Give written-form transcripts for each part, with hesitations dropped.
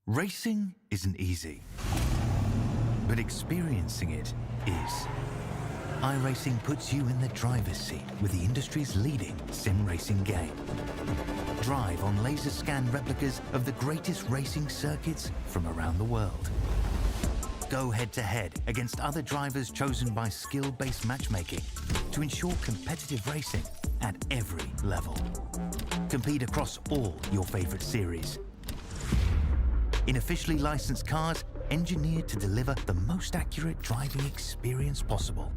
Racing isn't easy, but experiencing it is. iRacing puts you in the driver's seat with the industry's leading sim racing game. Drive on laser scan replicas of the greatest racing circuits from around the world. Go head-to-head against other drivers chosen by skill-based matchmaking to ensure competitive racing at every level. Compete across all your favorite series in officially licensed cars engineered to deliver the most accurate driving experience possible.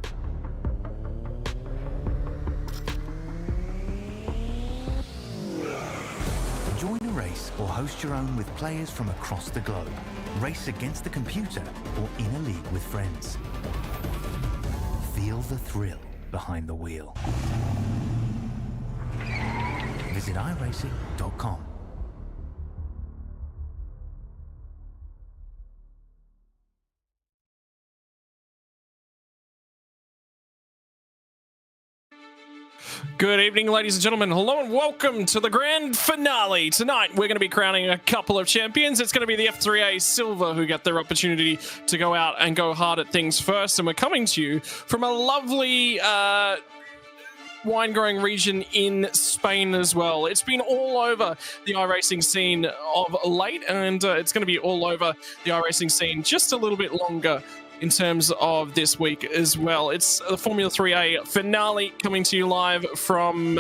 Join a race or host your own with players from across the globe. Race against the computer or in a league with friends. Feel the thrill behind the wheel. Visit iRacing.com. Good evening, ladies and gentlemen. Hello and welcome to the grand finale. Tonight, we're going to be crowning a couple of champions. It's going to be the F3A Silver who get their opportunity to go out and go hard at things first. And we're coming to you from a lovely wine-growing region in Spain as well. It's been all over the iRacing scene of late, and it's going to be all over the iRacing scene just a little bit longer in terms of this week as well. It's the Formula 3A finale coming to you live from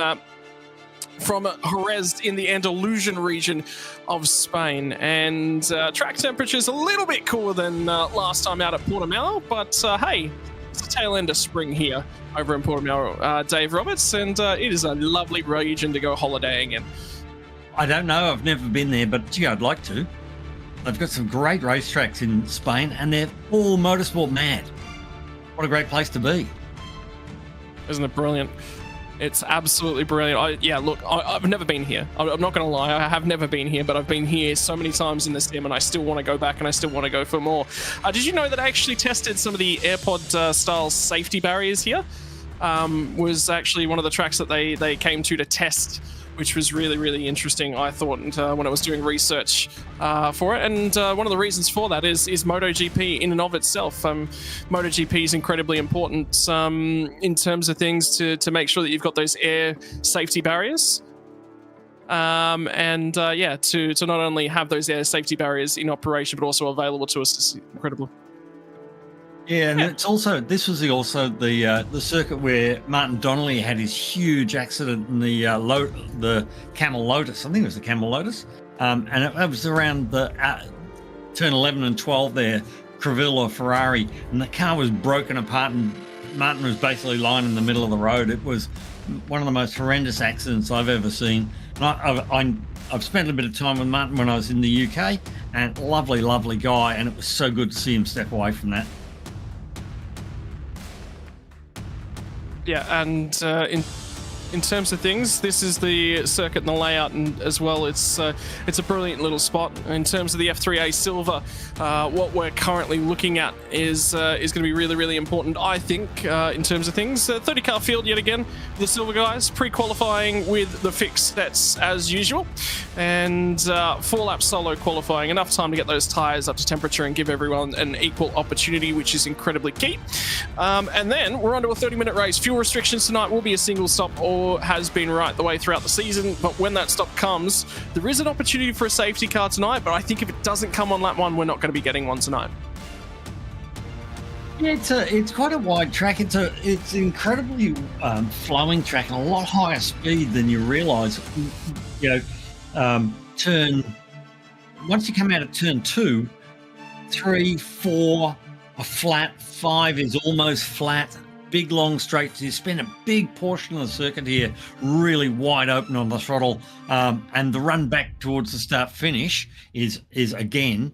Jerez in the Andalusian region of Spain. And track temperature's a little bit cooler than last time out at Portimao, but hey, it's the tail end of spring here over in Portimao, Dave Roberts, and it is a lovely region to go holidaying in. I don't know, I've never been there, but gee, I'd like to. They've got some great racetracks in Spain, and they're all motorsport mad. What a great place to be. Isn't it brilliant? It's absolutely brilliant. Yeah, look, I've never been here. I'm not going to lie, I have never been here, but I've been here so many times in the sim, and I still want to go back, and I still want to go for more. Did you know that I actually tested some of the AirPod-style safety barriers here? Was actually one of the tracks that they came to test, which was really, really interesting, I thought, when I was doing research for it. And one of the reasons for that is MotoGP in and of itself. MotoGP is incredibly important in terms of things to make sure that you've got those air safety barriers. Yeah, to not only have those air safety barriers in operation, but also available to us is incredible. Yeah, and it's also, this was also the circuit where Martin Donnelly had his huge accident in the Camel Lotus. I think it was the Camel Lotus. And it was around the turn 11 and 12 there, Creville or Ferrari, and the car was broken apart, and Martin was basically lying in the middle of the road. It was one of the most horrendous accidents I've ever seen. And I've spent a bit of time with Martin when I was in the UK, and lovely, lovely guy, and it was so good to see him step away from that. Yeah, and in terms of things, this is the circuit and the layout, and as well, it's a brilliant little spot. In terms of the F3A Silver, what we're currently looking at is going to be really, really important, I think, in terms of things. 30-car field yet again, the Silver guys, pre-qualifying with the fixed sets as usual, and 4-lap solo qualifying, enough time to get those tyres up to temperature and give everyone an equal opportunity, which is incredibly key. And then we're on to a 30-minute race. Fuel restrictions tonight will be a single stop, or has been right the way throughout the season, but when that stop comes, there is an opportunity for a safety car tonight, but I think if it doesn't come on lap 1, we're not going to be getting one tonight. Yeah, it's quite a wide track. It's incredibly flowing track and a lot higher speed than you realise. You know, once you come out of turn 2, 3, 4 are flat, 5 is almost flat. Big long straights. You spend a big portion of the circuit here really wide open on the throttle, and the run back towards the start finish is again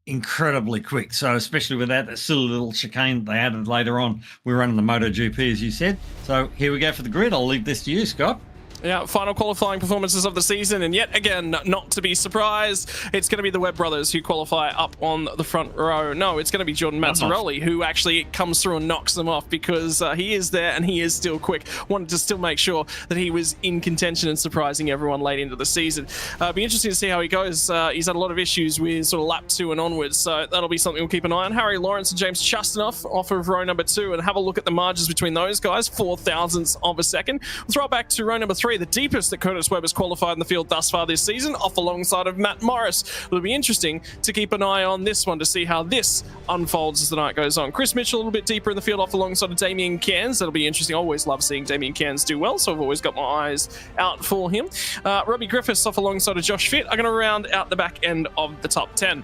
incredibly quick. So especially with that silly little chicane they added later on, we're running the MotoGP, as you said. So here we go for the grid. I'll leave this to you, Scott. Yeah, final qualifying performances of the season, and yet again, not to be surprised, it's going to be the Webb brothers who qualify up on the front row. No, it's going to be Jordan Mazzaroli who actually comes through and knocks them off, because he is there and he is still quick. Wanted to still make sure that he was in contention and surprising everyone late into the season. Be interesting to see how he goes. He's had a lot of issues with sort of lap 2 and onwards, so that'll be something we'll keep an eye on. Harry Lawrence and James Chastanoff off of row number 2, and have a look at the margins between those guys, 0.004 of a second. We'll throw it back to row number 3, the deepest that Curtis Webb has qualified in the field thus far this season, off alongside of Matt Morris. It'll be interesting to keep an eye on this one to see how this unfolds as the night goes on. Chris Mitchell a little bit deeper in the field, off alongside of Damien Cairns. That'll be interesting. I always love seeing Damien Cairns do well, so I've always got my eyes out for him. Robbie Griffiths off alongside of Josh Fitt are going to round out the back end of the top 10.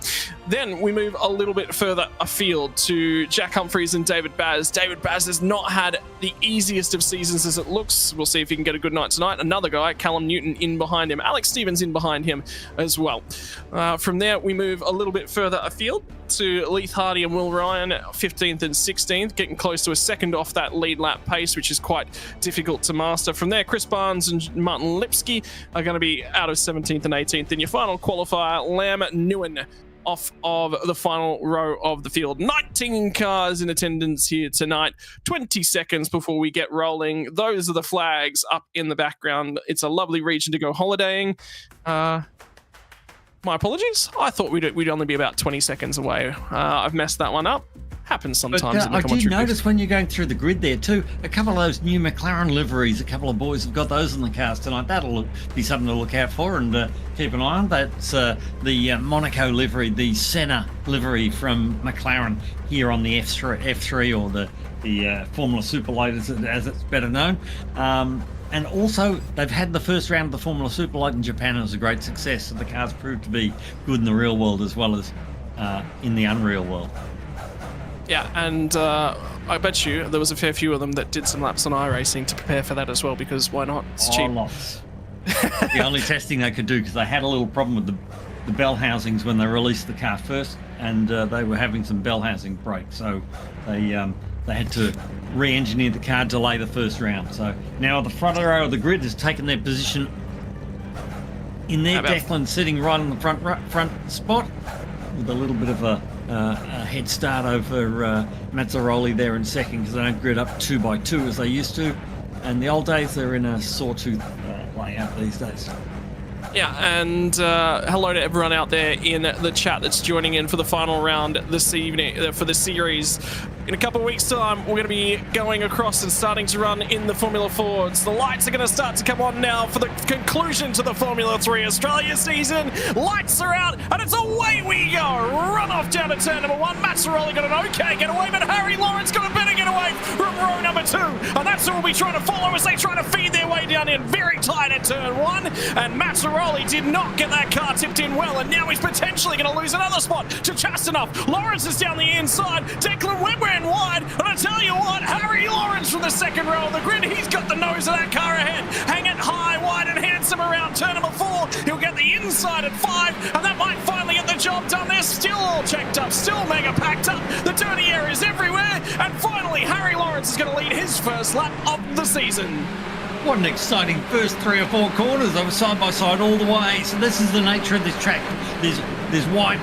Then we move a little bit further afield to Jack Humphreys and David Baz. David Baz has not had the easiest of seasons as it looks. We'll see if he can get a good night tonight. Another guy, Callum Newton, in behind him. Alex Stevens in behind him as well. From there, we move a little bit further afield to Leith Hardy and Will Ryan, 15th and 16th, getting close to a second off that lead lap pace, which is quite difficult to master. From there, Chris Barnes and Martin Lipsky are going to be out of 17th and 18th. In your final qualifier, Lam Nguyen off of the final row of the field. 19 cars in attendance here tonight. 20 seconds before we get rolling. Those are the flags up in the background. It's a lovely region to go holidaying. My apologies. I thought we'd only be about 20 seconds away. I've messed that one up. Happens sometimes in the commentary. I did notice when you're going through the grid there too, a couple of those new McLaren liveries, a couple of boys have got those in the cars tonight. That'll be something to look out for and keep an eye on. That's the Monaco livery, the Senna livery from McLaren here on the F3 or the Formula Super Light as it's better known. And also, they've had the first round of the Formula Super Light in Japan. It was a great success. So the cars proved to be good in the real world as well as in the unreal world. Yeah, and I bet you there was a fair few of them that did some laps on iRacing to prepare for that as well, because why not? It's cheap. Lots. The only testing they could do, because they had a little problem with the bell housings when they released the car first, and they were having some bell housing breaks, so they had to re-engineer the car, delay the first round. So now the front row of the grid has taken their position in there. Declan sitting right on the front spot with a little bit of a head start over Mazzaroli there in second, because they don't grid up 2 by 2 as they used to. And the old days, they're in a sawtooth layout these days. Yeah, and hello to everyone out there in the chat that's joining in for the final round this evening for the series. In a couple of weeks' time, we're going to be going across and starting to run in the Formula 4s. The lights are going to start to come on now for the conclusion to the Formula 3 Australia season. Lights are out, and it's away we go. Run off down to turn number 1. Mazzaroli got an okay getaway, but Harry Lawrence got a better getaway from row number 2. And that's who we'll be trying to follow as they try to feed their way down in. Very very tight at turn 1, and Mazzaroli did not get that car tipped in well, and now he's potentially going to lose another spot to Chastanov. Lawrence is down the inside, Declan Webb ran wide, and I tell you what, Harry Lawrence from the second row of the grid, he's got the nose of that car ahead. Hang it high, wide, and handsome around turn number 4. He'll get the inside at 5, and that might finally get the job done. They're still all checked up, still mega packed up. The dirty air is everywhere, and finally Harry Lawrence is going to lead his first lap of the season. What an exciting first 3 or 4 corners. They were side by side all the way. So this is the nature of this track. There's wide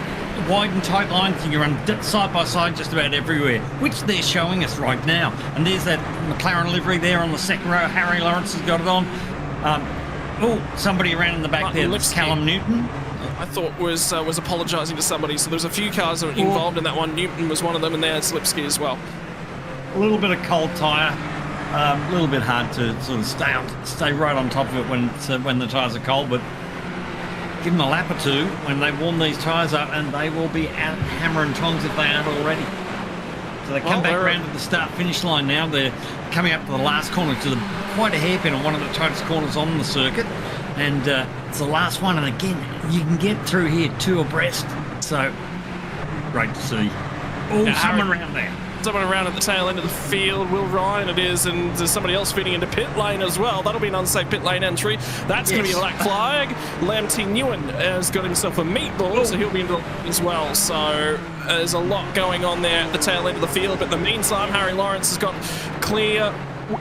and tight lines. You can run side by side just about everywhere, which they're showing us right now. And there's that McLaren livery there on the second row. Harry Lawrence has got it on. Somebody around in the back Martin there. That's Callum Newton. I thought was apologising to somebody. So there's a few cars that were involved in that one. Newton was one of them, and there's Lipsky as well. A little bit of cold tyre. A little bit hard to sort of stay right on top of it when the tyres are cold, but give them a lap or two when they warm these tyres up, and they will be out hammer and tongs if they aren't already. So they come back around to the start-finish line now. They're coming up to the last corner, to quite a hairpin on one of the tightest corners on the circuit, and it's the last one. And again, you can get through here 2 abreast. So great to see. Someone around there. Someone around at the tail end of the field. Will Ryan it is, and there's somebody else feeding into pit lane as well. That'll be an unsafe pit lane entry. That's going to be a black flag. Lam T. Nguyen has got himself a meatball, so he'll be into as well. So there's a lot going on there at the tail end of the field. But in the meantime, Harry Lawrence has got clear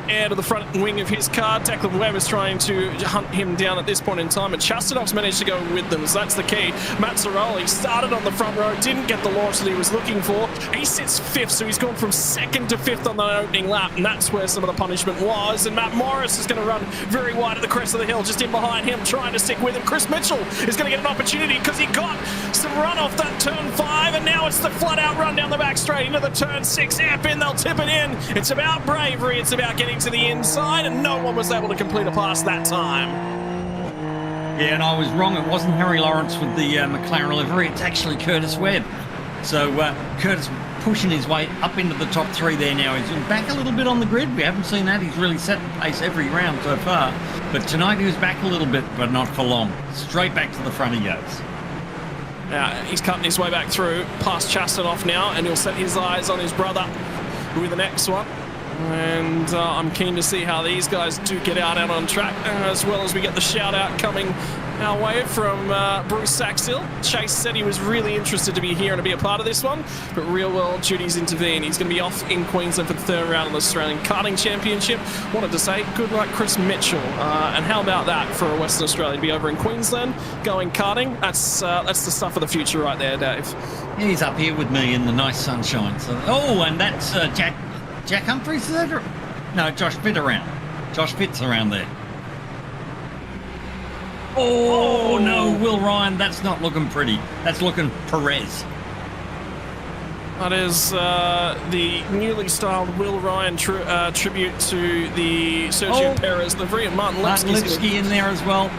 air to the front wing of his car. Declan Webb is trying to hunt him down at this point in time, and Chastanov's managed to go with them, so that's the key. Mazzaroli started on the front row, didn't get the launch that he was looking for. He sits 5th, so he's gone from 2nd to 5th on that opening lap, and that's where some of the punishment was. And Matt Morris is going to run very wide at the crest of the hill, just in behind him, trying to stick with him. Chris Mitchell is going to get an opportunity because he got some run off that turn 5, and now it's the flat-out run down the back straight into the turn 6 hairpin. They'll tip it in. It's about bravery. It's about getting to the inside, and no one was able to complete a pass that time. Yeah, and I was wrong. It wasn't Harry Lawrence with the McLaren livery. It's actually Curtis Webb. So Curtis pushing his way up into the top 3 there now. He's back a little bit on the grid. We haven't seen that. He's really set the pace every round so far. But tonight he was back a little bit, but not for long. Straight back to the front he goes. He's cutting his way back through, past Chastanov now, and he'll set his eyes on his brother with the next one. And I'm keen to see how these guys do get out on track, as well as we get the shout out coming our way from Bruce Saxhill. Chase said he was really interested to be here and to be a part of this one, but real world duties intervene. He's going to be off in Queensland for the 3rd round of the Australian Karting Championship. Wanted to say good luck, Chris Mitchell. And how about that for a Western Australian to be over in Queensland going karting? That's the stuff of the future right there, Dave. He's up here with me in the nice sunshine. So, and that's Jack Humphries, is that? No, Josh Fitt around. Josh Fitt's around there. Oh, no, Will Ryan, that's not looking pretty. That's looking Perez. That is the newly styled Will Ryan tribute to the Sergio Perez livery, and Martin Lipsky in there as well.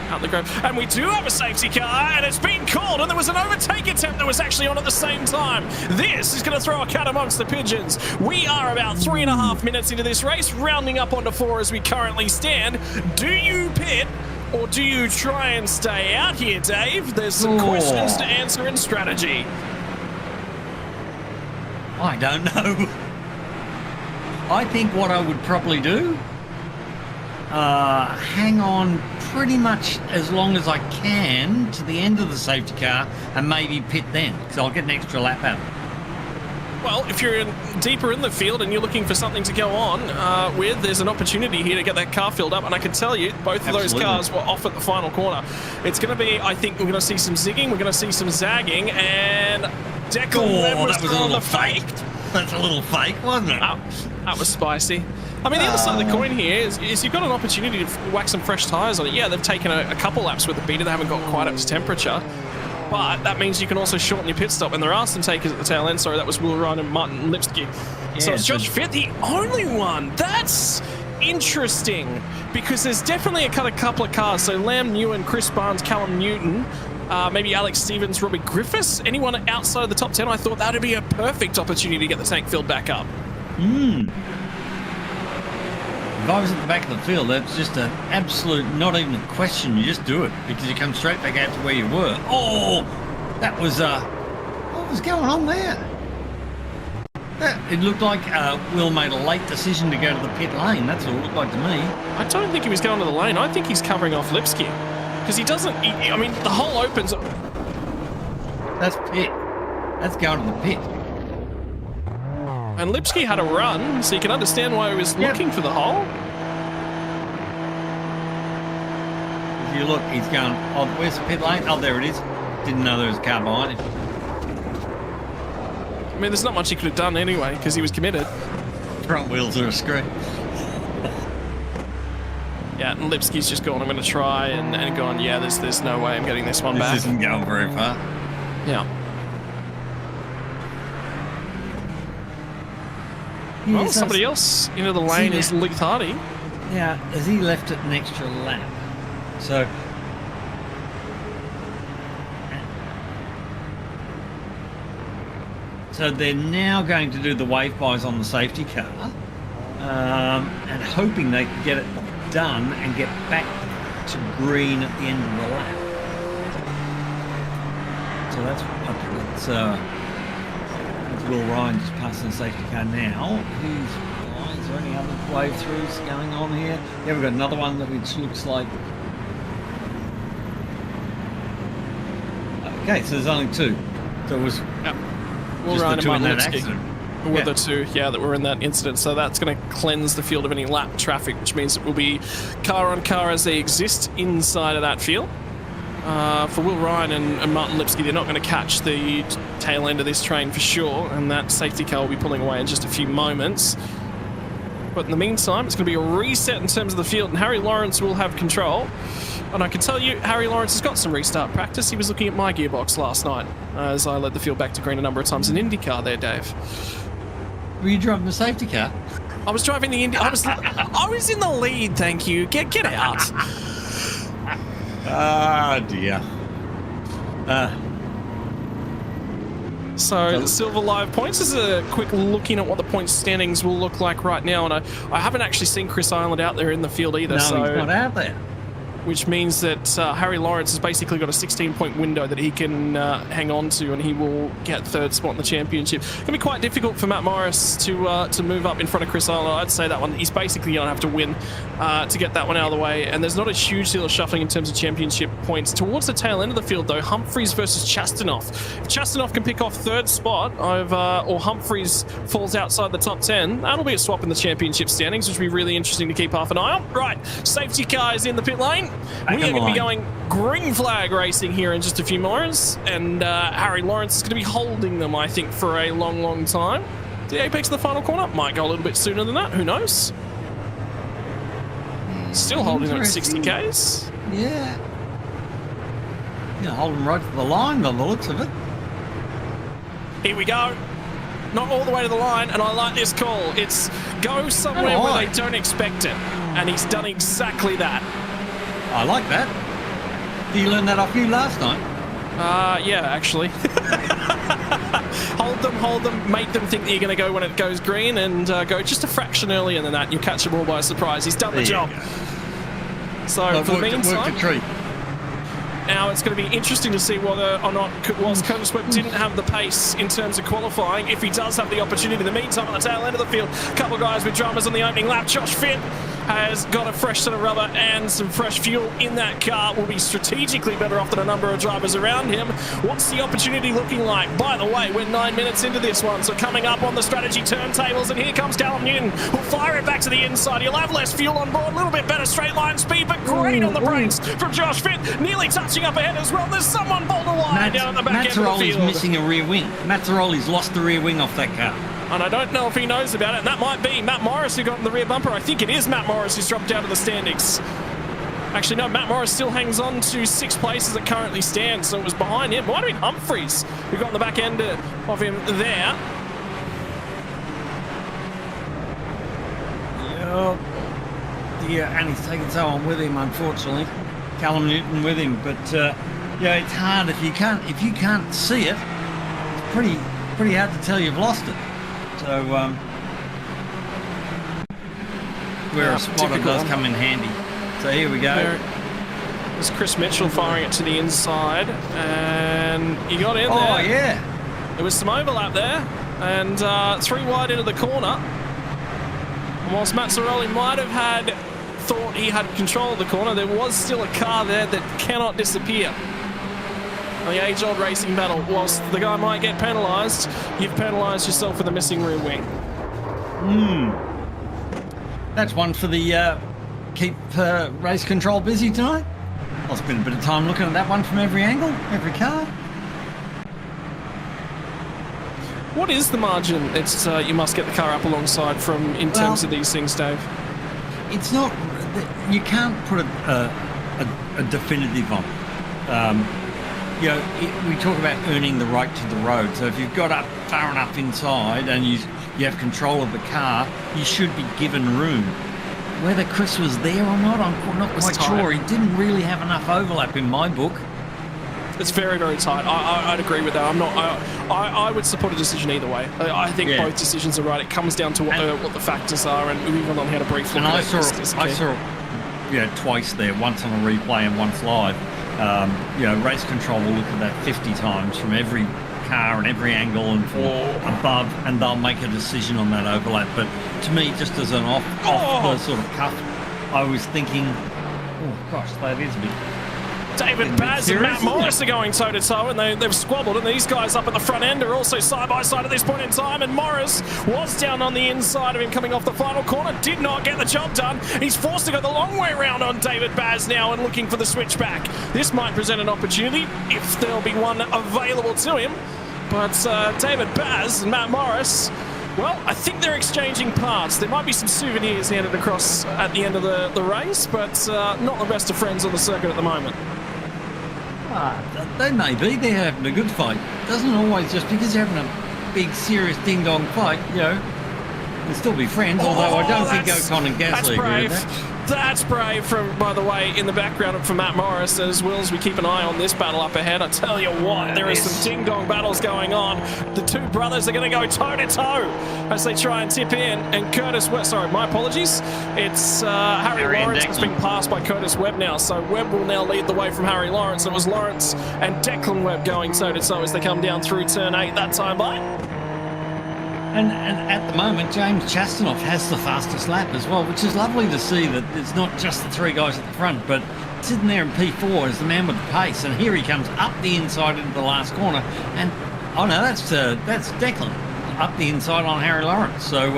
Out the grove. And we do have a safety car, and it's been called, and there was an overtake attempt that was actually on at the same time. This is going to throw a cat amongst the pigeons. We are about 3.5 minutes into this race, rounding up onto 4 as we currently stand. Do you pit, or do you try and stay out here, Dave? There's some questions to answer in strategy. I don't know. I think what I would probably do, hang on pretty much as long as I can to the end of the safety car and maybe pit then, because I'll get an extra lap out. Well, if you're deeper in the field and you're looking for something to go on with, there's an opportunity here to get that car filled up. And I can tell you, both of those cars were off at the final corner. It's going to be, I think, we're going to see some zigging, we're going to see some zagging, and Declan Webb was on the fake. That's a little fake, wasn't it? That was spicy. I mean, the other side of the coin here is you've got an opportunity to whack some fresh tyres on it. Yeah, they've taken a couple laps with the beater. They haven't got quite up to temperature. But that means you can also shorten your pit stop. And there are some takers at the tail end. Sorry, that was Will Ryan and Martin Lipsky. Yeah, so it's Josh Fitt, the only one. That's interesting, because there's definitely a couple of cars. So Lam Nguyen, Chris Barnes, Callum Newton, maybe Alex Stevens, Robbie Griffiths. Anyone outside of the top 10, I thought that would be a perfect opportunity to get the tank filled back up. If I was at the back of the field, that's just an absolute, not even a question. You just do it because you come straight back out to where you were. Oh, that was what was going on there? It looked like Will made a late decision to go to the pit lane. That's what it looked like to me. I don't think he was going to the lane. I think he's covering off Lipsky. Because he doesn't... I mean, the hole opens... That's pit. That's going to the pit. And Lipsky had a run, so you can understand why he was looking for the hole. If you look, he's going... Oh, where's the pit lane? Oh, there it is. Didn't know there was a car behind him. I mean, there's not much he could have done anyway, because he was committed. Front wheels are a screw. Yeah, and Lipsky's just gone, I'm going to try, and gone, yeah, there's no way I'm getting this one back. This isn't going very far. Yeah. Yeah, Well, somebody else into the lane is Leith Hardy. Yeah, has he left it an extra lap? So... So they're now going to do the wave buys on the safety car and hoping they can get it done and get back to green at the end of the lap. So that's Will Ryan just passing the safety car now. Is there any other wave throughs going on here? Yeah, we've got another one that which looks like... Okay, so there's only two. So it was... Yep. Will Ryan and Martin Lipsky were the two, that were in that incident. So that's going to cleanse the field of any lap traffic, which means it will be car on car as they exist inside of that field. For Will Ryan and Martin Lipsky, they're not going to catch the tail end of this train for sure, and that safety car will be pulling away in just a few moments. But in the meantime, it's going to be a reset in terms of the field, and Harry Lawrence will have control. And I can tell you, Harry Lawrence has got some restart practice. He was looking at my gearbox last night as I led the field back to green a number of times in IndyCar there, Dave. Were you driving the safety car? I was driving the Indy. I was in the lead, thank you. Get out. Ah, dear. So the Silver Live points is a quick looking at what the point standings will look like right now, and I haven't actually seen Chris Island out there in the field either. No, so he's not out there. Which means that Harry Lawrence has basically got a 16-point window that he can hang on to, and he will get third spot in the championship. It's going to be quite difficult for Matt Morris to move up in front of Chris Island. I'd say that one, he's basically going to have to win to get that one out of the way. And there's not a huge deal of shuffling in terms of championship points. Towards the tail end of the field, though, Humphries versus Chastanoff. If Chastanoff can pick off third spot, or Humphries falls outside the top 10, that'll be a swap in the championship standings, which will be really interesting to keep half an eye on. Right, safety car is in the pit lane. We are going to be going green flag racing here in just a few moments, and Harry Lawrence is going to be holding them, I think, for a long, long time. The apex of the final corner might go a little bit sooner than that. Who knows? Still holding them at 60 Ks. Yeah. You know, hold them right to the line by the looks of it. Here we go. Not all the way to the line, and I like this call. It's go somewhere where they don't expect it, and he's done exactly that. I like that. Did you learn that off you last night? Yeah, actually. Hold them, make them think that you're going to go when it goes green, and go just a fraction earlier than that, and you'll catch the ball by surprise. He's done the job. So, for the meantime, now it's going to be interesting to see whether or not, whilst Curtis Webb didn't have the pace in terms of qualifying, if he does have the opportunity in the meantime on the tail end of the field. A couple of guys with dramas on the opening lap. Josh Fitt has got a fresh set of rubber and some fresh fuel in that car. Will be strategically better off than a number of drivers around him. What's the opportunity looking like? By the way, we're 9 minutes into this one, so coming up on the strategy turntables, and here comes Callum Newton. We'll fire it back to the inside. He'll have less fuel on board, a little bit better straight line speed, but great on the brakes from Josh Fitt. Nearly touching up ahead as well. There's someone pulled a line down at the back end of the field. Mazzaroli's missing a rear wing. Mazzaroli's lost the rear wing off that car. And I don't know if he knows about it. And that might be Matt Morris who got in the rear bumper. I think it is Matt Morris who's dropped out of the standings. Actually, no, Matt Morris still hangs on to 6th place as it currently stands. So it was behind him. Might have been Humphries who got in the back end of him there. Yeah, and he's taken someone with him, unfortunately. Callum Newton with him. But, yeah, it's hard if you can't see it. It's pretty hard to tell you've lost it. So, where a spotter does come in handy. So here we go. There's Chris Mitchell firing it to the inside, and he got in there. Oh, yeah. There was some overlap there, and 3 wide into the corner. And whilst Mazzaroli might have thought he had control of the corner, there was still a car there that cannot disappear. The age-old racing battle. Whilst the guy might get penalised, you've penalised yourself with a missing rear wing. That's one for the keep race control busy tonight. I'll spend a bit of time looking at that one from every angle, every car. What is the margin it's you must get the car up alongside from in terms of these things, Dave? It's not, you can't put a definitive on it. You know, we talk about earning the right to the road. So if you've got up far enough inside and you have control of the car, you should be given room. Whether Chris was there or not, I'm not quite sure. He didn't really have enough overlap in my book. It's very, very tight. I'd agree with that. I would support a decision either way. I think both decisions are right. It comes down to what the factors are, and we've even had a brief look at it. I saw twice there, once on a replay and once live. Race control will look at that 50 times from every car and every angle and above, and they'll make a decision on that overlap. But to me, just as an off the sort of cuff, I was thinking, oh gosh, that is a bit. David Baz and Matt Morris are going toe-to-toe, and they've squabbled, and these guys up at the front end are also side-by-side at this point in time, and Morris was down on the inside of him coming off the final corner, did not get the job done. He's forced to go the long way round on David Baz now and looking for the switchback. This might present an opportunity if there'll be one available to him, but David Baz and Matt Morris, well, I think they're exchanging parts. There might be some souvenirs handed across at the end of the race, but not the best of friends on the circuit at the moment. They may be. They're having a good fight. Doesn't always, just because you're having a big, serious ding-dong fight, they'll still be friends, although I don't think Ocon and Gasly agree with that. That's brave, by the way, in the background for Matt Morris as well as we keep an eye on this battle up ahead. I tell you what, there is some ding-dong battles going on. The two brothers are going to go toe-to-toe as they try and tip in. And Curtis Webb, sorry, my apologies. It's Harry Lawrence has been passed by Curtis Webb now. So Webb will now lead the way from Harry Lawrence. It was Lawrence and Declan Webb going toe-to-toe as they come down through turn 8 that time by. And at the moment, James Chastanoff has the fastest lap as well, which is lovely to see that it's not just the 3 guys at the front, but sitting there in P4 is the man with the pace. And here he comes up the inside into the last corner. And, oh no, that's Declan up the inside on Harry Lawrence. So,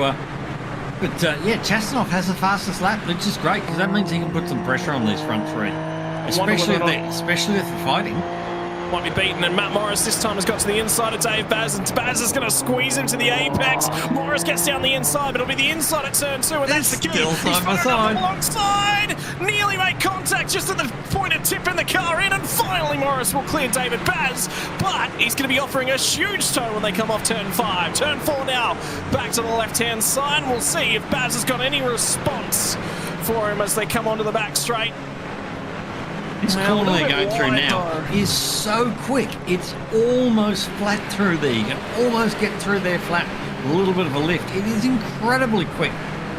Chastanoff has the fastest lap, which is great because that means he can put some pressure on these front 3, especially if they're fighting. Might be beaten, and Matt Morris this time has got to the inside of Dave Baz, and Baz is going to squeeze him to the apex. Morris gets down the inside, but it'll be the inside at turn 2, and that's the key. Still He's fired up alongside. Nearly made contact just at the point of tipping the car in, and finally Morris will clear David Baz, but he's going to be offering a huge tow when they come off turn 5. Turn 4 now, back to the left-hand side, and we'll see if Baz has got any response for him as they come onto the back straight. This corner they're going through now is so quick. It's almost flat through there. You can almost get through there flat. A little bit of a lift. It is incredibly quick,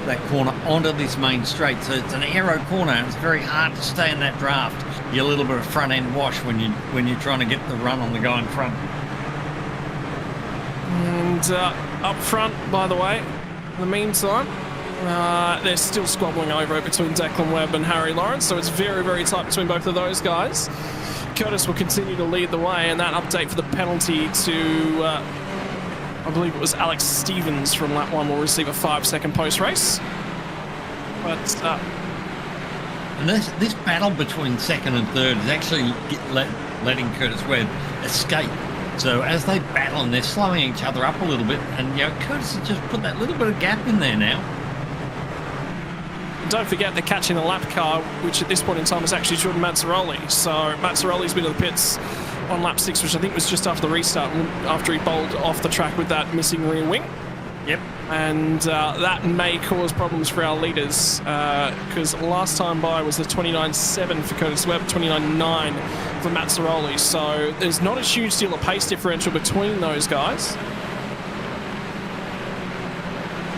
that corner, onto this main straight. So it's an aero corner, and it's very hard to stay in that draft. You get a little bit of front-end wash when you're trying to get the run on the guy in front. And up front, by the way, in the meantime, they're still squabbling over it between Declan Webb and Harry Lawrence, so it's very, very tight between both of those guys. Curtis will continue to lead the way, and that update for the penalty to, I believe it was Alex Stevens from lap 1 will receive a 5-second post-race. But and this battle between second and third is actually letting Curtis Webb escape. So as they battle and they're slowing each other up a little bit, and Curtis has just put that little bit of gap in there now. Don't forget they're catching the lap car, which at this point in time is actually Jordan Mazzaroli. So Mazzaroli's been to the pits on lap 6, which I think was just after the restart, after he bowled off the track with that missing rear wing. Yep. And that may cause problems for our leaders, because last time by was the 29.7 for Curtis Webb, 29.9 for Mazzaroli. So there's not a huge deal of pace differential between those guys.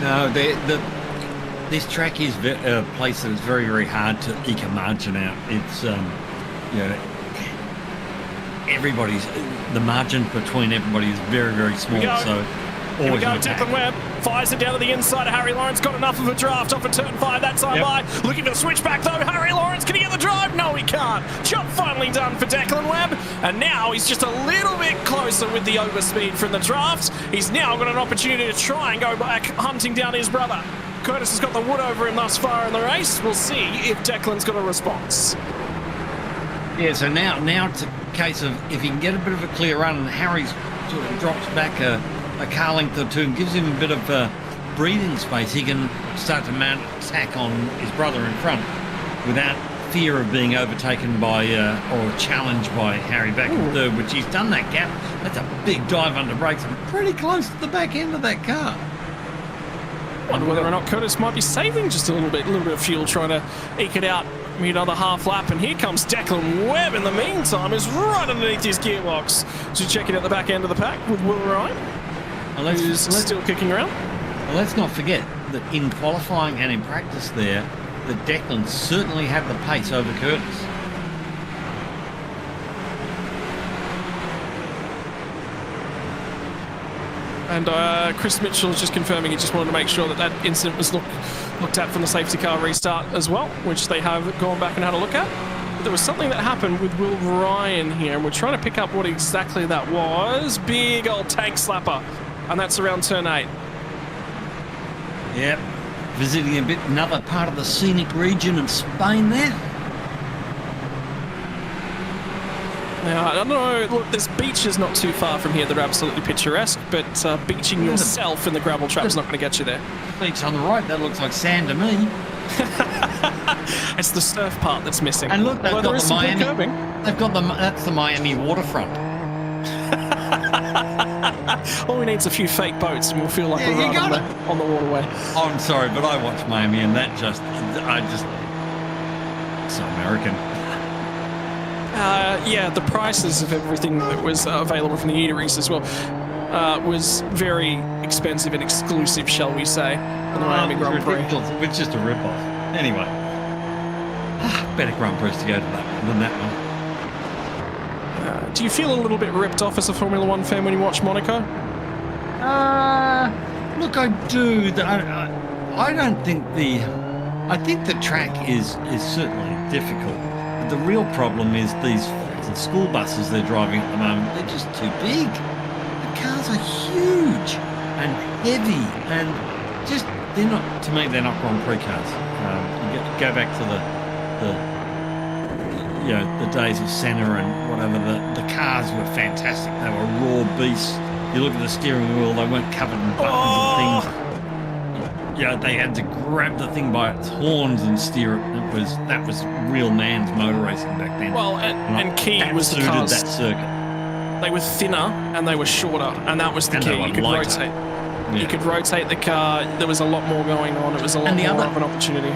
No, this track is a place that is very, very hard to eke a margin out. It's, the margin between everybody is very, very small. So here we go, Declan Webb fires it down to the inside of Harry Lawrence, got enough of a draft off of turn 5, that side by. Looking for the switchback though, Harry Lawrence, can he get the drive? No, he can't. Job finally done for Declan Webb, and now he's just a little bit closer with the overspeed from the draft. He's now got an opportunity to try and go back hunting down his brother. Curtis has got the wood over him thus far in the race. We'll see if Declan's got a response. Yeah, so now it's a case of if he can get a bit of a clear run and Harry sort of drops back a car length or two and gives him a bit of breathing space, he can start to mount attack on his brother in front without fear of being overtaken by or challenged by Harry back in third, which he's done that gap. That's a big dive under brakes and pretty close to the back end of that car. I wonder whether or not Curtis might be saving just a little bit of fuel, trying to eke it out another half lap, and here comes Declan Webb in the meantime, is right underneath his gearbox. So check it at the back end of the pack with Will Ryan, who's still kicking around. Well, let's not forget that in qualifying and in practice there, that Declan certainly had the pace over Curtis. And Chris Mitchell is just confirming he just wanted to make sure that that incident was looked at from the safety car restart as well, which they have gone back and had a look at. But there was something that happened with Will Ryan here, and we're trying to pick up what exactly that was. Big old tank slapper, and that's around turn 8. Yep, visiting a bit another part of the scenic region of Spain there. Now, I don't know, look, this beach is not too far from here. They're absolutely picturesque, but beaching yourself in the gravel trap is not going to get you there. Beach on the right, that looks like sand to me. It's the surf part that's missing. And look, they've got the Miami. Curbing. They've got that's the Miami waterfront. All we need is a few fake boats, and we'll feel like we're right on the waterway. Oh, I'm sorry, but I watched Miami, and so American. Yeah, the prices of everything that was available from the eateries as well was very expensive and exclusive, shall we say, in the Miami Grand Prix. It's just a rip-off. Anyway, better Grand Prix to go to than that one. Do you feel a little bit ripped off as a Formula One fan when you watch Monaco? Look, I do. I don't think I think the track is certainly difficult. The real problem is these school buses they're driving at the moment. They're just too big. The cars are huge and heavy, and just they're not. To me, they're not Grand Prix cars. You go back to the days of Senna and whatever. The cars were fantastic. They were raw beasts. You look at the steering wheel; they weren't covered in buttons and things. They had to grab the thing by its horns and steer it. That was real man's motor racing back then. Well, and key was the cars. That circuit. They were thinner and they were shorter, and that was the key. You could rotate. Yeah. You could rotate the car. There was a lot more going on. It was a lot more of an opportunity.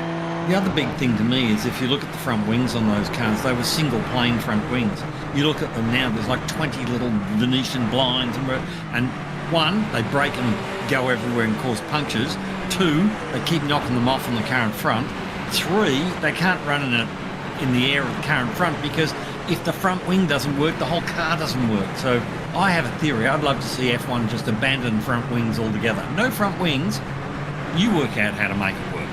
The other big thing to me is if you look at the front wings on those cars, they were single plane front wings. You look at them now, there's like 20 little Venetian blinds, and one, they break and go everywhere and cause punctures. 2, they keep knocking them off on the car in front. 3, they can't run in the air of the car in front because if the front wing doesn't work, the whole car doesn't work. So I have a theory. I'd love to see F1 just abandon front wings altogether. No front wings. You work out how to make it work.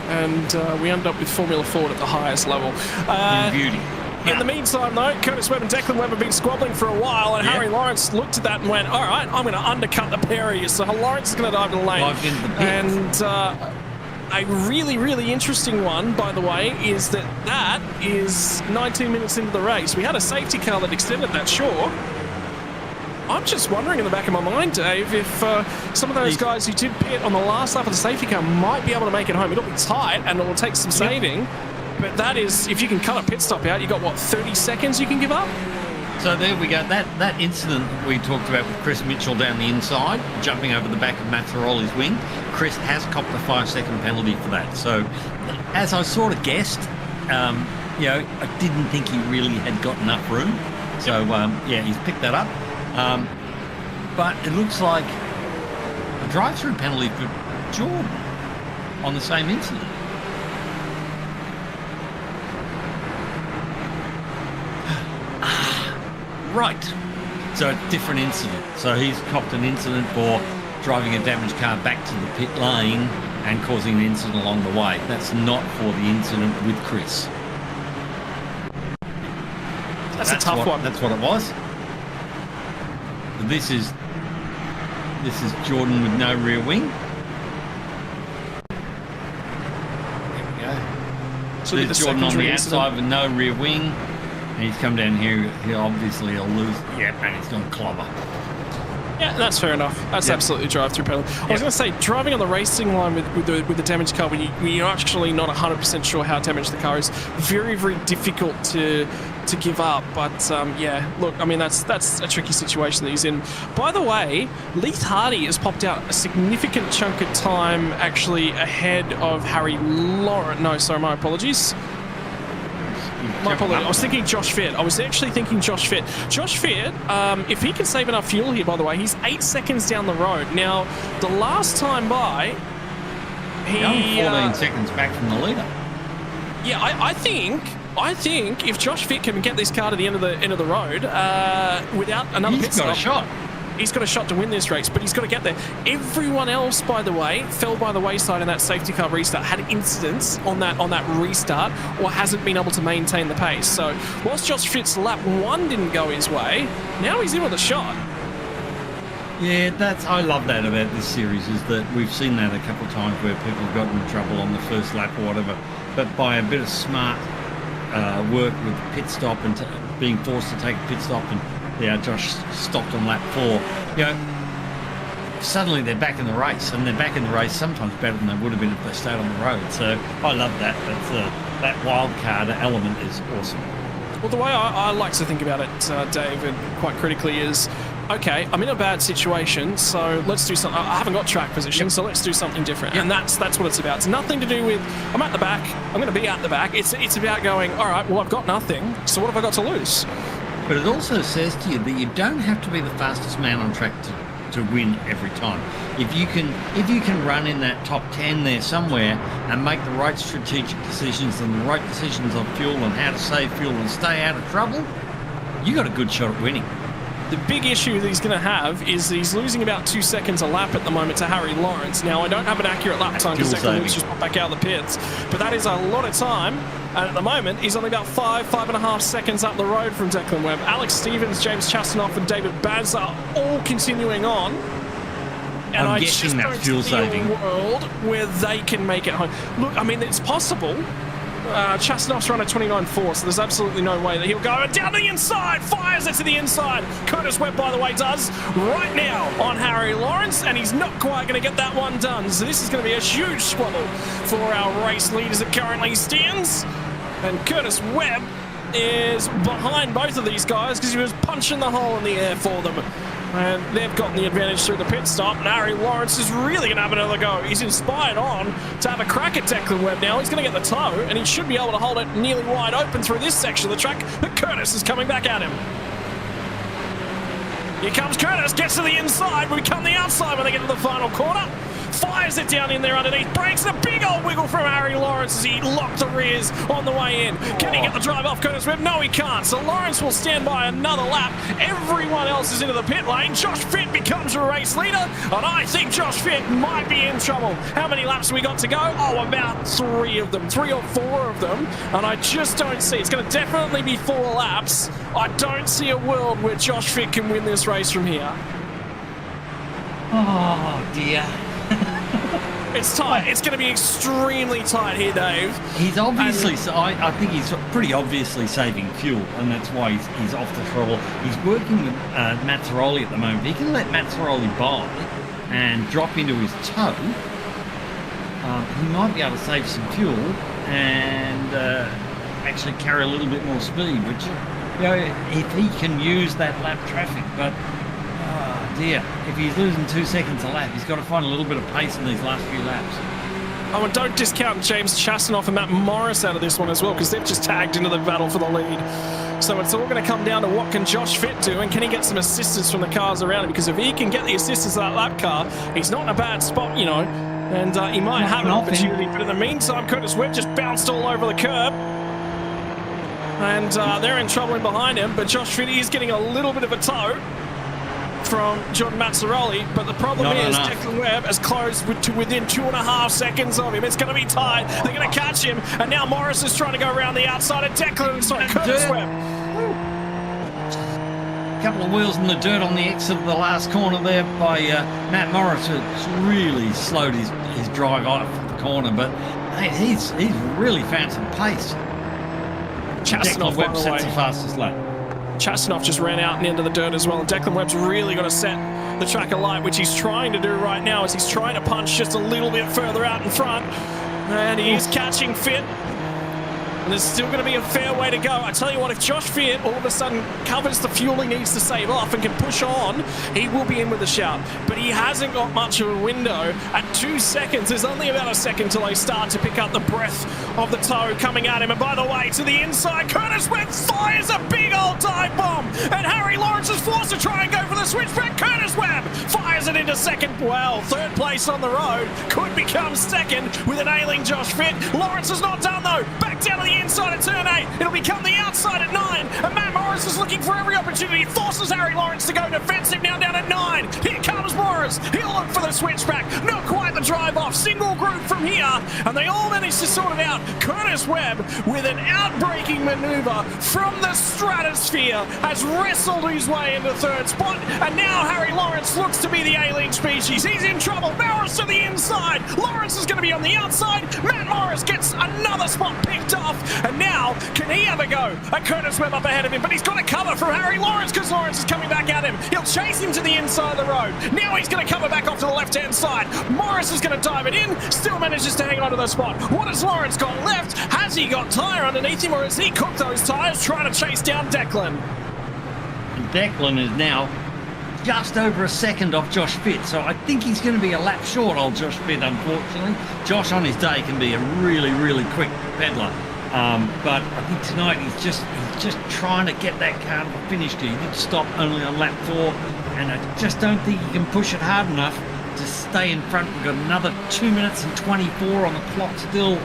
And we end up with Formula Ford at the highest level. Beauty. In the meantime, though, Curtis Webb and Declan Webb have been squabbling for a while, and Harry Lawrence looked at that and went, all right, I'm going to undercut the pair of you. So Lawrence is going to dive in the lane. And a really, really interesting one, by the way, is that is 19 minutes into the race. We had a safety car that extended that, sure. I'm just wondering in the back of my mind, Dave, if some of those guys who did pit on the last lap of the safety car might be able to make it home. It'll be tight, and it'll take some saving. But that is, if you can cut a pit stop out, you got what, 30 seconds you can give up? So there we go. That incident we talked about with Chris Mitchell down the inside, jumping over the back of Mazzaroli's wing, Chris has copped a 5-second penalty for that. So, as I sort of guessed, I didn't think he really had got enough room. So, he's picked that up. But it looks like a drive-through penalty for Jordan. on the same incident. Right. So a different incident. So he's copped an incident for driving a damaged car back to the pit lane and causing an incident along the way. That's not for the incident with Chris. That's a tough one. That's what it was. This is Jordan with no rear wing. There we go. So There's Jordan on the outside with no rear wing. And he's come down here. He'll lose. Yep, and he's going to clobber. Yeah, that's fair enough. That's absolutely drive-through penalty. I was going to say, driving on the racing line with the damaged car when you're actually not 100% sure how damaged the car is, very, very difficult to give up. But yeah, look, I mean, that's a tricky situation that he's in. By the way, Leith Hardy has popped out a significant chunk of time actually ahead of Harry Lawrence. No, sorry, my apologies. My apologies. I was thinking Josh Fitt. I was actually thinking Josh Fitt. Josh Fitt, if he can save enough fuel here, by the way, he's 8 seconds down the road. Now, the last time by, he... 14 seconds back from the leader. Yeah, I think if Josh Fitt can get this car to the end of the road without another pit stop, he's got a shot. He's got a shot to win this race, but he's got to get there. Everyone else, by the way, fell by the wayside in that safety car restart, had incidents on that restart, or hasn't been able to maintain the pace. So whilst Josh Fitt's lap 1 didn't go his way, now he's in with a shot. Yeah, I love that about this series, is that we've seen that a couple of times where people have gotten in trouble on the first lap or whatever, but by a bit of smart work with pit stop and being forced to take a pit stop, and Josh stopped on lap 4. Suddenly they're back in the race, and they're back in the race sometimes better than they would have been if they stayed on the road. So I love that. That wild card element is awesome. Well, the way I like to think about it, Dave, and quite critically, is okay, I'm in a bad situation, so let's do something. I haven't got track position, so let's do something different. And that's what it's about. It's nothing to do with I'm at the back, I'm going to be at the back. It's about going, all right, well, I've got nothing, so what have I got to lose? But it also says to you that you don't have to be the fastest man on track to win every time. If you can run in that top 10 there somewhere and make the right strategic decisions and the right decisions on fuel and how to save fuel and stay out of trouble, you got a good shot at winning. The big issue that he's going to have is that he's losing about 2 seconds a lap at the moment to Harry Lawrence. Now, I don't have an accurate lap time because Declan Lewis just popped back out of the pits, but that is a lot of time. And at the moment, he's only about 5.5 seconds up the road from Declan Webb. Alex Stevens, James Chastanoff, and David Banz are all continuing on. And I just don't see a world where they can make it home. Look, I mean, it's possible. Chastanoff's run at 29.4, so there's absolutely no way that he'll go down the inside, fires it to the inside. Curtis Webb, by the way, does right now on Harry Lawrence, and he's not quite going to get that one done. So this is going to be a huge squabble for our race leaders that currently stands. And Curtis Webb is behind both of these guys because he was punching the hole in the air for them. And they've gotten the advantage through the pit stop. And Harry Lawrence is really going to have another go. He's inspired on to have a crack at Declan Webb now. He's going to get the toe, and he should be able to hold it nearly wide open through this section of the track. But Curtis is coming back at him. Here comes Curtis, gets to the inside. We come the outside when they get to the final corner. Fires it down in there underneath, breaks a big old wiggle from Harry Lawrence as he locked the rears on the way in. Can he get the drive off Curtis Webb? No, he can't. So Lawrence will stand by another lap. Everyone else is into the pit lane. Josh Fitt becomes a race leader, and I think Josh Fitt might be in trouble. How many laps have we got to go? Oh, about 3 of them, 3 or 4 of them, and I just don't see. It's going to definitely be 4 laps. I don't see a world where Josh Fitt can win this race from here. Oh, dear. It's tight. It's going to be extremely tight here, Dave. He's obviously, I think he's pretty obviously saving fuel, and that's why he's off the throttle. He's working with Mazzaroli at the moment. He can let Mazzaroli by and drop into his toe. He might be able to save some fuel and actually carry a little bit more speed, which, if he can use that lap traffic, but dear, if he's losing 2 seconds a lap, he's got to find a little bit of pace in these last few laps. Oh, and don't discount James Chastanoff and Matt Morris out of this one as well, because they've just tagged into the battle for the lead. So it's all going to come down to what can Josh Fitt do, and can he get some assistance from the cars around him? Because if he can get the assistance of that lap car, he's not in a bad spot, And he might have an opportunity, but in the meantime, Curtis Webb just bounced all over the curb. And they're in trouble in behind him, but Josh Fitt is getting a little bit of a tow from John Mazzaroli, but the problem is Declan Webb has closed to within 2.5 seconds of him. It's going to be tight. They're going to catch him, and now Morris is trying to go around the outside of Declan. Sorry, Curtis Webb. A couple of wheels in the dirt on the exit of the last corner there by Matt Morris. It's really slowed his drive off the corner, but hey, he's really found some pace. Declan Webb sets the fastest lap. Chastanoff just ran out and into the dirt as well, and Declan Webb's really got to set the track alight, which he's trying to do right now as he's trying to punch just a little bit further out in front, and he is catching Fitt. And there's still going to be a fair way to go. I tell you what, if Josh Fitt all of a sudden covers the fuel he needs to save off and can push on, he will be in with a shout. But he hasn't got much of a window. At 2 seconds, there's only about a second till they start to pick up the breath of the tow coming at him. And by the way, to the inside, Curtis Webb fires a big old dive bomb. And Harry Lawrence is forced to try and go for the switchback. Curtis Webb fires it into second. Well, third place on the road. Could become second with an ailing Josh Fitt. Lawrence is not done though. Back down to the inside at turn 8. It'll become the outside at 9. And Matt Morris is looking for every opportunity. Forces Harry Lawrence to go defensive now down at 9. Here comes Morris. He'll look for the switchback. Not quite the drive off. Single group from here. And they all manage to sort it out. Curtis Webb with an outbreaking maneuver from the stratosphere has wrestled his way into third spot. And now Harry Lawrence looks to be the ailing species. He's in trouble. Morris to the inside. Lawrence is going to be on the outside. Matt Morris gets another spot picked off. And now, can he have a go at Curtis Webb up ahead of him? But he's got a cover from Harry Lawrence because Lawrence is coming back at him. He'll chase him to the inside of the road. Now he's going to cover back off to the left-hand side. Morris is going to dive it in. Still manages to hang on to the spot. What has Lawrence got left? Has he got tyre underneath him, or has he cooked those tyres trying to chase down Declan? And Declan is now just over a second off Josh Fitt, so I think he's going to be a lap short, old Josh Fitt, unfortunately. Josh on his day can be a really, really quick peddler. But I think tonight he's just trying to get that car to the finish. He did stop only on lap 4, and I just don't think he can push it hard enough to stay in front. We've got another 2 minutes and 24 on the clock still.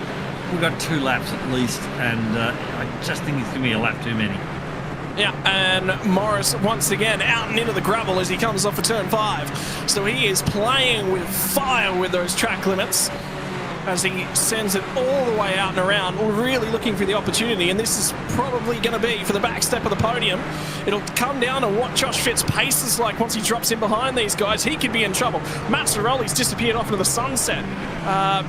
We've got 2 laps at least, and I just think it's going to be a lap too many. Yeah, and Morris once again out and into the gravel as he comes off of turn 5. So he is playing with fire with those track limits as he sends it all the way out and around, really looking for the opportunity, and this is probably going to be for the back step of the podium. It'll come down to what Josh Fitt's pace is like once he drops in behind these guys. He could be in trouble. Mazzaroli's disappeared off into the sunset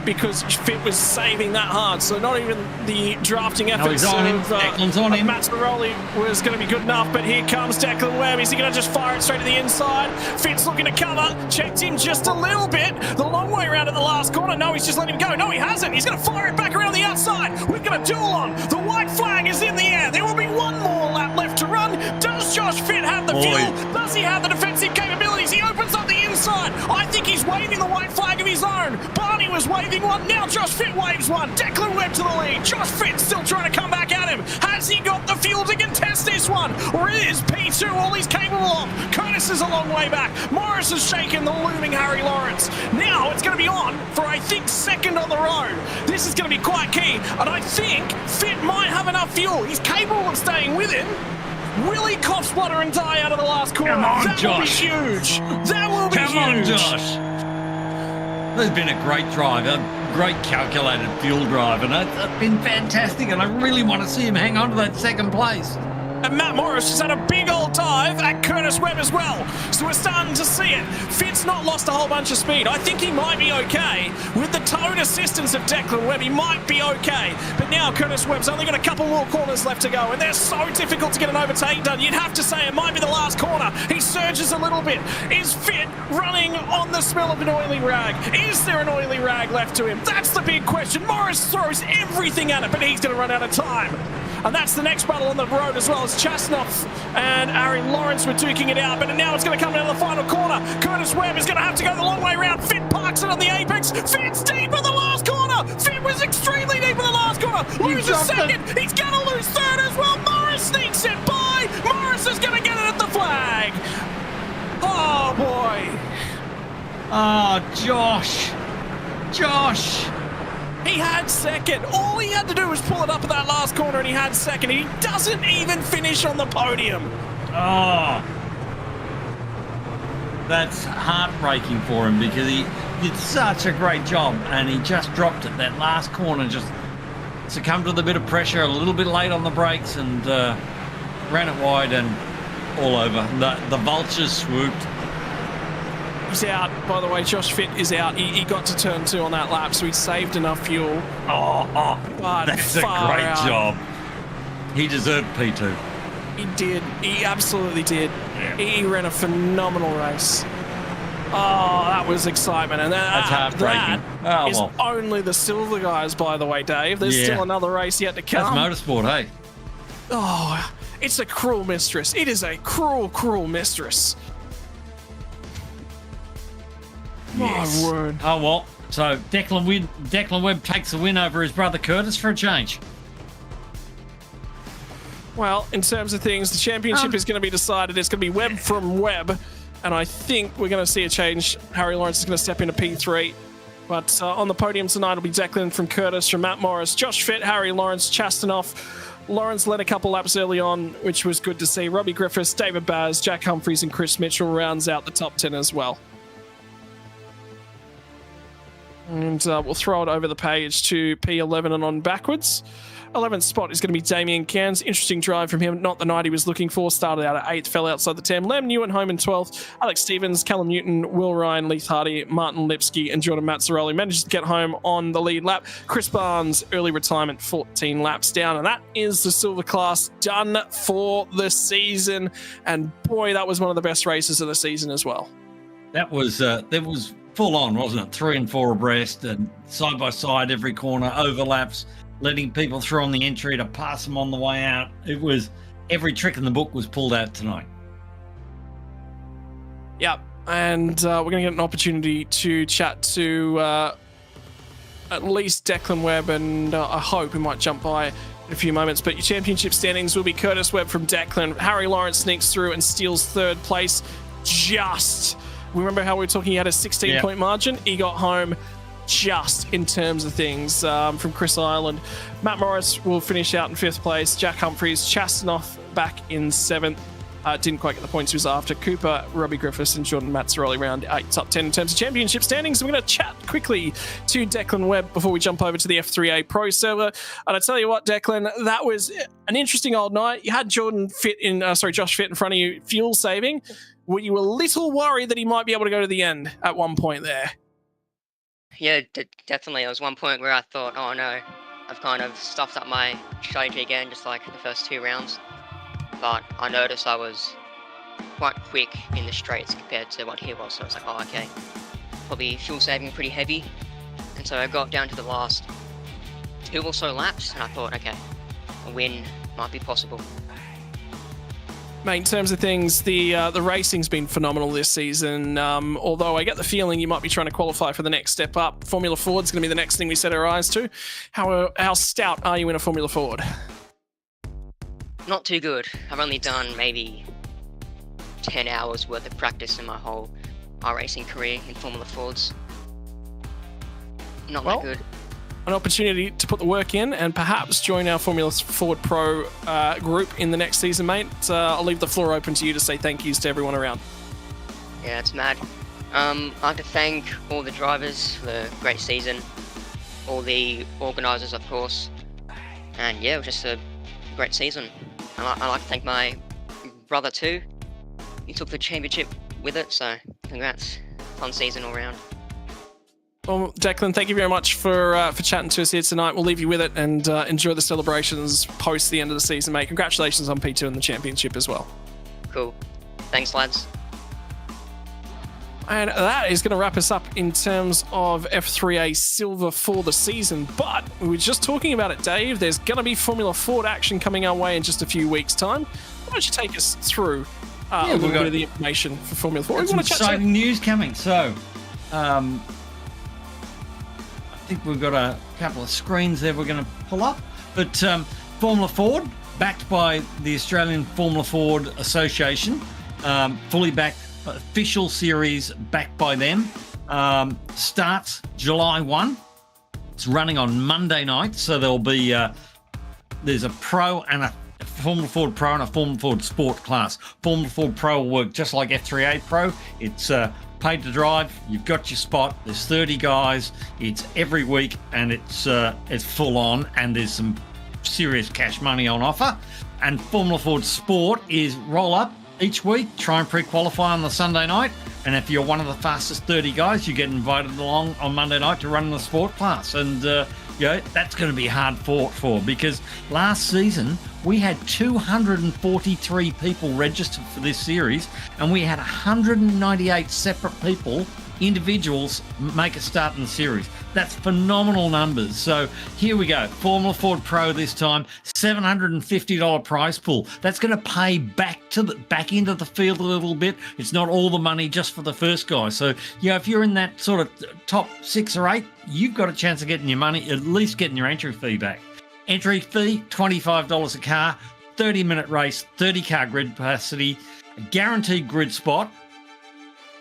because Fitt was saving that hard, so not even the drafting efforts of Mazzaroli was going to be good enough, but here comes Declan Webb. Is he going to just fire it straight to the inside? Fitt's looking to cover, checked him just a little bit, the long way around at the last corner. No, he's just letting him go. No, he hasn't. He's going to fire it back around the outside. We've got a duel on. The white flag is in the air. There will be one more lap left to run. Does Josh Fitt have the fuel? Does he have the defensive capabilities? He opens up the inside. I think he's waving the white flag of his own. Barney was waving one. Now Josh Fitt waves one. Declan Webb to the lead. Josh Fitt still trying to come back at him. Has he got the fuel to contest this one? Or is P2 all he's capable of? Curtis is a long way back. Morris has shaken the looming Harry Lawrence. Now it's going to be on for, I think, second on the road. This is going to be quite key, and I think Fitt might have enough fuel. He's capable of staying with him. Will he cough, splutter, and die out of the last corner? Come on, that Josh. Will be huge. That will be huge. Come on, Josh. There's been a great drive, a great calculated fuel drive, and it's been fantastic, and I really want to see him hang on to that second place. And Matt Morris just had a big old dive at Curtis Webb as well. So we're starting to see it. Fitt's not lost a whole bunch of speed. I think he might be okay. With the towed assistance of Declan Webb, he might be okay. But now Curtis Webb's only got a couple more corners left to go, and they're so difficult to get an overtake done. You'd have to say it might be the last corner. He surges a little bit. Is Fitt running on the smell of an oily rag? Is there an oily rag left to him? That's the big question. Morris throws everything at it, but he's going to run out of time. And that's the next battle on the road, as well as Chastanoff and Aaron Lawrence were duking it out. But now it's going to come down to the final corner. Curtis Webb is going to have to go the long way around. Fitt parks it on the apex. Fitt's deep in the last corner. Fitt was extremely deep in the last corner. Loses second. He's going to lose third as well. Morris sneaks it by. Morris is going to get it at the flag. Oh, boy. Oh, Josh. Josh! He had second. All he had to do was pull it up at that last corner, and he had second. He doesn't even finish on the podium. Oh, that's heartbreaking for him because he did such a great job and he just dropped it. That last corner just succumbed to the bit of pressure, a little bit late on the brakes, and ran it wide and all over. The vultures swooped. He's out, by the way. Josh Fitt is out. He got to turn 2 on that lap, so he saved enough fuel. But that's a great job. He deserved P2. He did. He absolutely did. Yeah. He ran a phenomenal race. Oh, that was excitement. And that's heartbreaking. That is only the silver guys, by the way, Dave. There's still another race yet to come. That's motorsport, hey? Oh, it's a cruel mistress. It is a cruel, cruel mistress. Yes. My word. Oh, well. So Declan Webb takes the win over his brother Curtis for a change. Well, in terms of things, the championship is going to be decided. It's going to be Webb from Webb, and I think we're going to see a change. Harry Lawrence is going to step into P3. But on the podium tonight will be Declan from Curtis, from Matt Morris, Josh Fitt, Harry Lawrence, Chastanoff. Lawrence led a couple laps early on, which was good to see. Robbie Griffiths, David Baz, Jack Humphries, and Chris Mitchell rounds out the top 10 as well. And we'll throw it over the page to P11 and on backwards. 11th spot is going to be Damien Cairns. Interesting drive from him. Not the night he was looking for. Started out at 8th, fell outside the 10. Lem Newen home in 12th. Alex Stevens, Callum Newton, Will Ryan, Leith Hardy, Martin Lipsky, and Jordan Mazzaroli managed to get home on the lead lap. Chris Barnes, early retirement, 14 laps down. And that is the silver class done for the season. And boy, that was one of the best races of the season as well. That was full on, wasn't it? 3 and 4 abreast and side by side, every corner, overlaps, letting people through on the entry to pass them on the way out. It was every trick in the book was pulled out tonight. Yep, and we're going to get an opportunity to chat to at least Declan Webb, and I hope we might jump by in a few moments. But your championship standings will be Curtis Webb from Declan. Harry Lawrence sneaks through and steals 3rd place. Remember how we were talking, he had a 16-point margin? He got home just in terms of things from Chris Ireland. Matt Morris will finish out in 5th place. Jack Humphries, Chastanoff back in 7th. Didn't quite get the points he was after. Cooper, Robbie Griffiths, and Jordan Mazzaroli round 8 top 10 in terms of championship standings. We're going to chat quickly to Declan Webb before we jump over to the F3A Pro server. And I tell you what, Declan, that was an interesting old night. You had Josh Fitt in front of you, fuel saving. Were you a little worried that he might be able to go to the end at one point there? Yeah, definitely. There was one point where I thought, oh no, I've kind of stuffed up my strategy again, just like the first 2 rounds. But I noticed I was quite quick in the straights compared to what he was, so I was like, oh, okay. Probably fuel saving pretty heavy. And so I got down to the last 2 or so laps, and I thought, okay, a win might be possible. Mate, in terms of things, the racing's been phenomenal this season. Although I get the feeling you might be trying to qualify for the next step up. Formula Ford's going to be the next thing we set our eyes to. How stout are you in a Formula Ford? Not too good. I've only done maybe 10 hours worth of practice in my whole iRacing career in Formula Fords. Not that good. An opportunity to put the work in and perhaps join our Formula Ford Pro group in the next season, mate. I'll leave the floor open to you to say thank yous to everyone around. Yeah, it's mad. I'd like to thank all the drivers for the great season, all the organisers, of course, and yeah, it was just a great season. I'd like to thank my brother too. He took the championship with it, so congrats. Fun season all round. Well, Declan, thank you very much for chatting to us here tonight. We'll leave you with it and enjoy the celebrations post the end of the season, mate. Congratulations on P2 and the championship as well. Cool. Thanks, lads. And that is going to wrap us up in terms of F3A Silver for the season. But we were just talking about it, Dave. There's going to be Formula Ford action coming our way in just a few weeks' time. Why don't you take us through a little bit of the information for Formula Ford? Some exciting news coming. So, I think we've got a couple of screens there we're going to pull up. But Formula Ford, backed by the Australian Formula Ford Association, fully backed, official series backed by them. starts July 1. It's running on Monday night, so there'll be there's a Pro and a Formula Ford Pro and a Formula Ford Sport class. Formula Ford Pro will work just like F3A Pro. It's paid to drive. You've got your spot. There's 30 guys. It's every week, and it's full on, and there's some serious cash money on offer. And Formula Ford Sport is roll up each week, try and pre-qualify on the Sunday night, and if you're one of the fastest 30 guys, you get invited along on Monday night to run in the sport class. And that's going to be hard fought for, because last season we had 243 people registered for this series, and we had 198 separate people, individuals, make a start in the series. That's phenomenal numbers. So here we go. Formula Ford Pro this time, $750 prize pool. That's going to pay back into the field a little bit. It's not all the money just for the first guy. So if you're in that sort of top 6 or 8, you've got a chance of getting your money, at least getting your entry fee back. Entry fee, $25 a car, 30-minute race, 30-car grid capacity, a guaranteed grid spot.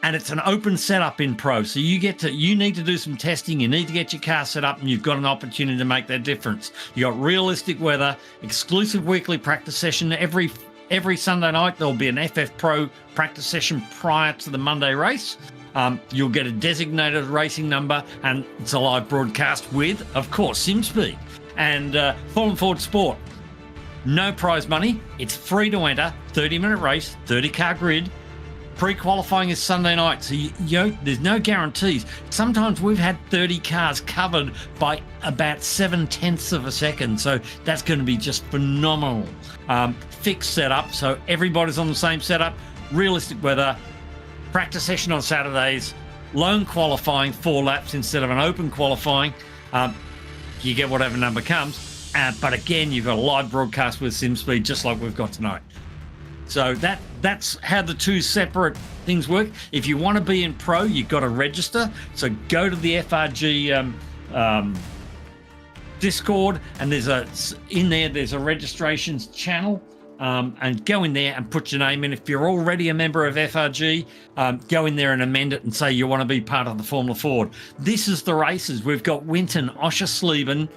And it's an open setup in Pro. So you need to do some testing. You need to get your car set up, and you've got an opportunity to make that difference. You got realistic weather, exclusive weekly practice session. Every Sunday night, there'll be an FF Pro practice session prior to the Monday race. You'll get a designated racing number, and it's a live broadcast with, of course, SimSpeed. And Formula Ford Sport, no prize money. It's free to enter. 30-minute race, 30-car grid. Pre-qualifying is Sunday night, so there's no guarantees. Sometimes we've had 30 cars covered by about 0.7 of a second, so that's going to be just phenomenal. Fixed setup, so everybody's on the same setup. Realistic weather, practice session on Saturdays, lone qualifying 4 laps instead of an open qualifying. You get whatever number comes, but again, you've got a live broadcast with SimSpeed, just like we've got tonight. So that's how the two separate things work. If you want to be in Pro, you've got to register. So go to the FRG Discord, and there's a registrations channel, and go in there and put your name in. If you're already a member of FRG, go in there and amend it and say you want to be part of the Formula Ford. This is the races. We've got Winton, Oschersleben,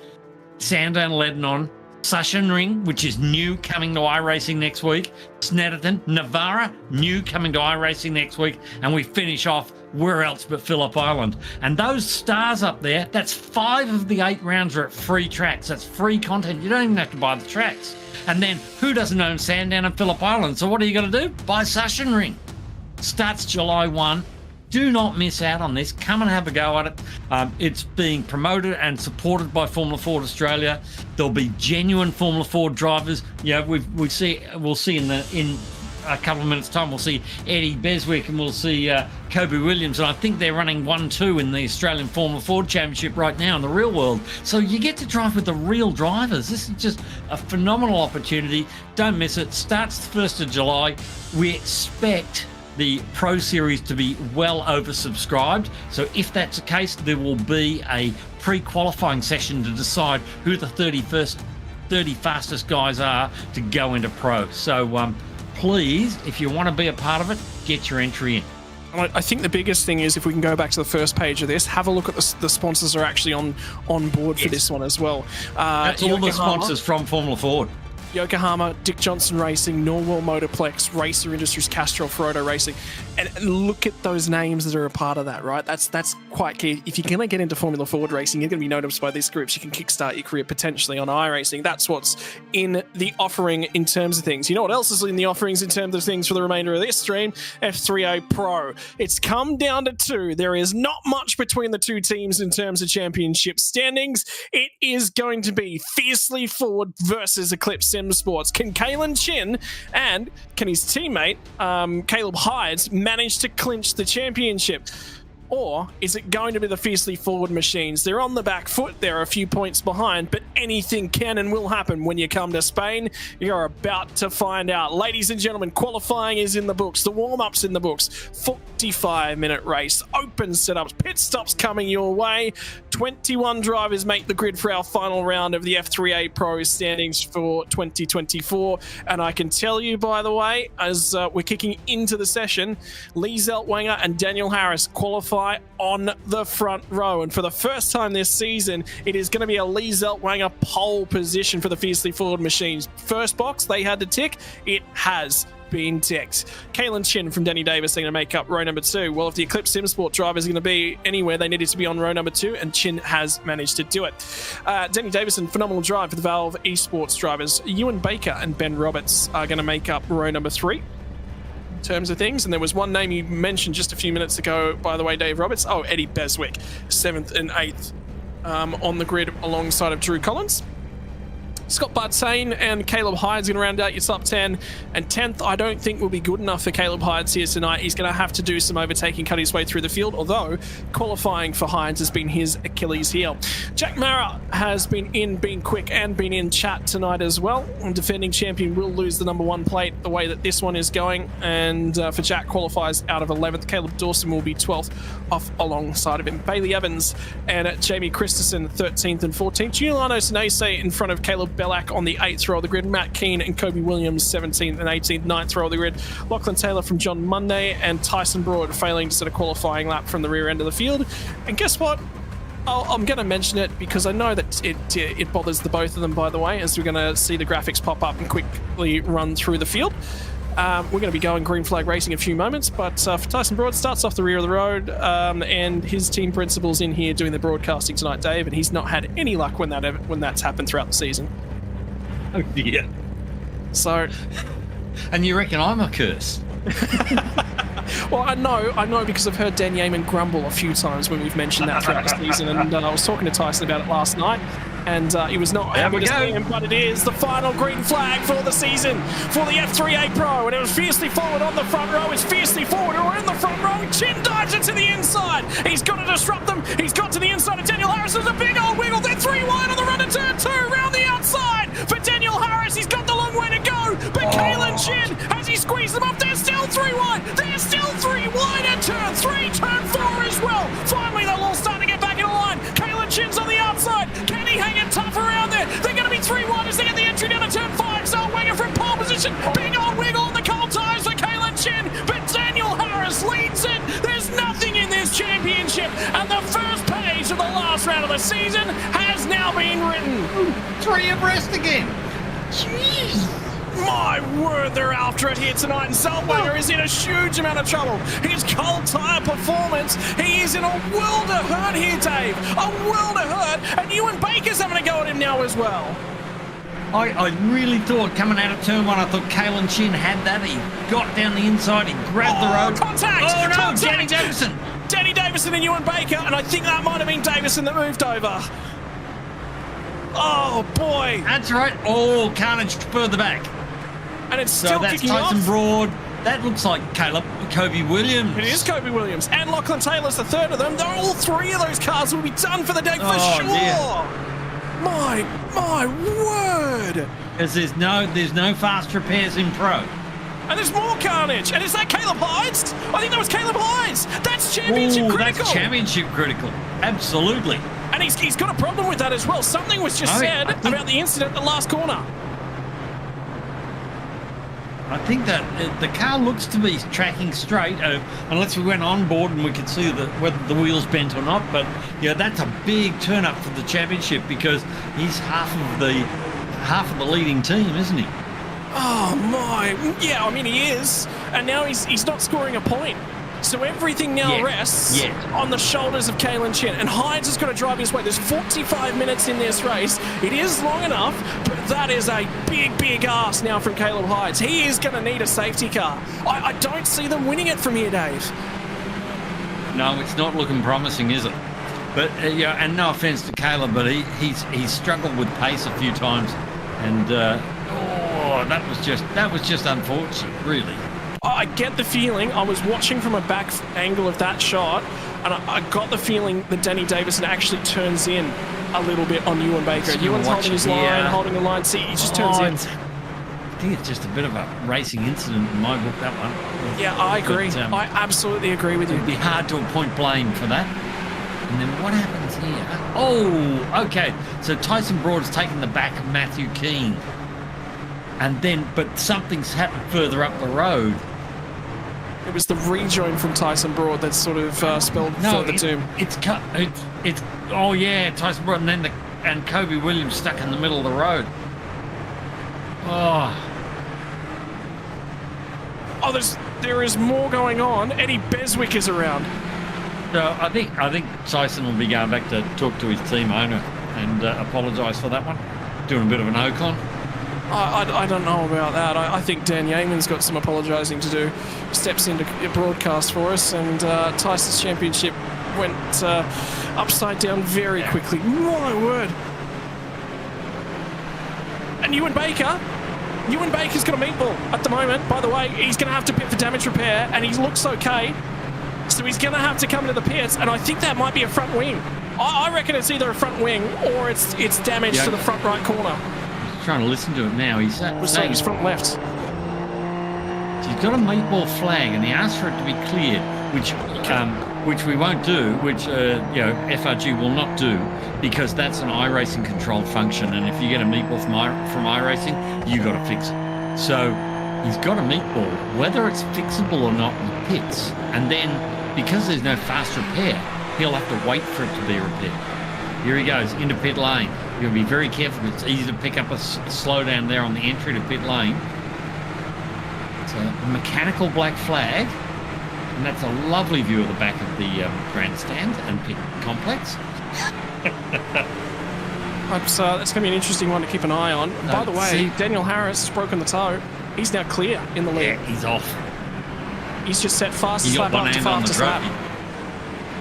Sandown, Lebanon, Sachsenring, which is new, coming to iRacing next week. Snetterton, Navarra, new, coming to iRacing next week. And we finish off where else but Phillip Island. And those stars up there, that's 5 of the 8 rounds are at free tracks. That's free content. You don't even have to buy the tracks. And then who doesn't own Sandown and Phillip Island? So what are you going to do? Buy Sachsenring. Starts July 1. Do not miss out on this. Come and have a go at it. It's being promoted and supported by Formula Ford Australia. There'll be genuine Formula Ford drivers. We'll see in a couple of minutes' time. We'll see Eddie Beswick, and we'll see Kobe Williams. And I think they're running 1-2 in the Australian Formula Ford Championship right now in the real world. So you get to drive with the real drivers. This is just a phenomenal opportunity. Don't miss it. Starts the 1st of July. We expect the Pro Series to be well oversubscribed. So if that's the case, there will be a pre-qualifying session to decide who the 30 fastest guys are to go into Pro. So please, if you want to be a part of it, get your entry in. I think the biggest thing is, if we can go back to the first page of this, have a look at the sponsors are actually on board for this one as well. That's all the sponsors from Formula Ford. Yokohama, Dick Johnson Racing, Norwell Motorplex, Racer Industries, Castrol, Ferodo Racing, and look at those names that are a part of that, right? That's quite key. If you're going to get into Formula Ford racing, you're going to be noticed by these groups. You can kickstart your career potentially on iRacing. That's what's in the offering in terms of things. You know what else is in the offerings in terms of things for the remainder of this stream? F3A Pro. It's come down to 2. There is not much between the 2 teams in terms of championship standings. It is going to be Fiercely Ford versus Eclipse Sports. Can Kalen Chin and can his teammate Caleb Hydes manage to clinch the championship? Or is it going to be the Fiercely Ford machines? They're on the back foot. They're a few points behind, but anything can and will happen when you come to Spain. You're about to find out. Ladies and gentlemen, qualifying is in the books. The warm-up's in the books. 45-minute race. Open setups. Pit stops coming your way. 21 drivers make the grid for our final round of the F3A Pro standings for 2024. And I can tell you, by the way, as we're kicking into the session, Lee Zeltwanger and Daniel Harris qualify qualify on the front row. And for the first time this season, it is going to be a Lee Zeltwanger pole position for the Fiercely Forward machines. First box they had to tick, it has been ticked. Kaylin Chin from Denny Davis are going to make up row number 2. Well, if the Eclipse SimSport drivers are going to be anywhere, they needed to be on row number 2, and Chin has managed to do it. Denny Davison, phenomenal drive for the Valve Esports drivers. Ewan Baker and Ben Roberts are going to make up row number 3 in terms of things. And there was one name you mentioned just a few minutes ago, by the way, Dave Roberts. Oh, Eddie Beswick, 7th and 8th on the grid alongside of Drew Collins. Scott Bartane and Caleb Hyde's going to round out your top 10. And 10th, I don't think will be good enough for Caleb Hydes here tonight. He's going to have to do some overtaking, cut his way through the field, although qualifying for Hydes has been his Achilles heel. Jack Mara has been quick, and been in chat tonight as well. And defending champion will lose the number 1 plate the way that this one is going. And for Jack, qualifies out of 11th. Caleb Dawson will be 12th off alongside of him. Bailey Evans and Jamie Christensen, 13th and 14th. Giuliano Sinese in front of Caleb Bellac on the 8th row of the grid. Matt Keane and Kobe Williams, 17th and 18th, 9th row of the grid. Lachlan Taylor from John Monday, and Tyson Broad failing to set a qualifying lap from the rear end of the field. And guess what? I'm going to mention it because I know that it bothers the both of them, by the way, as we're going to see the graphics pop up and quickly run through the field. We're going to be going green flag racing in a few moments, but for Tyson Broad, starts off the rear of the road, and his team principal's in here doing the broadcasting tonight, Dave, and he's not had any luck when that's happened throughout the season. Oh dear. So, and you reckon I'm a curse? well, I know because I've heard Dan Yeaman grumble a few times when we've mentioned that throughout the season, and I was talking to Tyson about it last night, and he was not happy to see him, but it is the final green flag for the season for the F3A Pro, and it was Fiercely Forward on the front row. It's Fiercely Forward who are in the front row. Chin dives into the inside. He's got to disrupt them. He's got to the inside of Daniel Harris. There's a big old wiggle. They're 3 wide on the run to turn 2, round the outside for Daniel Harris. He's got the long way to go, but Kaylin Chin, has he squeezed them up? They're still 3 wide. They're still 3 wide at turn 3, turn 4 as well. Finally, they'll all start to get back in line. Kaylin Chin's on the outside. Can he hang it tough around there? They're going to be 3 wide as they get the entry down to turn 5. Zeltwanger from pole position. Big old wiggle on the cold tires for Kaylin Chin, but Daniel Harris leads it. There's nothing in this championship, and the first page of the last round of the season has now been written. 3 abreast again. Jeez. My word, they're after it here tonight, and Zeltwanger is in a huge amount of trouble. His cold tyre performance, he is in a world of hurt here, Dave. A world of hurt, and Ewan Baker's having a go at him now as well. I really thought coming out of turn 1, I thought Kaylin Chin had that. He got down the inside, he grabbed the road. Contact! Oh no, Contact! Danny Davison. Danny Davison and Ewan Baker, and I think that might have been Davison that moved over. Oh boy. That's right. Oh, carnage further back. And it's still that's kicking Tyson off. Broad. That looks like Kobe Williams. It is Kobe Williams. And Lachlan Taylor's the third of them. They're all 3 of those cars will be done for the day for sure. Dear. My word. Because there's no fast repairs in Pro. And there's more carnage. And is that Caleb Hydes? I think that was Caleb Hydes. That's championship critical. That's championship critical. Absolutely. And he's got a problem with that as well. Something was just said about the incident at the last corner. I think that the car looks to be tracking straight, unless we went on board and we could see whether the wheel's bent or not. But yeah, that's a big turn up for the championship because he's half of the leading team, isn't he? Oh my! Yeah, I mean he is, and now he's not scoring a point. So everything now rests on the shoulders of Kaylin Chin, and Hydes has got to drive his way. There's 45 minutes in this race. It is long enough, but that is a big ask now from Caleb Hydes. He is going to need a safety car. I don't see them winning it from here, Dave. No, it's not looking promising, is it? But yeah, and no offense to Caleb, but he's struggled with pace a few times, and that was just unfortunate, really. I get the feeling, I was watching from a back angle of that shot, and I got the feeling that Danny Davison actually turns in a little bit on Ewan Baker. Ewan's holding his line, holding the line. See, he just turns in. I think it's just a bit of a racing incident in my book, that one. Yeah, I agree. But, I absolutely agree with you. It'd be hard to appoint blame for that. And then what happens here? Oh, okay. So Tyson Broad's taken the back of Matthew Keane. And then, but something's happened further up the road. It was the rejoin from Tyson Broad that sort of spelled further doom. It's oh yeah, Tyson Broad, and then and Kobe Williams stuck in the middle of the road. Oh, there is more going on. Eddie Beswick is around. so I think Tyson will be going back to talk to his team owner and apologise for that one. Doing a bit of an Ocon. I don't know about that. I think Dan Yeaman's got some apologising to do. Steps into broadcast for us, and Tyson's championship went upside down very quickly. My word. And Ewan Baker's got a meatball at the moment. By the way, he's going to have to pit for damage repair, and he looks okay. So he's going to have to come into the pits, and I think that might be a front wing. I reckon it's either a front wing or it's damage to the front right corner. Trying to listen to it now. He's saying he's front left. So he's got a meatball flag, and he asked for it to be cleared, which we won't do, which FRG will not do, because that's an iRacing controlled function, and if you get a meatball from iRacing, you got to fix it. So he's got a meatball, whether it's fixable or not in the pits, and then because there's no fast repair, he'll have to wait for it to be repaired. Here he goes into pit lane. You've got to be very careful. It's easy to pick up a slowdown there on the entry to pit lane. It's a mechanical black flag, and that's a lovely view of the back of the grandstand and pit complex. That's going to be an interesting one to keep an eye on. No, by the way, Daniel Harris has broken the toe. He's now clear in the lead. Yeah, he's off. He's just set fastest He got lap one after hand on the fastest lap. trophy.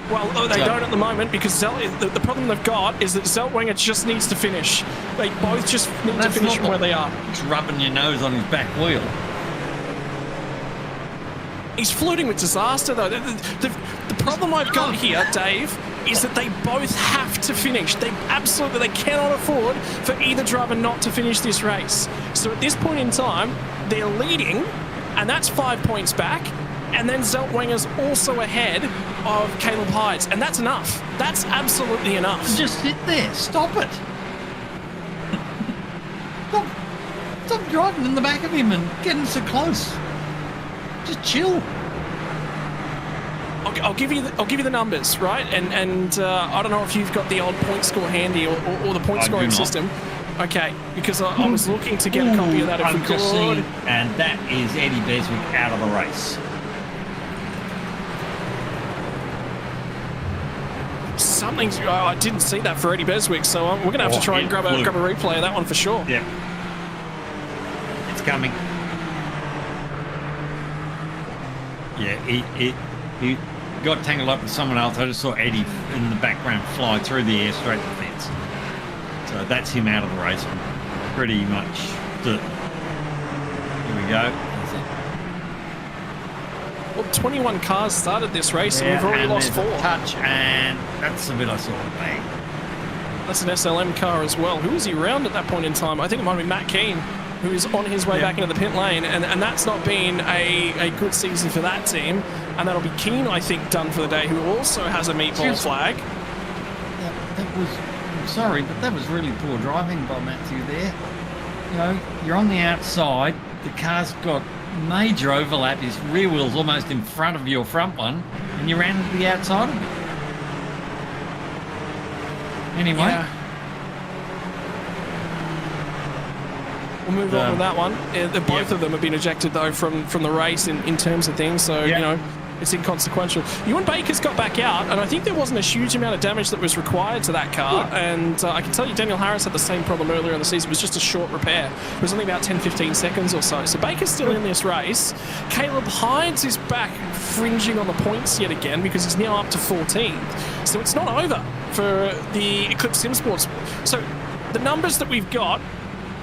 Well, they don't at the moment, because the problem they've got is that Zeltwanger just needs to finish. They both just need to finish from where they are. He's rubbing your nose on his back wheel. He's flirting with disaster, though. The problem I've got here, Dave, is that they both have to finish. They cannot afford for either driver not to finish this race. So at this point in time, they're leading, and that's 5 points back. And then Zeltwanger's also ahead of Caleb Hydes, and that's enough. That's absolutely enough. Just sit there. Stop it. Stop driving in the back of him and getting so close. Just chill. I'll give you the numbers, right? And I don't know if you've got the old point score handy or the point scoring system. Okay, because I was looking to get a copy of that if we could. And that is Eddie Beswick out of the race. I didn't see that for Eddie Beswick, so we're going to have to try and grab a replay of that one for sure. Yeah. It's coming. Yeah, he got tangled up with someone else. I just saw Eddie in the background fly through the air straight to the fence. So that's him out of the race. Pretty much certain. Here we go. Well, 21 cars started this race, and we've already lost 4. Touch, and that's the bit I saw. Bang. That's an SLM car as well. Who was he around at that point in time? I think it might have been Matt Keane, who is on his way back into the pit lane, and that's not been a good season for that team. And that'll be Keane, I think, done for the day, who also has a meatball flag. That was, I'm sorry, but that was really poor driving by Matthew there. You know, you're on the outside, the car's got major overlap, his rear wheel's almost in front of your front one, and you ran into the outside of it. Anyway. We'll move on with that one. Both of them have been ejected, though, from the race in terms of things, so, you know, it's inconsequential. Ewan Baker's got back out, and I think there wasn't a huge amount of damage that was required to that car, and I can tell you Daniel Harris had the same problem earlier in the season. It was just a short repair. It was only about 10-15 seconds or so. So Baker's still in this race. Caleb Hydes is back fringing on the points yet again because he's now up to 14th. So it's not over for the Eclipse Sim Sports. So the numbers that we've got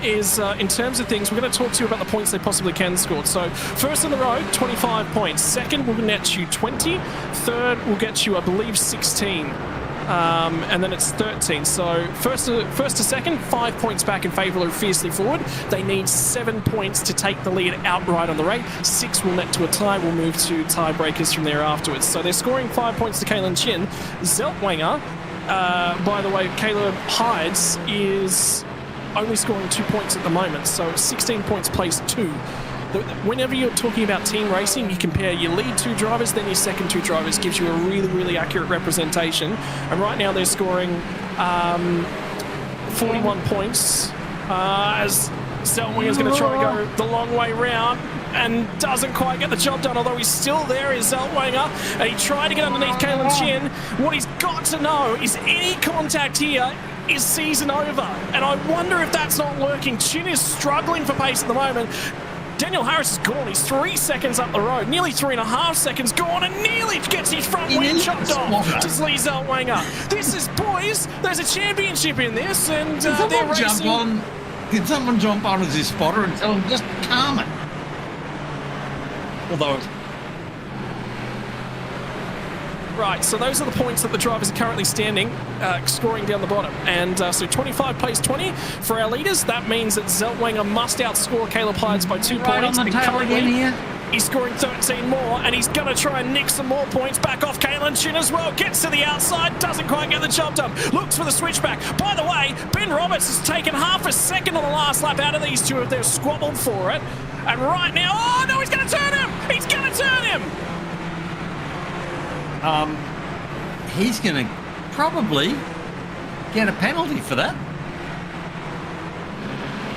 is, in terms of things, we're going to talk to you about the points they possibly can score. So first on the road, 25 points. Second will net you 20. Third will get you, I believe, 16. And then it's 13. So first to second, 5 points back in favour of Fiercely Forward. They need 7 points to take the lead outright on the race. 6 will net to a tie. We'll move to tiebreakers from there afterwards. So they're scoring 5 points to Kalen Chin. Zeltwanger, by the way, Caleb Hydes is only scoring 2 points at the moment, so 16 points placed 2. Whenever you're talking about team racing, you compare your lead 2 drivers, then your second 2 drivers. Gives you a really, really accurate representation. And right now they're scoring 41 points as Zellweger's going to try and go the long way round and doesn't quite get the job done, although he's still there, is Zellweger, and he tried to get underneath Kalen Chin. What he's got to know is any contact here is season over, and I wonder if that's not working. Chin is struggling for pace at the moment. Daniel Harris is gone. He's 3 seconds up the road, nearly 3.5 seconds gone, and nearly gets his front wing chopped off to Lee Zellweger. This is, boys, there's a championship in this, and they're racing. Can someone jump on as his spotter and tell him just calm it? Although it's... Right, so those are the points that the drivers are currently standing, scoring down the bottom. And so 25 plays 20 for our leaders. That means that Zellweger must outscore Caleb Hydes by 2 points. On the tail again here. He's scoring 13 more, and he's going to try and nick some more points back off Kalen Chin as well. Gets to the outside, doesn't quite get the job done. Looks for the switchback. By the way, Ben Roberts has taken half a second on the last lap out of these two if they've squabbled for it. And right now, oh no, he's going to turn him! He's going to turn him! He's going to probably get a penalty for that.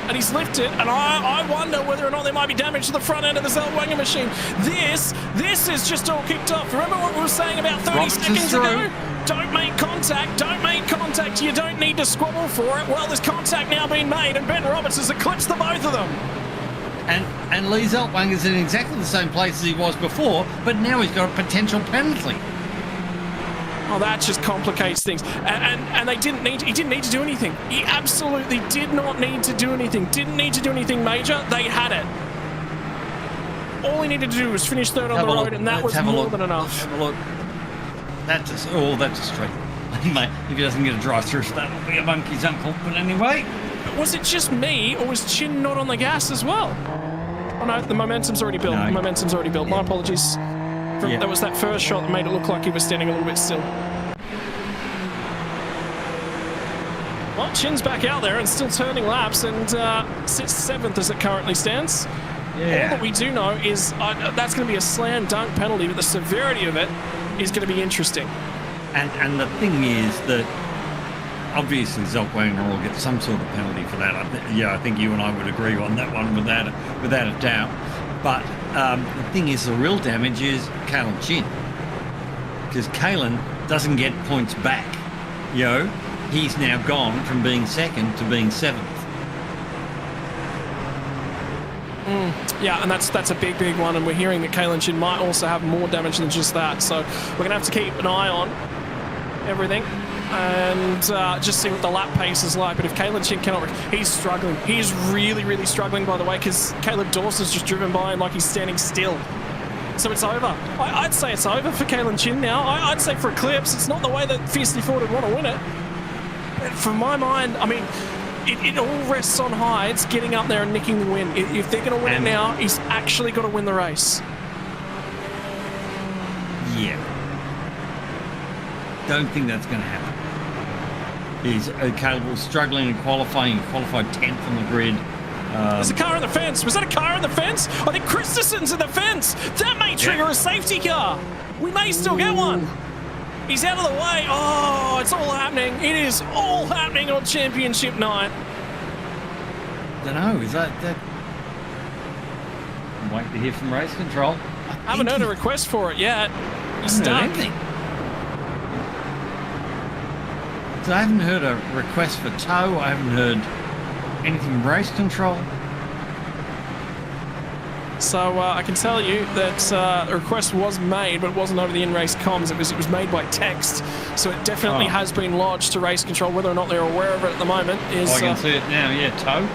And he's lifted, and I wonder whether or not there might be damage to the front end of the Zellweger machine. This is just all kicked off. Remember what we were saying about 30 seconds ago? Don't make contact, you don't need to squabble for it. Well, there's contact now being made, and Ben Roberts has eclipsed the both of them. And Lee Zellweger's in exactly the same place as he was before, but now he's got a potential penalty. Oh, that just complicates things. And he didn't need to do anything. He absolutely did not need to do anything. Didn't need to do anything major. They had it. All he needed to do was finish third on the road, and that was more than enough. Have a look. That's a straight. Mate, if he doesn't get a drive through, that'll be a monkey's uncle. But anyway. Was it just me, or was Chin not on the gas as well? Oh no, the momentum's already built. No. The momentum's already built. My apologies. That was that first shot that made it look like he was standing a little bit still. Well, Chin's back out there and still turning laps, and sits 7th as it currently stands. Yeah. All that we do know is that's going to be a slam dunk penalty, but the severity of it is going to be interesting. And the thing is that obviously Zellweger will get some sort of penalty for that. I think you and I would agree on that one without a doubt. But the thing is, the real damage is Kalen Chin, because Kalen doesn't get points back. You know, he's now gone from being 2nd to being 7th. Yeah, and that's a big one, and we're hearing that Kalen Chin might also have more damage than just that. So we're going to have to keep an eye on everything and just see what the lap pace is like. But if Kalen Chin cannot... He's struggling. He's really, really struggling, by the way, because Caleb Dawson's just driven by him like he's standing still. So it's over. I'd say it's over for Kalen Chin now. I'd say for Eclipse, it's not the way that Fiercely Ford would want to win it. From my mind, I mean, it all rests on Hydes getting up there and nicking the win. If they're going to win it now, he's actually got to win the race. Yeah. Don't think that's going to happen. He's Caleb struggling in qualifying. He qualified 10th on the grid. There's a car in the fence. Was that a car in the fence? I think Christensen's in the fence. That may trigger a safety car. We may still get one. He's out of the way. Oh, it's all happening. It is all happening on championship night. Don't know. Is that? I'm waiting to hear from race control. I haven't heard a request for it yet. He's stuck. So I haven't heard a request for tow. I haven't heard anything from race control. So I can tell you that a request was made, but it wasn't over the in-race comms. It was made by text. So it definitely has been lodged to race control. Whether or not they're aware of it at the moment is... I can see it now, yeah, tow.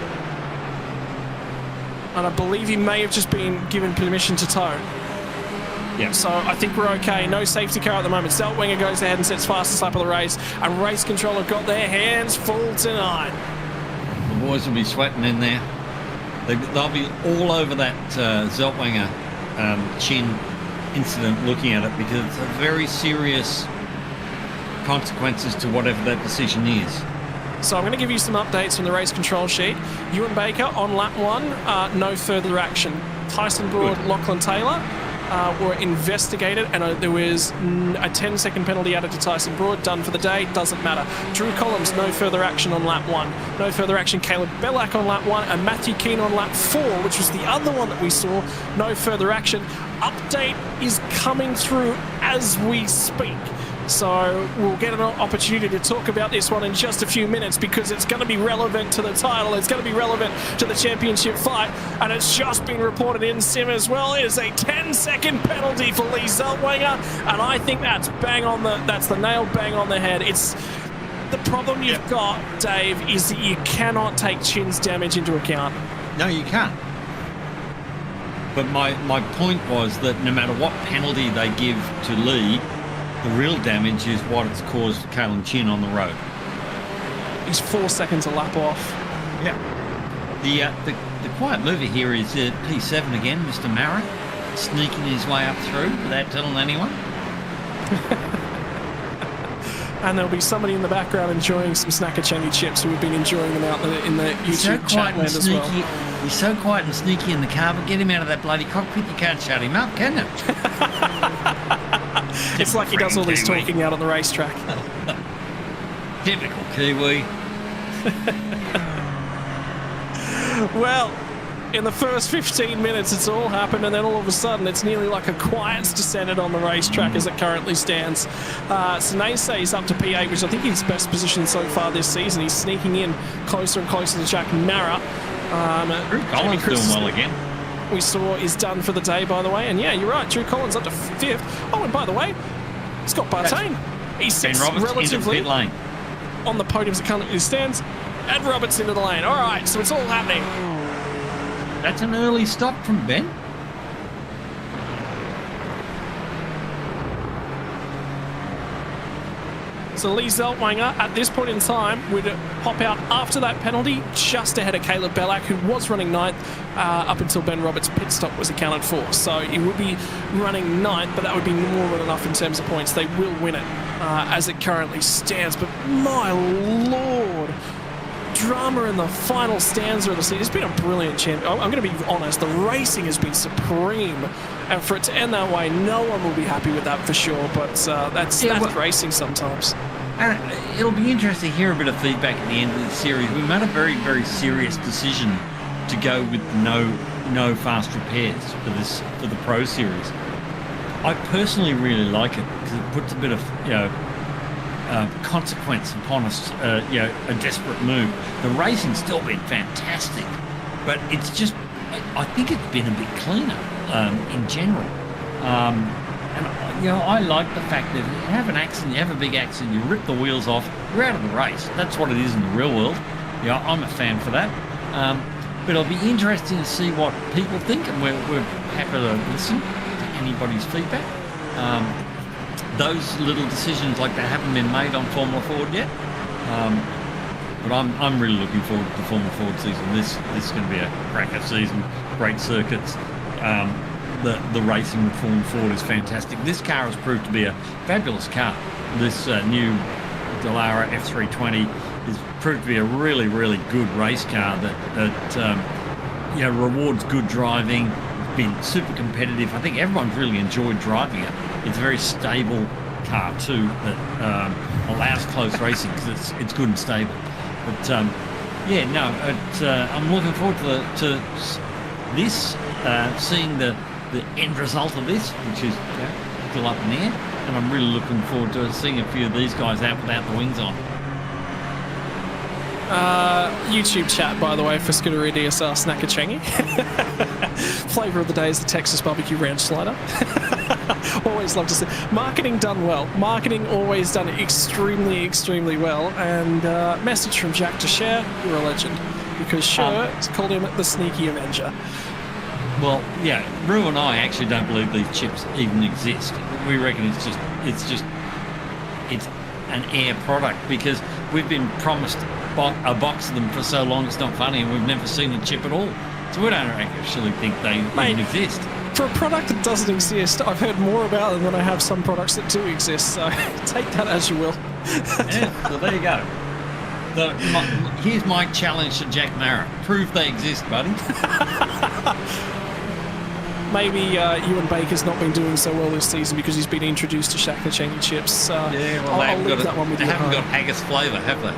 And I believe he may have just been given permission to tow. Yeah. So I think we're okay. No safety car at the moment. Zellweger goes ahead and sets fastest lap of the race. And race control have got their hands full tonight. The boys will be sweating in there. They'll be all over that Zellweger Chin incident looking at it, because it's a very serious consequences to whatever that decision is. So I'm going to give you some updates from the race control sheet. Ewan Baker on lap 1, no further action. Tyson Broad, Lachlan Taylor were investigated, and there was a 10-second penalty added to Tyson Broad, done for the day, doesn't matter. Drew Collins, no further action on lap 1. No further action, Caleb Bellac on lap 1, and Matthew Keane on lap 4, which was the other one that we saw, no further action. Update is coming through as we speak. So we'll get an opportunity to talk about this one in just a few minutes, because it's going to be relevant to the title. It's going to be relevant to the championship fight. And it's just been reported in Sim as well. It is a 10-second penalty for Lee Zellweger. And I think that's the nail bang on the head. It's the problem you've got, Dave, is that you cannot take Chin's damage into account. No, you can't. But my point was that no matter what penalty they give to Lee, the real damage is what it's caused Kalen Chin on the road. He's 4 seconds a lap off. Yeah. The quiet mover here is P7 again, Mr. Mara, sneaking his way up through without telling anyone. And there'll be somebody in the background enjoying some Snackachenny chips who have been enjoying them out in the YouTube chat land as well. He's so quiet and sneaky in the car, but get him out of that bloody cockpit. You can't shut him up, can you? It's like he does all this talking out on the racetrack. Typical Kiwi. Well, in the first 15 minutes, it's all happened, and then all of a sudden, it's nearly like a quiet's descended on the racetrack as it currently stands. Sinase is up to P8, which I think is best position so far this season. He's sneaking in closer and closer to Jack Mara. Drew Collins doing well again. We saw is done for the day, by the way. And yeah, you're right, Drew Collins up to 5th. Oh, and by the way, Scott Bartain. He sits relatively pit lane on the podium as it currently stands. And Roberts into the lane. All right, so it's all happening. That's an early stop from Ben. So Lee Zellweger, at this point in time, would hop out after that penalty, just ahead of Caleb Bellac, who was running 9th up until Ben Roberts' pit stop was accounted for. So he would be running 9th, but that would be more than enough in terms of points. They will win it as it currently stands. But my Lord, drama in the final stanza of the season. It's been a brilliant champion. I'm going to be honest, the racing has been supreme. And for it to end that way, no one will be happy with that for sure. But that's racing sometimes. And it'll be interesting to hear a bit of feedback at the end of the series. We made a very, very serious decision to go with no fast repairs for the Pro Series. I personally really like it because it puts a bit of consequence upon us. A desperate move. The racing's still been fantastic, but it's just I think it's been a bit cleaner in general. And I like the fact that you have an accident, you have a big accident, you rip the wheels off, you're out of the race. That's what it is in the real world. Yeah, I'm a fan for that. But it'll be interesting to see what people think, and we're happy to listen to anybody's feedback. Those little decisions like that haven't been made on Formula Ford yet. But I'm really looking forward to the Formula Ford season. This is going to be a cracker season. Great circuits. The racing with Formula Ford is fantastic. This car has proved to be a fabulous car. This new Dallara F320 has proved to be a really, really good race car that rewards good driving. It's been super competitive. I think everyone's really enjoyed driving it. It's a very stable car too that allows close racing because it's good and stable. But I'm looking forward to this, seeing the end result of this, which is still up in the air, and I'm really looking forward to seeing a few of these guys out without the wings on. YouTube chat, by the way, for Scootery DSR Snackachenny. Flavour of the day is the Texas Barbecue Ranch Slider. Always love to see. Marketing done well. Marketing always done extremely, extremely well. And message from Jack to Cher, you're a legend. Because Cher has called him the Sneaky Avenger. Well, yeah, Rue and I actually don't believe these chips even exist. We reckon it's an air product because we've been promised a box of them for so long it's not funny, and we've never seen a chip at all. So we don't actually think they even exist. For a product that doesn't exist, I've heard more about them than I have some products that do exist, so take that as you will. Yeah, so there you go. Here's my challenge to Jack Mara. Prove they exist, buddy. maybe Ewan Baker's not been doing so well this season because he's been introduced to Shaq chips. Yeah, well, I'll leave that one with they you. haven't got haggis flavour, have they?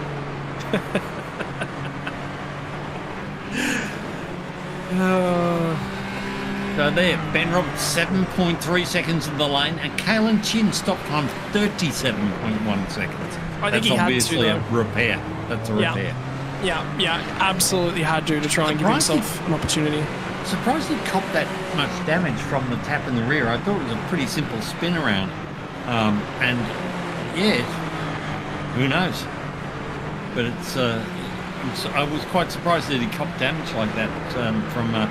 So there, Ben Roberts 7.3 seconds in the lane, and Kalen Chin stop time 37.1 seconds. I think That's he had obviously to, a repair. That's a repair. Yeah, absolutely had to try and give himself an opportunity. Surprised he copped that much damage from the tap in the rear. I thought it was a pretty simple spin around. And yeah, who knows? But I was quite surprised that he copped damage like that from a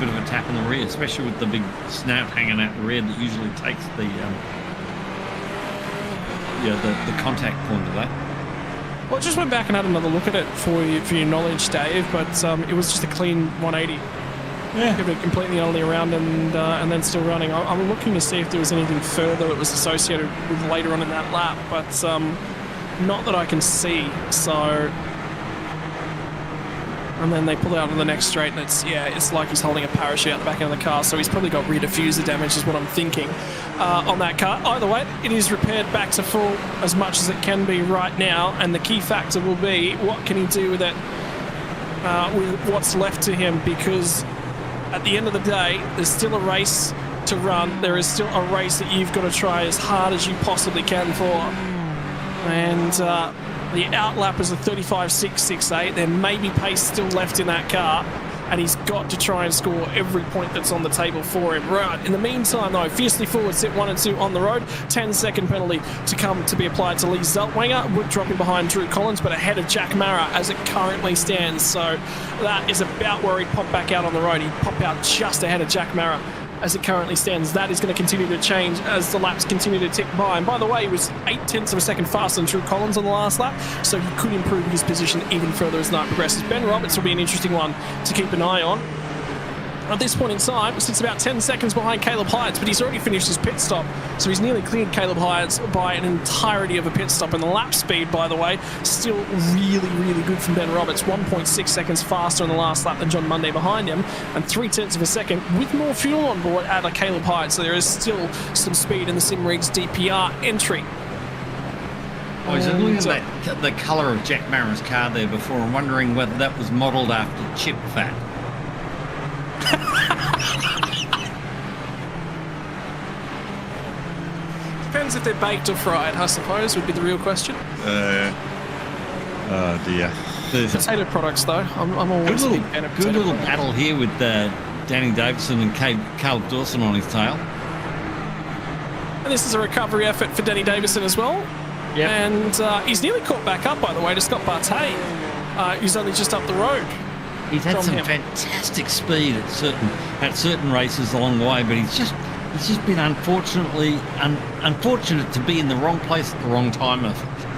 bit of a tap in the rear, especially with the big snout hanging out the rear that usually takes the contact point of that. Well, I just went back and had another look at it for your knowledge, Dave, but it was just a clean 180. Yeah. Give it completely only around and then still running. I'm looking to see if there was anything further that was associated with later on in that lap, but not that I can see. So, and then they pull out on the next straight, and it's like he's holding a parachute out the back end of the car. So he's probably got rear diffuser damage, is what I'm thinking on that car. Either way, it is repaired back to full as much as it can be right now, and the key factor will be what can he do with it, with what's left to him, because at the end of the day, there's still a race to run. There is still a race that you've got to try as hard as you possibly can for. And the outlap is a 35.668. There may be pace still left in that car, and he's got to try and score every point that's on the table for him. Right, in the meantime, though, fiercely forward, sit 1 and 2 on the road. 10-second penalty to come to be applied to Lee Zaltwanger. Wood dropping behind Drew Collins, but ahead of Jack Mara as it currently stands. So that is about where he'd pop back out on the road. He'd pop out just ahead of Jack Mara as it currently stands. That is going to continue to change as the laps continue to tick by. And by the way, he was 0.8 of a second faster than Drew Collins on the last lap, so he could improve his position even further as the night progresses. Ben Roberts will be an interesting one to keep an eye on. At this point in time, sits about 10 seconds behind Caleb Hydes, but he's already finished his pit stop, so he's nearly cleared Caleb Hydes by an entirety of a pit stop. And the lap speed, by the way, still really, really good from Ben Roberts. 1.6 seconds faster on the last lap than John Monday behind him, and 0.3 of a second with more fuel on board at a Caleb Hydes. So there is still some speed in the SimRigs DPR entry. I was looking at the colour of Jack Mara's car there before and wondering whether that was modelled after chip fat. Depends if they're baked or fried, I suppose, would be the real question. Oh dear. Potato products, though. I'm always a big fan of potato Good little products. battle here with Danny Davison and Caleb Dawson on his tail. And this is a recovery effort for Danny Davison as well. Yep. And he's nearly caught back up, by the way, to Scott Bartet, who's only just up the road. He's had from some him. fantastic speed at certain races along the way, but he's just been unfortunate to be in the wrong place at the wrong time a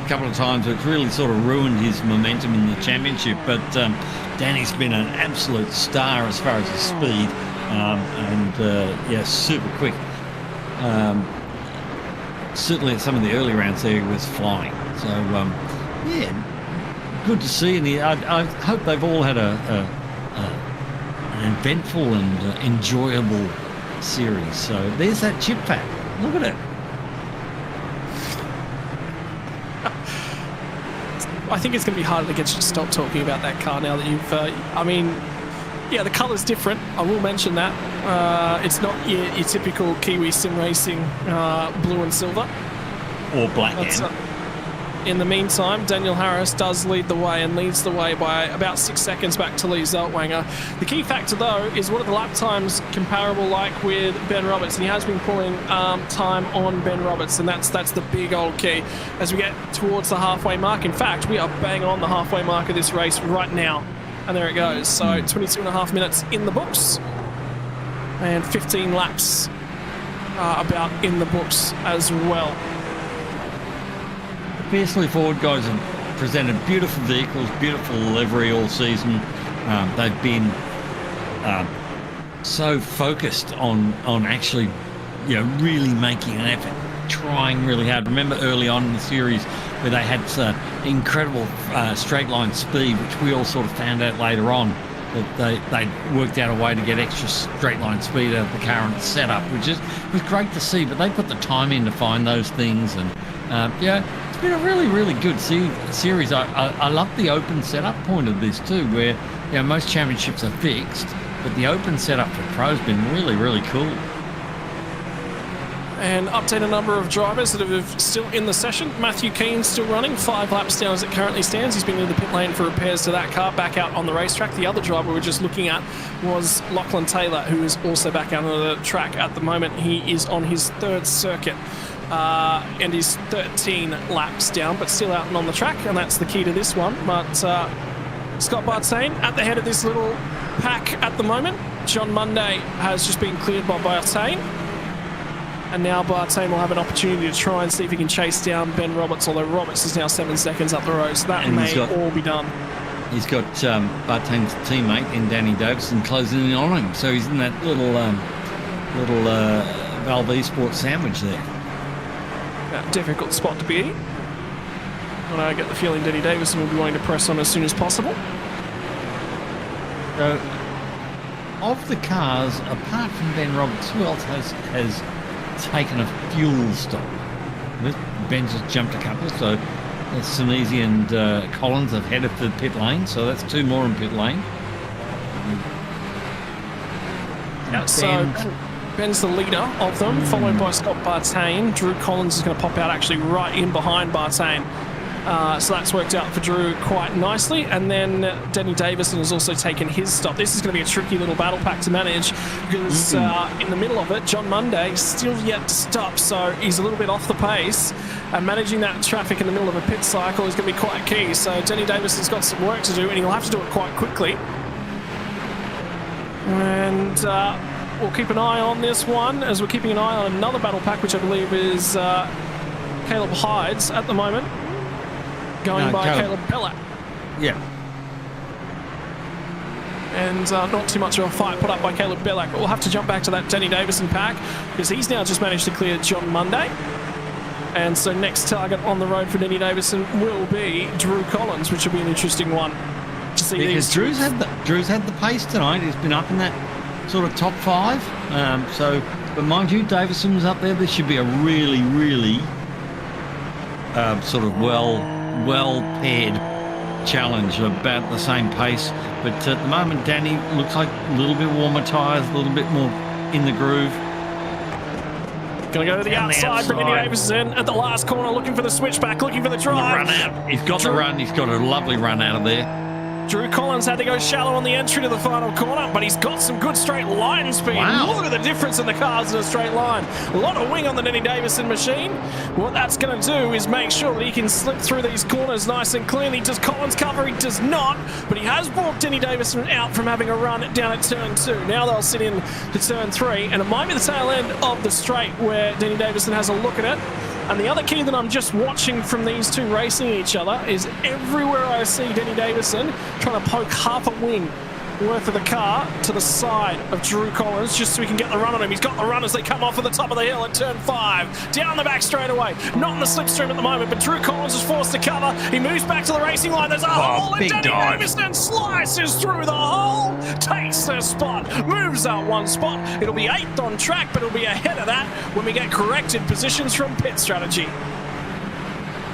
couple of times, which really sort of ruined his momentum in the championship. But Danny's been an absolute star as far as his speed, super quick. Certainly at some of the early rounds there, he was flying. So good to see, and I hope they've all had an eventful and enjoyable series. So there's that chip fat. Look at it. I think it's going to be harder to get you to stop talking about that car now that you've... the colour's different. I will mention that. It's not your typical Kiwi sim racing blue and silver. Or black But, end. in the meantime, Daniel Harris does lead the way and leads the way by about 6 seconds back to Lee Zaltwanger. The key factor, though, is what are the lap times comparable like with Ben Roberts? And he has been pulling time on Ben Roberts, and that's the big old key as we get towards the halfway mark. In fact, we are bang on the halfway mark of this race right now. And there it goes. So 22 and a half minutes in the books, and 15 laps about in the books as well. The fiercely forward guys have presented beautiful vehicles, beautiful livery all season. They've been so focused on actually, really making an effort, trying really hard. Remember early on in the series where they had incredible straight line speed, which we all sort of found out later on that they worked out a way to get extra straight line speed out of the current setup, which was great to see. But they put the time in to find those things, and it's been a really, really good series. I love the open setup point of this too, where most championships are fixed, but the open setup for Pro has been really, really cool. And update a number of drivers that are still in the session. Matthew Keane still running, 5 laps down as it currently stands. He's been in the pit lane for repairs to that car, back out on the racetrack. The other driver we were just looking at was Lachlan Taylor, who is also back out on the track at the moment. He is on his 3rd circuit and he's 13 laps down, but still out and on the track, and that's the key to this one. But Scott Bartain at the head of this little pack at the moment. John Monday has just been cleared by Bartain. And now Bartain will have an opportunity to try and see if he can chase down Ben Roberts, although Roberts is now 7 seconds up the road, so that may all be done. He's got Bartain's teammate in Danny Davison closing in on him, so he's in that little Valve Esports sandwich there. A difficult spot to be in. And I get the feeling Danny Davison will be wanting to press on as soon as possible. So, of the cars, apart from Ben Roberts, who else has taken a fuel stop? Ben's just jumped a couple, so Sinise and Collins have headed for the pit lane, so that's 2 more in pit lane. Yeah, so Ben's the leader of them, followed by Scott Bartain. Drew Collins is going to pop out actually right in behind Bartain. So that's worked out for Drew quite nicely. And then Danny Davison has also taken his stop. This is going to be a tricky little battle pack to manage because in the middle of it, John Monday still yet to stop. So he's a little bit off the pace. And managing that traffic in the middle of a pit cycle is going to be quite key. So Danny Davison's got some work to do, and he'll have to do it quite quickly. And we'll keep an eye on this one as we're keeping an eye on another battle pack, which I believe is Caleb Hydes at the moment. Going by Caleb Bellac. Yeah. And not too much of a fight put up by Caleb Bellac, but we'll have to jump back to that Danny Davison pack because he's now just managed to clear John Monday. And so next target on the road for Danny Davison will be Drew Collins, which will be an interesting one to see. Because Drew's had the pace tonight. He's been up in that sort of top 5. But mind you, Davison was up there. This should be a really, really sort of well-paired challenge, about the same pace. But at the moment, Danny looks like a little bit warmer tyres, a little bit more in the groove. Going to go to the outside for Danny Davison at the last corner, looking for the switchback, looking for the drive. The run out. He's got the run. He's got a lovely run out of there. Drew Collins had to go shallow on the entry to the final corner, but he's got some good straight line speed. Wow. Look at the difference in the cars in a straight line. A lot of wing on the Danny Davison machine. What that's going to do is make sure that he can slip through these corners nice and cleanly. Does Collins cover? He does not, but he has brought Danny Davison out from having a run down at turn 2. Now they'll sit in to turn 3, and it might be the tail end of the straight where Danny Davison has a look at it. And the other key that I'm just watching from these two racing each other is everywhere I see Danny Davison trying to poke half a wing worth of the car to the side of Drew Collins just so he can get the run on him. He's got the run as they come off at the top of the hill at turn 5. Down the back straightaway. Not in the slipstream at the moment, but Drew Collins is forced to cover. He moves back to the racing line. There's a hole, and Danny Davison slices through the hole. Takes the spot. Moves out 1 spot. It'll be 8th on track, but it'll be ahead of that when we get corrected positions from pit strategy.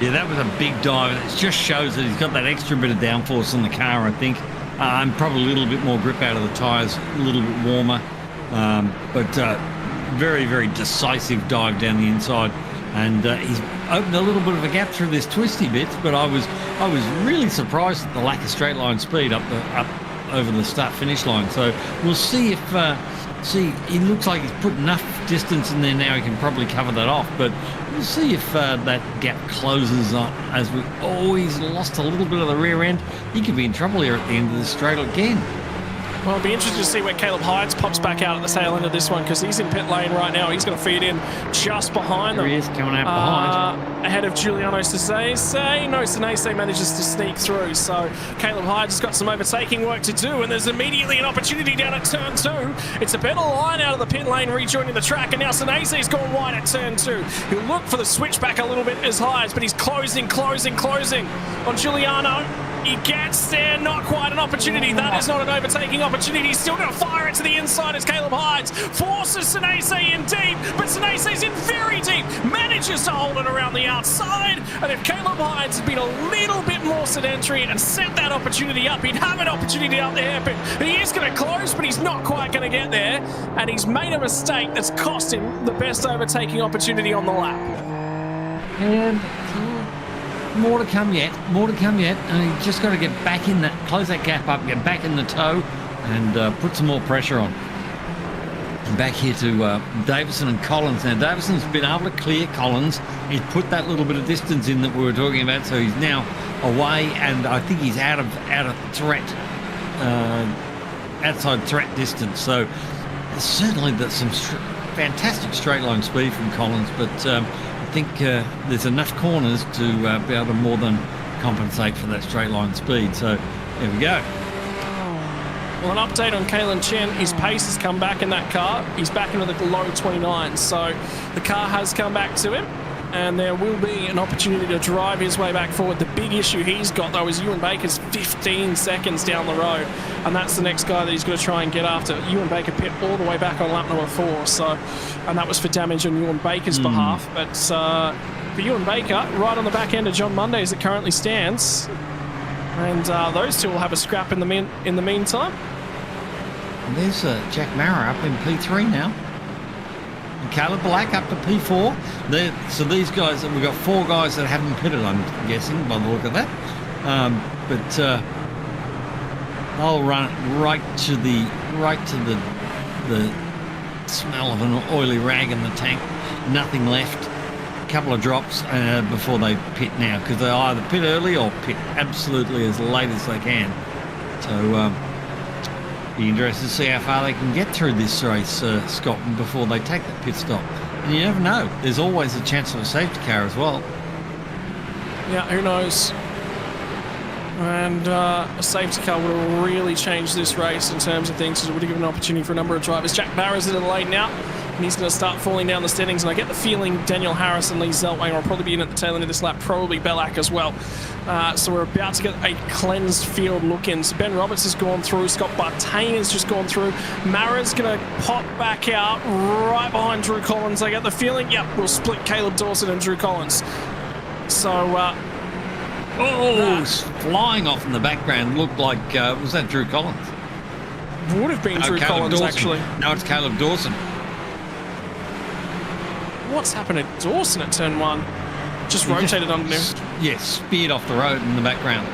Yeah, that was a big dive. It just shows that he's got that extra bit of downforce on the car, I think. And probably a little bit more grip out of the tyres, a little bit warmer. But very, very decisive dive down the inside. And he's opened a little bit of a gap through this twisty bits, but I was really surprised at the lack of straight line speed up over the start-finish line. So we'll see if... he looks like he's put enough distance in there now he can probably cover that off, but we'll see if that gap closes on, as we always lost a little bit of the rear end. He could be in trouble here at the end of the straight again. Well, it'll be interesting to see where Caleb Hydes pops back out at the tail end of this one because he's in pit lane right now. He's going to feed in just behind them. There he is, coming out behind. Ahead of Giuliano Sinise. No, Sinise manages to sneak through. So Caleb Hydes has got some overtaking work to do, and there's immediately an opportunity down at turn 2. It's a better line out of the pit lane, rejoining the track, and now Sinase's gone wide at turn 2. He'll look for the switchback a little bit as Hydes, but he's closing on Giuliano. He gets there, not quite an opportunity. That is not an overtaking opportunity. He's still going to fire it to the inside as Caleb Hydes forces Senese in deep, but Senese's in very deep, manages to hold it around the outside. And if Caleb Hydes had been a little bit more sedentary and set that opportunity up, he'd have an opportunity out there. But he is going to close, but he's not quite going to get there. And he's made a mistake that's cost him the best overtaking opportunity on the lap. And more to come yet. More to come yet. And he's just got to get back in that, close that gap up, get back in the tow, and put some more pressure on. And back here to Davison and Collins. Now Davison's been able to clear Collins. He's put that little bit of distance in that we were talking about, so he's now away, and I think he's out of threat, outside threat distance. So certainly that's some fantastic straight line speed from Collins, but I think there's enough corners to be able to more than compensate for that straight line speed. So there we go. Well, an update on Kalen Chen. His pace has come back in that car. He's back into the low 29s. So the car has come back to him, and there will be an opportunity to drive his way back forward. The big issue he's got, though, is Ewan Baker's 15 seconds down the road, and that's the next guy that he's going to try and get after. Ewan Baker pit all the way back on lap number 4, and that was for damage on Ewan Baker's behalf. But for Ewan Baker, right on the back end of John Monday as it currently stands, and those two will have a scrap in the meantime. And there's Jack Mara up in P3 now. And Caleb Black up to P4. So these guys, we've got 4 guys that haven't pitted, I'm guessing, by the look of that. But they'll run right to the smell of an oily rag in the tank. Nothing left. A couple of drops before they pit now, because they either pit early or pit absolutely as late as they can. So be interested to see how far they can get through this race, Scott, before they take that pit stop. And you never know. There's always a chance of a safety car as well. Yeah, who knows? And a safety car would have really changed this race in terms of things, because it would have given an opportunity for a number of drivers. Jack Barra's in the lane now, and he's going to start falling down the standings. And I get the feeling Daniel Harris and Lee Zeltwanger will probably be in at the tail end of this lap, probably Bellac as well. So we're about to get a cleansed field look in. So Ben Roberts has gone through. Scott Bartain has just gone through. Mara's going to pop back out right behind Drew Collins. I get the feeling, yep, we'll split Caleb Dawson and Drew Collins. So, flying off in the background looked like, was that Drew Collins? Would have been Drew Collins, Dawson. actually. No, it's Caleb Dawson. What's happened at Dawson at turn 1? Just rotated underneath. Yes, speared off the road in the background.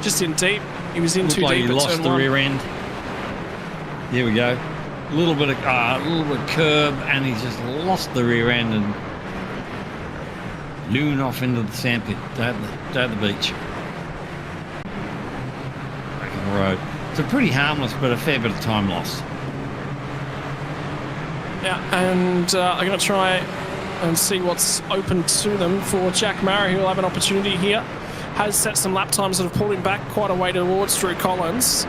Just in deep. He was in Looked too like deep he at lost turn the 1. rear end. Here we go. A little bit of curb, and he's just lost the rear end and loon off into the sandpit down the beach. Back on the road. It's a pretty harmless but a fair bit of time loss. Yeah, and I'm going to try and see what's open to them for Jack Mara, who will have an opportunity here. Has set some lap times that have pulled him back quite a way towards Drew Collins,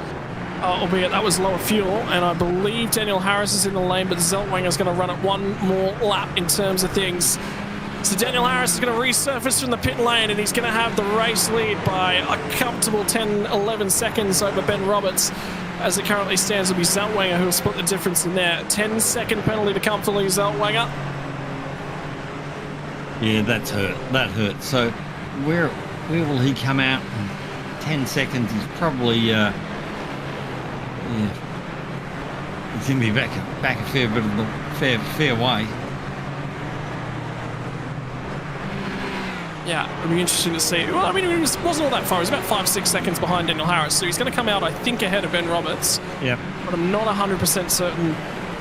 albeit that was lower fuel, and I believe Daniel Harris is in the lane, but Zeltwanger's going to run it one more lap in terms of things. So Daniel Harris is going to resurface from the pit lane, and he's going to have the race lead by a comfortable 10-11 seconds over Ben Roberts. As it currently stands, it'll be Zeltwanger who will split the difference in there. 10-second penalty to come for Lee Zeltwanger. Yeah, that's hurt. That hurt. So where will he come out in 10 seconds? He's probably he's going to be back a fair bit of the fair way. Yeah, it'll be interesting to see. Well, I mean, it wasn't all that far. It was about 5-6 seconds behind Daniel Harris, so he's going to come out, I think, ahead of Ben Roberts. Yep. But I'm not 100% certain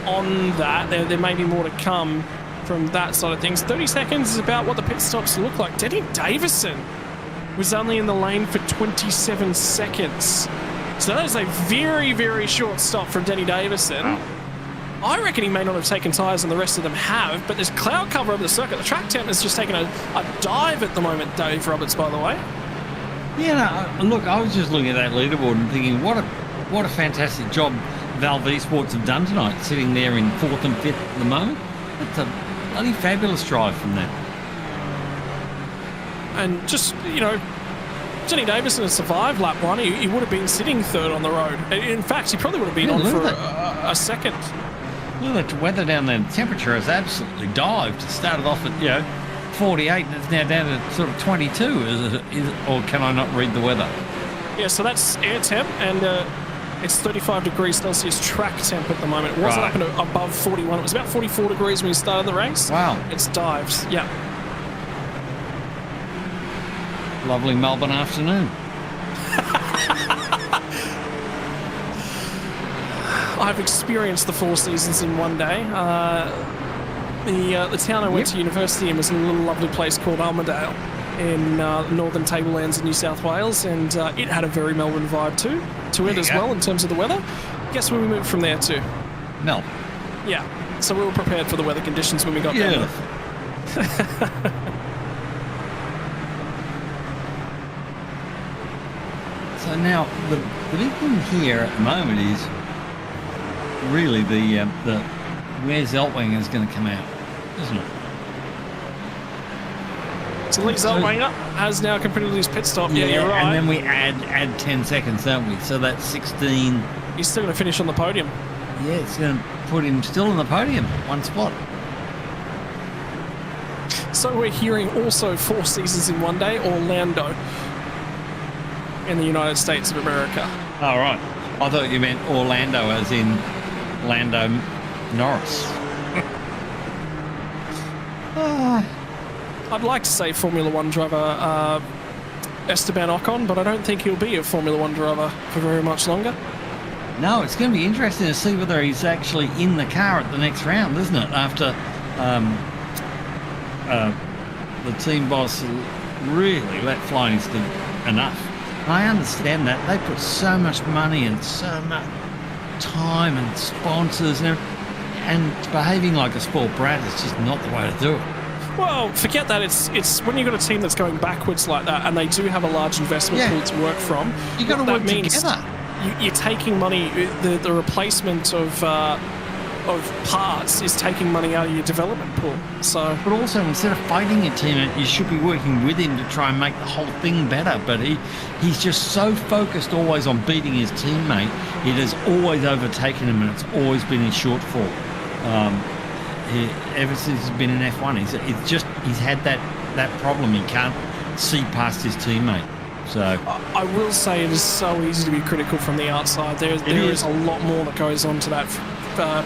on that. There may be more to come from that side of things. 30 seconds is about what the pit stops look like. Denny Davison was only in the lane for 27 seconds. So that is a very, very short stop from Denny Davison. Wow. I reckon he may not have taken tyres and the rest of them have, but there's cloud cover over the circuit. The track temp has just taken a dive at the moment, Dave Roberts, by the way. Yeah, no, look, I was just looking at that leaderboard and thinking, what a fantastic job Valve Esports have done tonight, sitting there in 4th and 5th at the moment. That's a bloody fabulous drive from them. And just, you know, Jenny Davison had survived lap 1, he would have been sitting third on the road. In fact, he probably would have been on for a second. Look at the weather down there. The temperature has absolutely dived. It started off at 48, and it's now down to sort of 22. Or can I not read the weather? Yeah, so that's air temp, and it's 35 degrees Celsius track temp at the moment. It wasn't up and above 41. It was about 44 degrees when we started the race. Wow. It's dives, yeah. Lovely Melbourne afternoon. I've experienced the 4 seasons in one day. The town I went to university in was in a little lovely place called Armidale in northern tablelands of New South Wales, and it had a very Melbourne vibe to it as well in terms of the weather. Guess where we moved from there to? Melbourne. Yeah, so we were prepared for the weather conditions when we got down there. So now the big thing here at the moment is really the where Zeltwang is going to come out, isn't it? So Lee Zeltwanger has now completed his pit stop. Yeah, you're right. And then we add 10 seconds, don't we? So that's 16. He's still going to finish on the podium. Yeah, it's going to put him still on the podium, one spot. So we're hearing also 4 seasons in one day, Orlando in the United States of America. Oh, right. I thought you meant Orlando as in Lando Norris. I'd like to say Formula One driver Esteban Ocon, but I don't think he'll be a Formula One driver for very much longer. No, it's going to be interesting to see whether he's actually in the car at the next round, isn't it? After the team boss really let flying enough. I understand that. They put so much money and so much time and sponsors and behaving like a spoiled brat is just not the way to do it. Well, forget that. It's when you've got a team that's going backwards like that, and they do have a large investment pool to work from. You got to work together. You're taking money. The replacement of parts is taking money out of your development pool. So, but also instead of fighting your teammate, you should be working with him to try and make the whole thing better. But he's just so focused always on beating his teammate. It has always overtaken him, and it's always been his shortfall. Ever since he's been in F1, he's had that problem. He can't see past his teammate. So I will say it is so easy to be critical from the outside. There is a lot more that goes on to that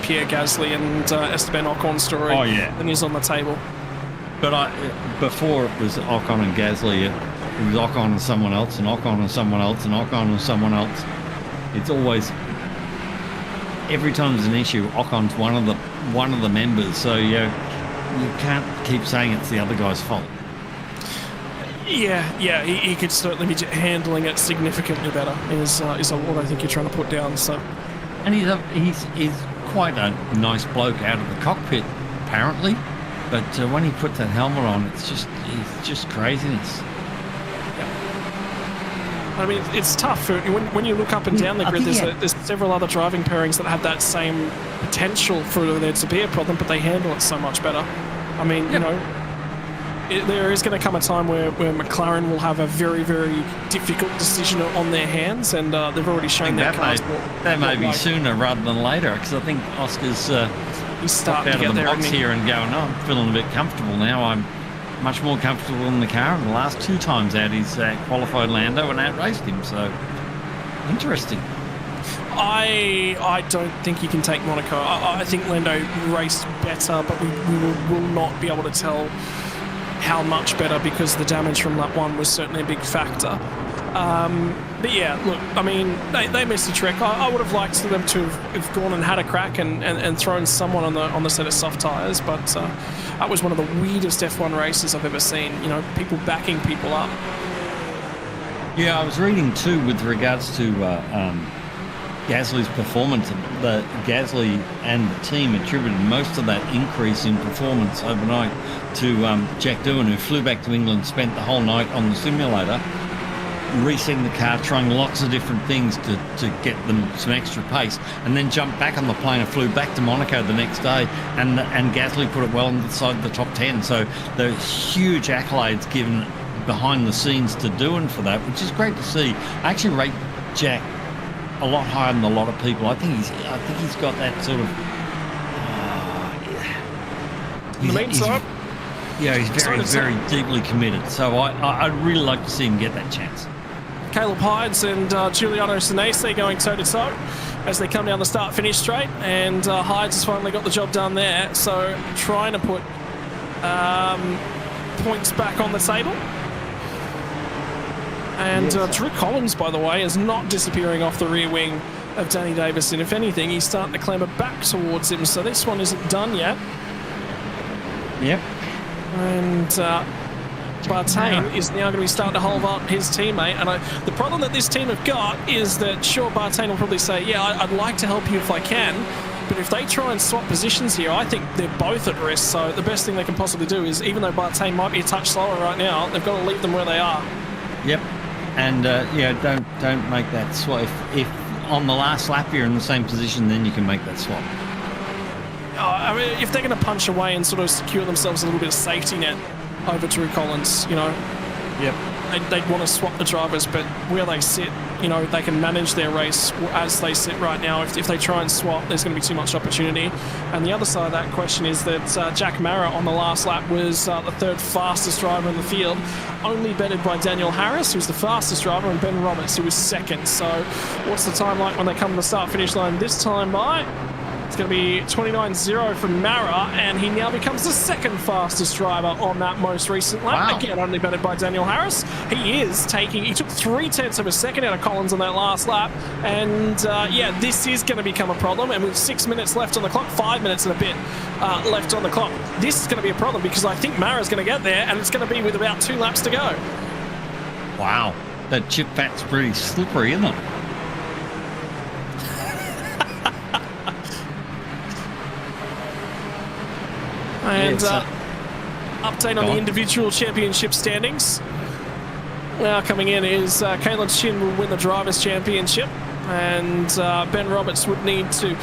Pierre Gasly and Esteban Ocon story than is on the table. But before it was Ocon and Gasly, it was Ocon and someone else, and Ocon and someone else, and Ocon and someone else. It's always, every time there's an issue, Ocon's one of the members. So you can't keep saying it's the other guy's fault. Yeah, he could certainly be handling it significantly better. Is what I think you're trying to put down. So, and he's quite a nice bloke out of the cockpit, apparently. But when he puts that helmet on, it's just craziness. I mean, it's tough when you look up and down the grid. There's several other driving pairings that have that same potential for there to be a problem, but they handle it so much better. I mean, there is going to come a time where McLaren will have a very, very difficult decision on their hands, and they've already shown their cars. That may be sooner rather than later, because I think Oscar's he's starting out to of get the there box here and going, I'm feeling a bit comfortable now. I'm much more comfortable in the car, and the last 2 times out he's qualified Lando and outraced him, so interesting. I don't think he can take Monaco. I think Lando raced better, but we will not be able to tell how much better, because the damage from lap 1 was certainly a big factor. But yeah, look, I mean, they missed a trick. I would have liked them to have gone and had a crack and thrown someone on the set of soft tyres, but that was one of the weirdest F1 races I've ever seen. People backing people up. Yeah, I was reading too with regards to Gasly's performance. The Gasly and the team attributed most of that increase in performance overnight to Jack Doohan, who flew back to England, spent the whole night on the simulator, resetting the car, trying lots of different things to get them some extra pace, and then jumped back on the plane and flew back to Monaco the next day, and Gasly put it well inside the top 10. So the huge accolades given behind the scenes to doing for that, which is great to see. I actually rate Jack a lot higher than a lot of people. I think he's got that sort of. In the meantime, he's very deeply committed. So I'd really like to see him get that chance. Caleb Hides and Giuliano Sinise going toe-to-toe as they come down the start-finish straight, and Hides has finally got the job done there, so trying to put points back on the table. And Drew Collins, by the way, is not disappearing off the rear wing of Danny Davison. If anything, he's starting to clamber back towards him, so this one isn't done yet. Yep. And Bartain is now going to be starting to hold up his teammate. And the problem that this team have got is that, sure, Bartain will probably say, yeah, I'd like to help you if I can. But if they try and swap positions here, I think they're both at risk. So the best thing they can possibly do is, even though Bartain might be a touch slower right now, they've got to leave them where they are. Yep. And, don't make that swap. If on the last lap you're in the same position, then you can make that swap. I mean, if they're going to punch away and sort of secure themselves a little bit of safety net over Drew Collins, Yep. They'd want to swap the drivers, but where they sit, they can manage their race as they sit right now. If they try and swap, there's going to be too much opportunity. And the other side of that question is that Jack Mara on the last lap was the third fastest driver in the field, only bettered by Daniel Harris, who's the fastest driver, and Ben Roberts, who was second. So what's the time like when they come to the start-finish line this time by? It's going to be 29.0 from Mara, and he now becomes the second fastest driver on that most recent lap. Wow. Again, only bettered by Daniel Harris. He took 0.3 of a second out of Collins on that last lap. And this is going to become a problem. And with 6 minutes left on the clock, 5 minutes and a bit left on the clock, this is going to be a problem because I think Mara's going to get there, and it's going to be with about 2 laps to go. Wow. That chip fat's pretty slippery, isn't it? And update on the individual championship standings. Now coming in is Kalen Chin will win the Drivers' Championship, and Ben Roberts would need to,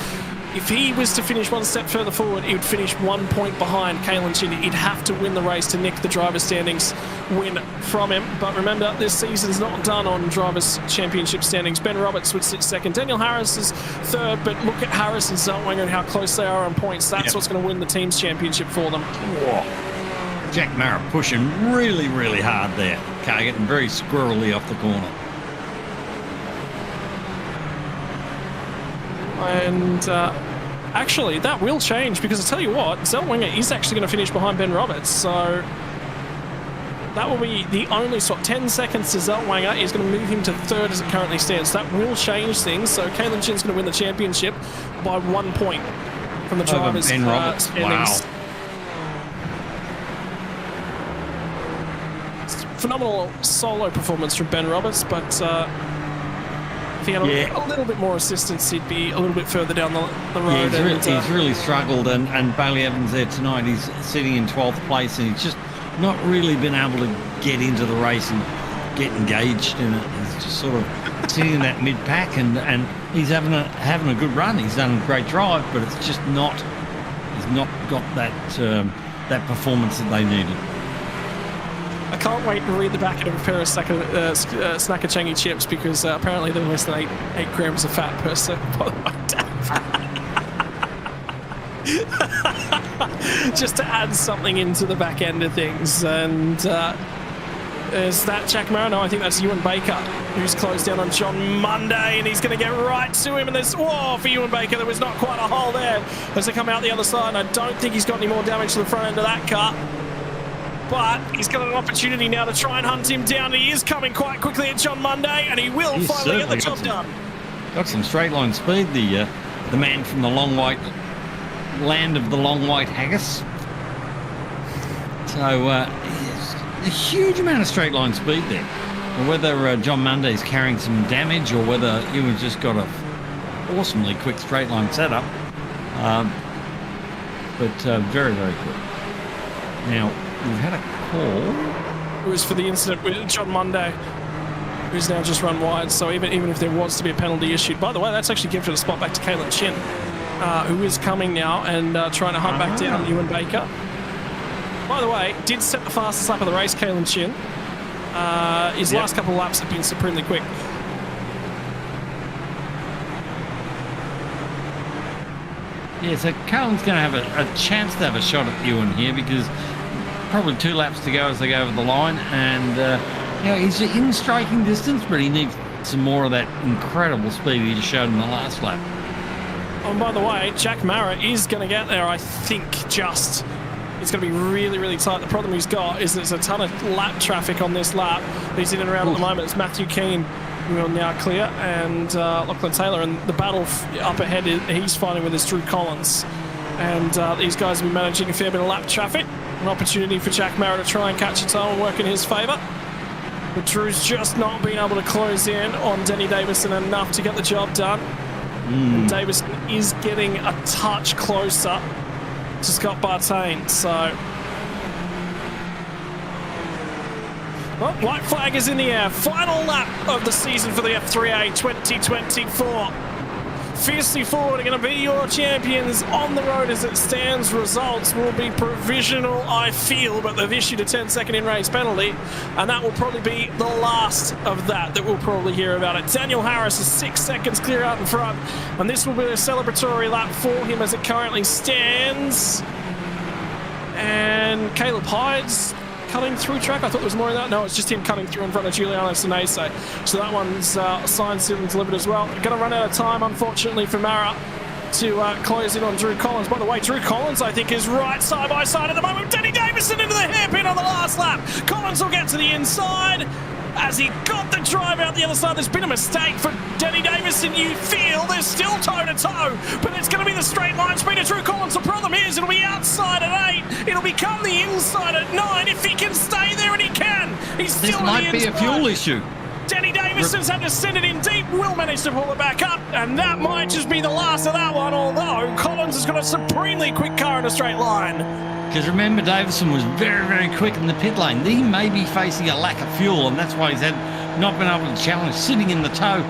if he was to finish one step further forward, he would finish 1 point behind Kalen Chin. He'd have to win the race to nick the Drivers' standings win from him. But remember, this season's not done on Drivers' Championship standings. Ben Roberts would sit second. Daniel Harris is third, but look at Harris and Zellweger and how close they are on points. That's what's going to win the team's championship for them. Whoa. Jack Mara pushing really, really hard there. Car getting very squirrely off the corner. And actually, that will change because I tell you what, Zellweger is actually going to finish behind Ben Roberts. So that will be the only swap. 10 seconds to Zellweger is going to move him to third as it currently stands. That will change things. So Kalen Chin's going to win the championship by 1 point from the drivers' Ben Roberts. standings. Wow. Phenomenal solo performance from Ben Roberts, but if he had a little bit more assistance, he'd be a little bit further down the road. He's really struggled, and Bailey Evans there tonight, he's sitting in 12th place, and he's just not really been able to get into the race and get engaged in it. He's just sort of sitting in that mid-pack, and he's having a good run. He's done a great drive, but it's just not, he's not got that performance that they needed. I can't wait to read the back of a pair of Snacker Changi chips because apparently they're less than 8 grams of fat per serve, by the way. Just to add something into the back end of things. And there's that Jack Mara. No, I think that's Ewan Baker, who's closed down on John Monday, and he's going to get right to him. And there's, for Ewan Baker, there was not quite a hole there as they come out the other side. And I don't think he's got any more damage to the front end of that car. But he's got an opportunity now to try and hunt him down. He is coming quite quickly at John Monday, and he will finally get the job done. Got some straight line speed, the man from the long white land of the long white haggis. So a huge amount of straight line speed there. And whether John Monday's carrying some damage or whether Ewan's just got a awesomely quick straight line setup, but very, very quick. Now, we've had a call. It was for the incident with John Monday, who's now just run wide. So even if there was to be a penalty issued, by the way, that's actually gifted a spot back to Kalen Chin, who is coming now and trying to hunt back down Ewan Baker. By the way, did set the fastest lap of the race, Kalen Chin. His last couple of laps have been supremely quick. Yeah, so Cullen's going to have a chance to have a shot at Ewan here because probably 2 laps to go as they go over the line. And, he's in striking distance, but he needs some more of that incredible speed he just showed in the last lap. Oh, and by the way, Jack Mara is going to get there, I think, just. It's going to be really, really tight. The problem he's got is there's a ton of lap traffic on this lap. He's in and around at the moment. It's Matthew Keane who will now clear, and Lachlan Taylor. And the battle up ahead, he's fighting with his Drew Collins. And these guys have been managing a fair bit of lap traffic. An opportunity for Jack Mara to try and catch a toe and work in his favour. But Drew's just not been able to close in on Denny Davison enough to get the job done. And Davison is getting a touch closer to Scott Bartain, so... Well, white flag is in the air. Final lap of the season for the F3A 2024. Fiercely Forward are going to be your champions on the road as it stands. Results will be provisional, I feel, but they've issued a 10-second in-race penalty, and that will probably be the last of that we'll probably hear about it. Daniel Harris is 6 seconds clear out in front, and this will be a celebratory lap for him as it currently stands. And Caleb Hyde's cutting through track. I thought there was more of that. No, it's just him cutting through in front of Giuliano Sinese. So that one's signed, sealed, and delivered as well. Going to run out of time, unfortunately, for Mara to close in on Drew Collins. By the way, Drew Collins, I think, is right side by side at the moment. Denny Davison into the hairpin on the last lap. Collins will get to the inside as he got the drive out the other side. There's been a mistake for Denny Davison. You feel they're still toe-to-toe, but it's going to be the straight line speed of Drew Collins. The problem is it'll be outside at 8. It'll become the inside at 9 if he can stay there, and he can. He's still This might be a fuel issue. Denny Davison's had to send it in deep, will manage to pull it back up, and that might just be the last of that one, although Collins has got a supremely quick car in a straight line. Because remember, Davison was very, very quick in the pit lane. He may be facing a lack of fuel, and that's why he's not been able to challenge, sitting in the toe.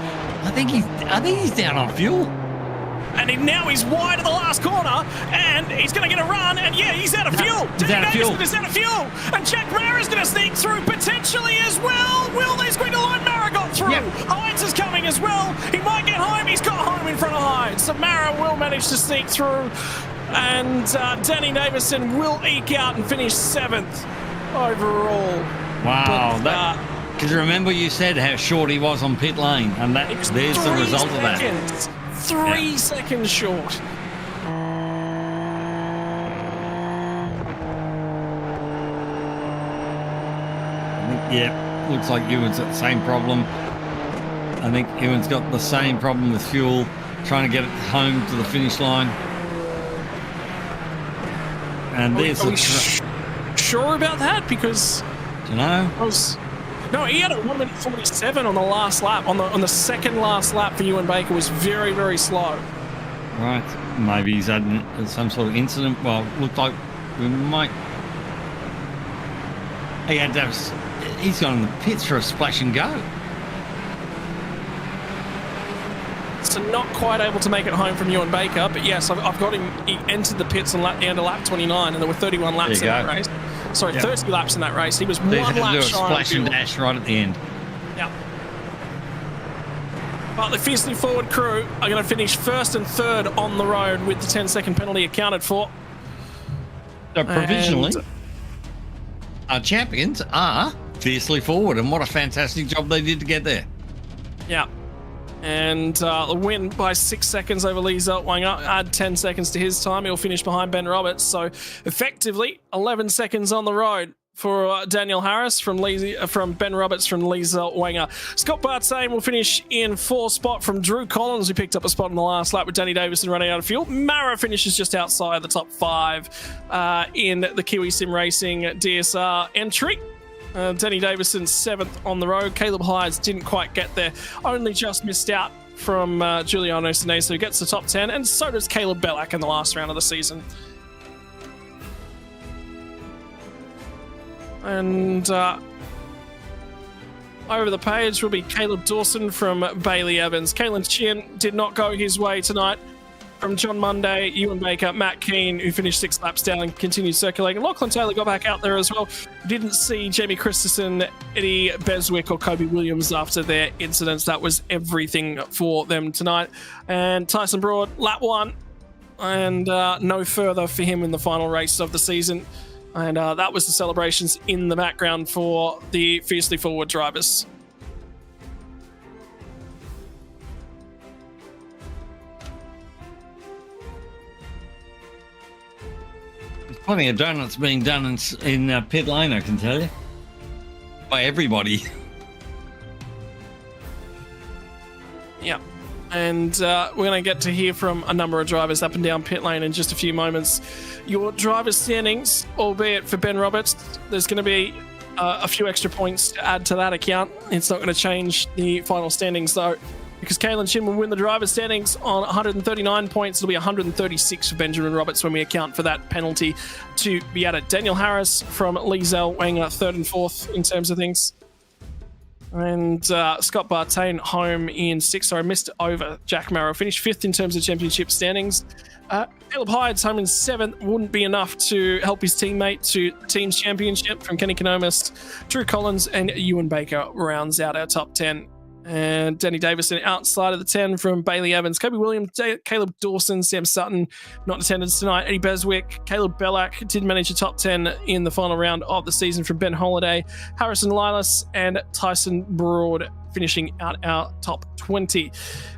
I think he's down on fuel. And now he's wide of the last corner, and he's going to get a run, and yeah, he's out of fuel. Denny Davison is out of fuel, and Jack Mara is going to sneak through potentially as well. Will there's going to line Mara got through. Yep. Hines is coming as well. He might get home. He's got home in front of Hines, so Mara will manage to sneak through. And Denny Davison will eke out and finish 7th overall. Wow. Because remember you said how short he was on pit lane, and there's the result of that. 3 seconds short. Yeah, looks like Ewan's got the same problem. I think Ewan's got the same problem with fuel, trying to get it home to the finish line. And there's Are we sure about that? Because do you know? No, he had a 1 minute 47 on the last lap. On the second last lap for Ewan Baker was very, very slow. Right. Maybe he's had some sort of incident. Well, looked like we might. He's gone in the pits for a splash and go. So not quite able to make it home from Ewan Baker, but yes, I've got him. He entered the pits on the end of lap 29, and there were 31 laps in that race. Sorry, 30 laps in that race. He was one lap shy. A splash and dash right at the end. Yeah. But the Fiercely Forward crew are going to finish 1st and 3rd on the road with the 10-second penalty accounted for. So provisionally, our champions are Fiercely Forward, and what a fantastic job they did to get there. Yeah. And the win by 6 seconds over Lee Zeltwanger, add 10 seconds to his time. He'll finish behind Ben Roberts. So effectively 11 seconds on the road for Daniel Harris from Ben Roberts from Lee Zeltwanger. Scott Bartain will finish in 4th spot from Drew Collins, who picked up a spot in the last lap with Danny Davison running out of fuel. Mara finishes just outside the top 5 in the Kiwi Sim Racing DSR entry. Denny Davison 7th on the road. Caleb Hydes didn't quite get there. Only just missed out from Giuliano Sinese, who gets the top 10, and so does Caleb Bellack in the last round of the season. And over the page will be Caleb Dawson from Bailey Evans. Kalen Chin did not go his way tonight. from John Monday, Ewan Baker, Matt Keane, who finished 6 laps down and continued circulating. Lachlan Taylor got back out there as well. Didn't see Jamie Christensen, Eddie Beswick, or Kobe Williams after their incidents. That was everything for them tonight. And Tyson Broad, lap 1, and no further for him in the final race of the season. And that was the celebrations in the background for the fiercely forward drivers. Plenty of donuts being done in pit lane, I can tell you, by everybody. Yeah, and we're going to get to hear from a number of drivers up and down pit lane in just a few moments. Your driver's standings, albeit for Ben Roberts, there's going to be a few extra points to add to that account. It's not going to change the final standings, though, because Kalen Chin will win the driver's standings on 139 points. It'll be 136 for Benjamin Roberts when we account for that penalty to be added. Daniel Harris from Lee Zellweger, 3rd and 4th in terms of things. And Scott Bartain home in 6th. Sorry, missed over Jack Marrow. Finished 5th in terms of championship standings. Caleb Hyde's home in 7th. Wouldn't be enough to help his teammate to team's championship from Kenny Canomas. Drew Collins and Ewan Baker rounds out our top 10. And Danny Davison outside of the 10 from Bailey Evans, Kobe Williams, Caleb Dawson, Sam Sutton not in attendance tonight, Eddie Beswick, Caleb Bellack did manage a top 10 in the final round of the season from Ben Holiday, Harrison Lilas and Tyson Broad finishing out our top 20.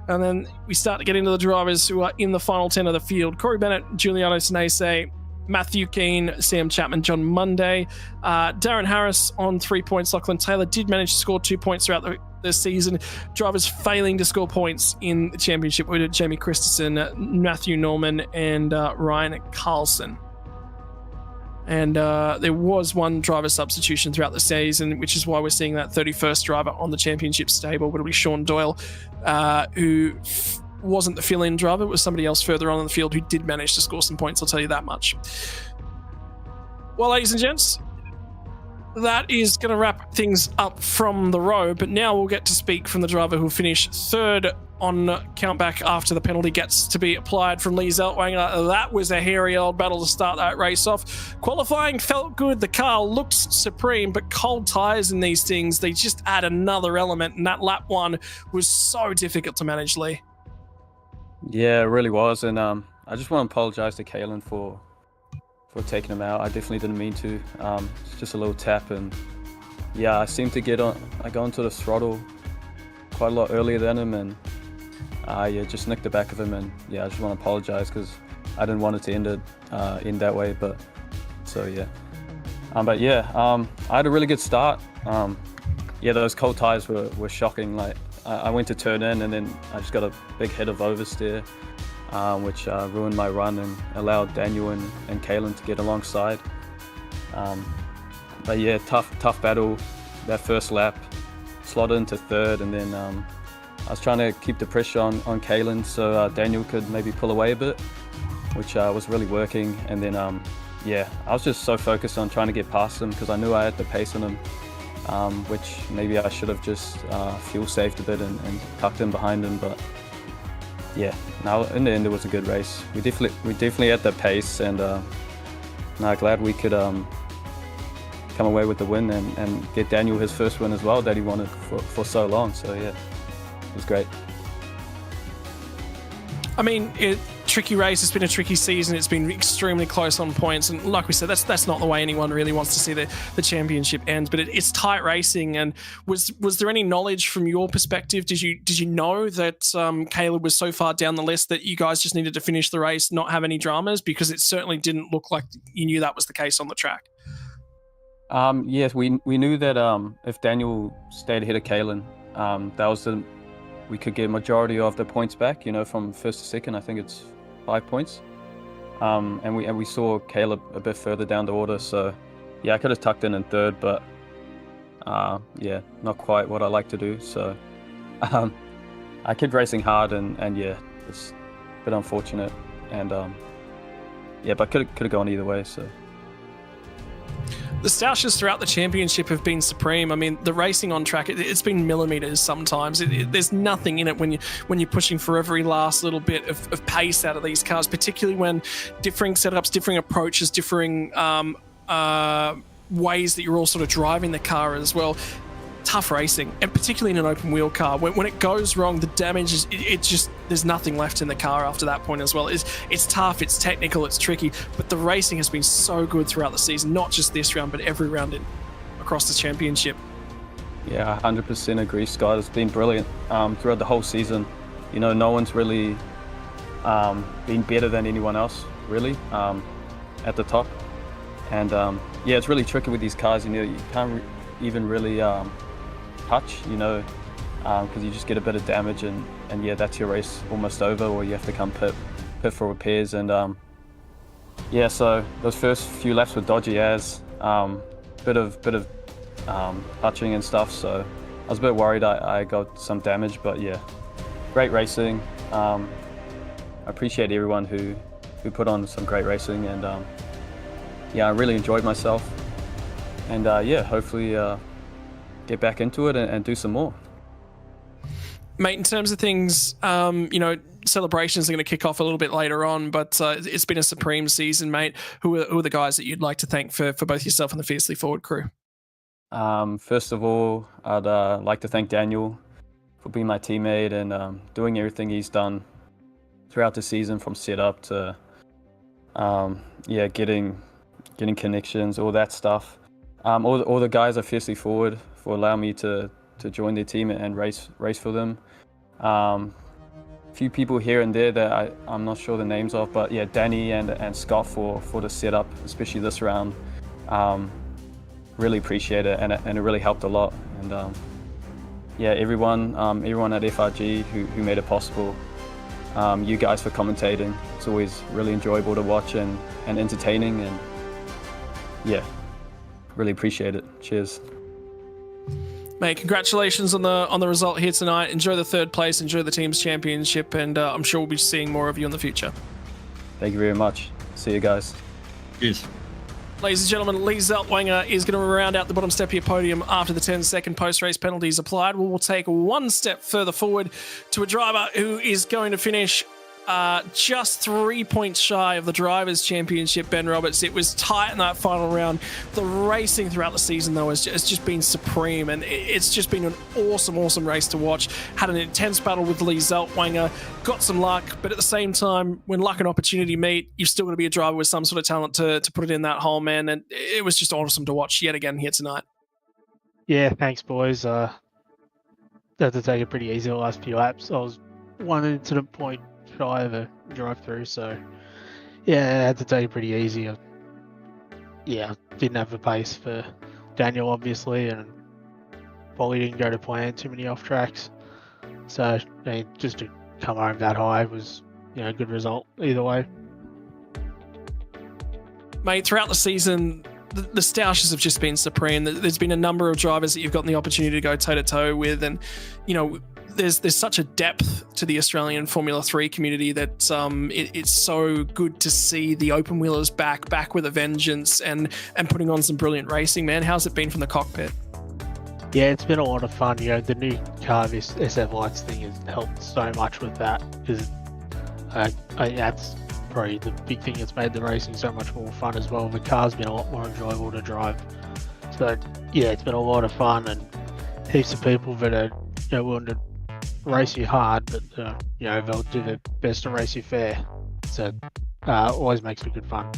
And then we start to get into the drivers who are in the final 10 of the field. Corey Bennett, Giuliano Sinese, Matthew Keane, Sam Chapman, John Monday, Darren Harris on 3 points. Lachlan Taylor did manage to score 2 points throughout the season. Drivers failing to score points in the championship were Jamie Christensen, Matthew Norman, and Ryan Carlson. And there was one driver substitution throughout the season, which is why we're seeing that 31st driver on the championship stable. But it'll be Sean Doyle, who wasn't the fill-in driver. It was somebody else further on in the field who did manage to score some points, I'll tell you that much. Well, ladies and gents, that is going to wrap things up from the row, but now we'll get to speak from the driver who finished 3rd on countback after the penalty gets to be applied from Lee Zellweger. That was a hairy old battle to start that race off. Qualifying felt good. The car looked supreme, but cold tyres in these things, they just add another element, and that lap 1 was so difficult to manage, Lee. Yeah, it really was, and I just want to apologise to Kalen for taking him out. I definitely didn't mean to. It's just a little tap, and yeah, I seem to I got into the throttle quite a lot earlier than him, and yeah, just nicked the back of him, and yeah, I just want to apologise because I didn't want it to end that way, but so yeah. But yeah, I had a really good start. Yeah, those cold tyres were shocking. Like I went to turn in, and then I just got a big hit of oversteer, which ruined my run and allowed Daniel and Kalen to get alongside. But yeah, tough battle. That first lap, slotted into 3rd, and then I was trying to keep the pressure on Kalen so Daniel could maybe pull away a bit, which was really working. And then yeah, I was just so focused on trying to get past him because I knew I had the pace on him, which maybe I should have just fuel saved a bit and tucked in behind him. But yeah, now in the end it was a good race. We definitely had the pace, and glad we could come away with the win and get Daniel his first win as well that he wanted for so long. So yeah, it was great. I mean, tricky race. It's been a tricky season. It's been extremely close on points, and like we said, that's not the way anyone really wants to see the championship end. But it's tight racing. And was there any knowledge from your perspective? Did you know that Caleb was so far down the list that you guys just needed to finish the race, not have any dramas? Because it certainly didn't look like you knew that was the case on the track. Yes, we knew that if Daniel stayed ahead of Kalen, we could get majority of the points back. You know, from 1st to 2nd, I think it's 5 points. And we saw Caleb a bit further down the order. So yeah, I could have tucked in 3rd, but yeah, not quite what I like to do. So I kept racing hard, and yeah, it's a bit unfortunate. And yeah, but could have gone either way. So. The stoushes throughout the championship have been supreme. I mean, the racing on track, it's been millimeters sometimes. There's nothing in it when you're pushing for every last little bit of pace out of these cars, particularly when differing setups, differing approaches, differing ways that you're all sort of driving the car as well. Tough racing, and particularly in an open wheel car. When it goes wrong, the damage is it just, there's nothing left in the car after that point as well. It's tough, it's technical, it's tricky, but the racing has been so good throughout the season, not just this round, but every round across the championship. Yeah, 100% agree, Scott. It's been brilliant throughout the whole season. You know, no one's really been better than anyone else, really, at the top. And yeah, it's really tricky with these cars. You know, you can't even really touch, you know, because you just get a bit of damage, and yeah, that's your race almost over, or you have to come pit for repairs. And yeah, so those first few laps were dodgy as bit of touching and stuff, so I was a bit worried I got some damage, but yeah, great racing. I appreciate everyone who put on some great racing, and yeah, I really enjoyed myself, and yeah, hopefully get back into it and do some more. Mate, in terms of things, you know, celebrations are going to kick off a little bit later on, but it's been a supreme season, mate. Who are the guys that you'd like to thank for both yourself and the Fiercely Forward crew? First of all, I'd like to thank Daniel for being my teammate and doing everything he's done throughout the season, from setup to yeah, getting connections, all that stuff. All the guys are Fiercely Forward for allowing me to join their team and race for them. Few people here and there that I'm not sure the names of, but yeah, Danny and Scott for the setup, especially this round. Really appreciate it, and it really helped a lot. And yeah, everyone at FRG who made it possible. You guys for commentating. It's always really enjoyable to watch and entertaining, and yeah, really appreciate it. Cheers. Mate, congratulations on the result here tonight. Enjoy the third place, enjoy the team's championship, and I'm sure we'll be seeing more of you in the future. Thank you very much. See you guys. Cheers. Ladies and gentlemen, Lee Zeltwanger is going to round out the bottom step of your podium after the 10-second post-race penalties applied. We'll take one step further forward to a driver who is going to finish just 3 points shy of the Drivers' Championship, Ben Roberts. It was tight in that final round. The racing throughout the season, though, has just been supreme, and it's just been an awesome race to watch. Had an intense battle with Lee Zeltwanger, got some luck, but at the same time, when luck and opportunity meet, you've still got to be a driver with some sort of talent to put it in that hole, man, and it was just awesome to watch yet again here tonight. Yeah, thanks, boys. Had to take it pretty easy the last few laps. I was one incident point shy of a drive-through, so yeah, I had to take it pretty easy. Yeah, didn't have the pace for Daniel, obviously, and probably didn't go to plan, too many off tracks. So I mean, just to come home that high was, you know, a good result either way. Mate, throughout the season, the stoushes have just been supreme. There's been a number of drivers that you've gotten the opportunity to go toe-to-toe with, and, you know, there's such a depth to the Australian Formula 3 community that it's so good to see the open wheelers back with a vengeance and putting on some brilliant racing, man. How's it been from the cockpit? Yeah, it's been a lot of fun. You know, the new car, this SF Lights thing has helped so much with that, because that's probably the big thing that's made the racing so much more fun as well. The car's been a lot more enjoyable to drive. So yeah, it's been a lot of fun, and heaps of people that are, you know, willing to race you hard, but you know, they'll do their best to race you fair. So always makes it good fun.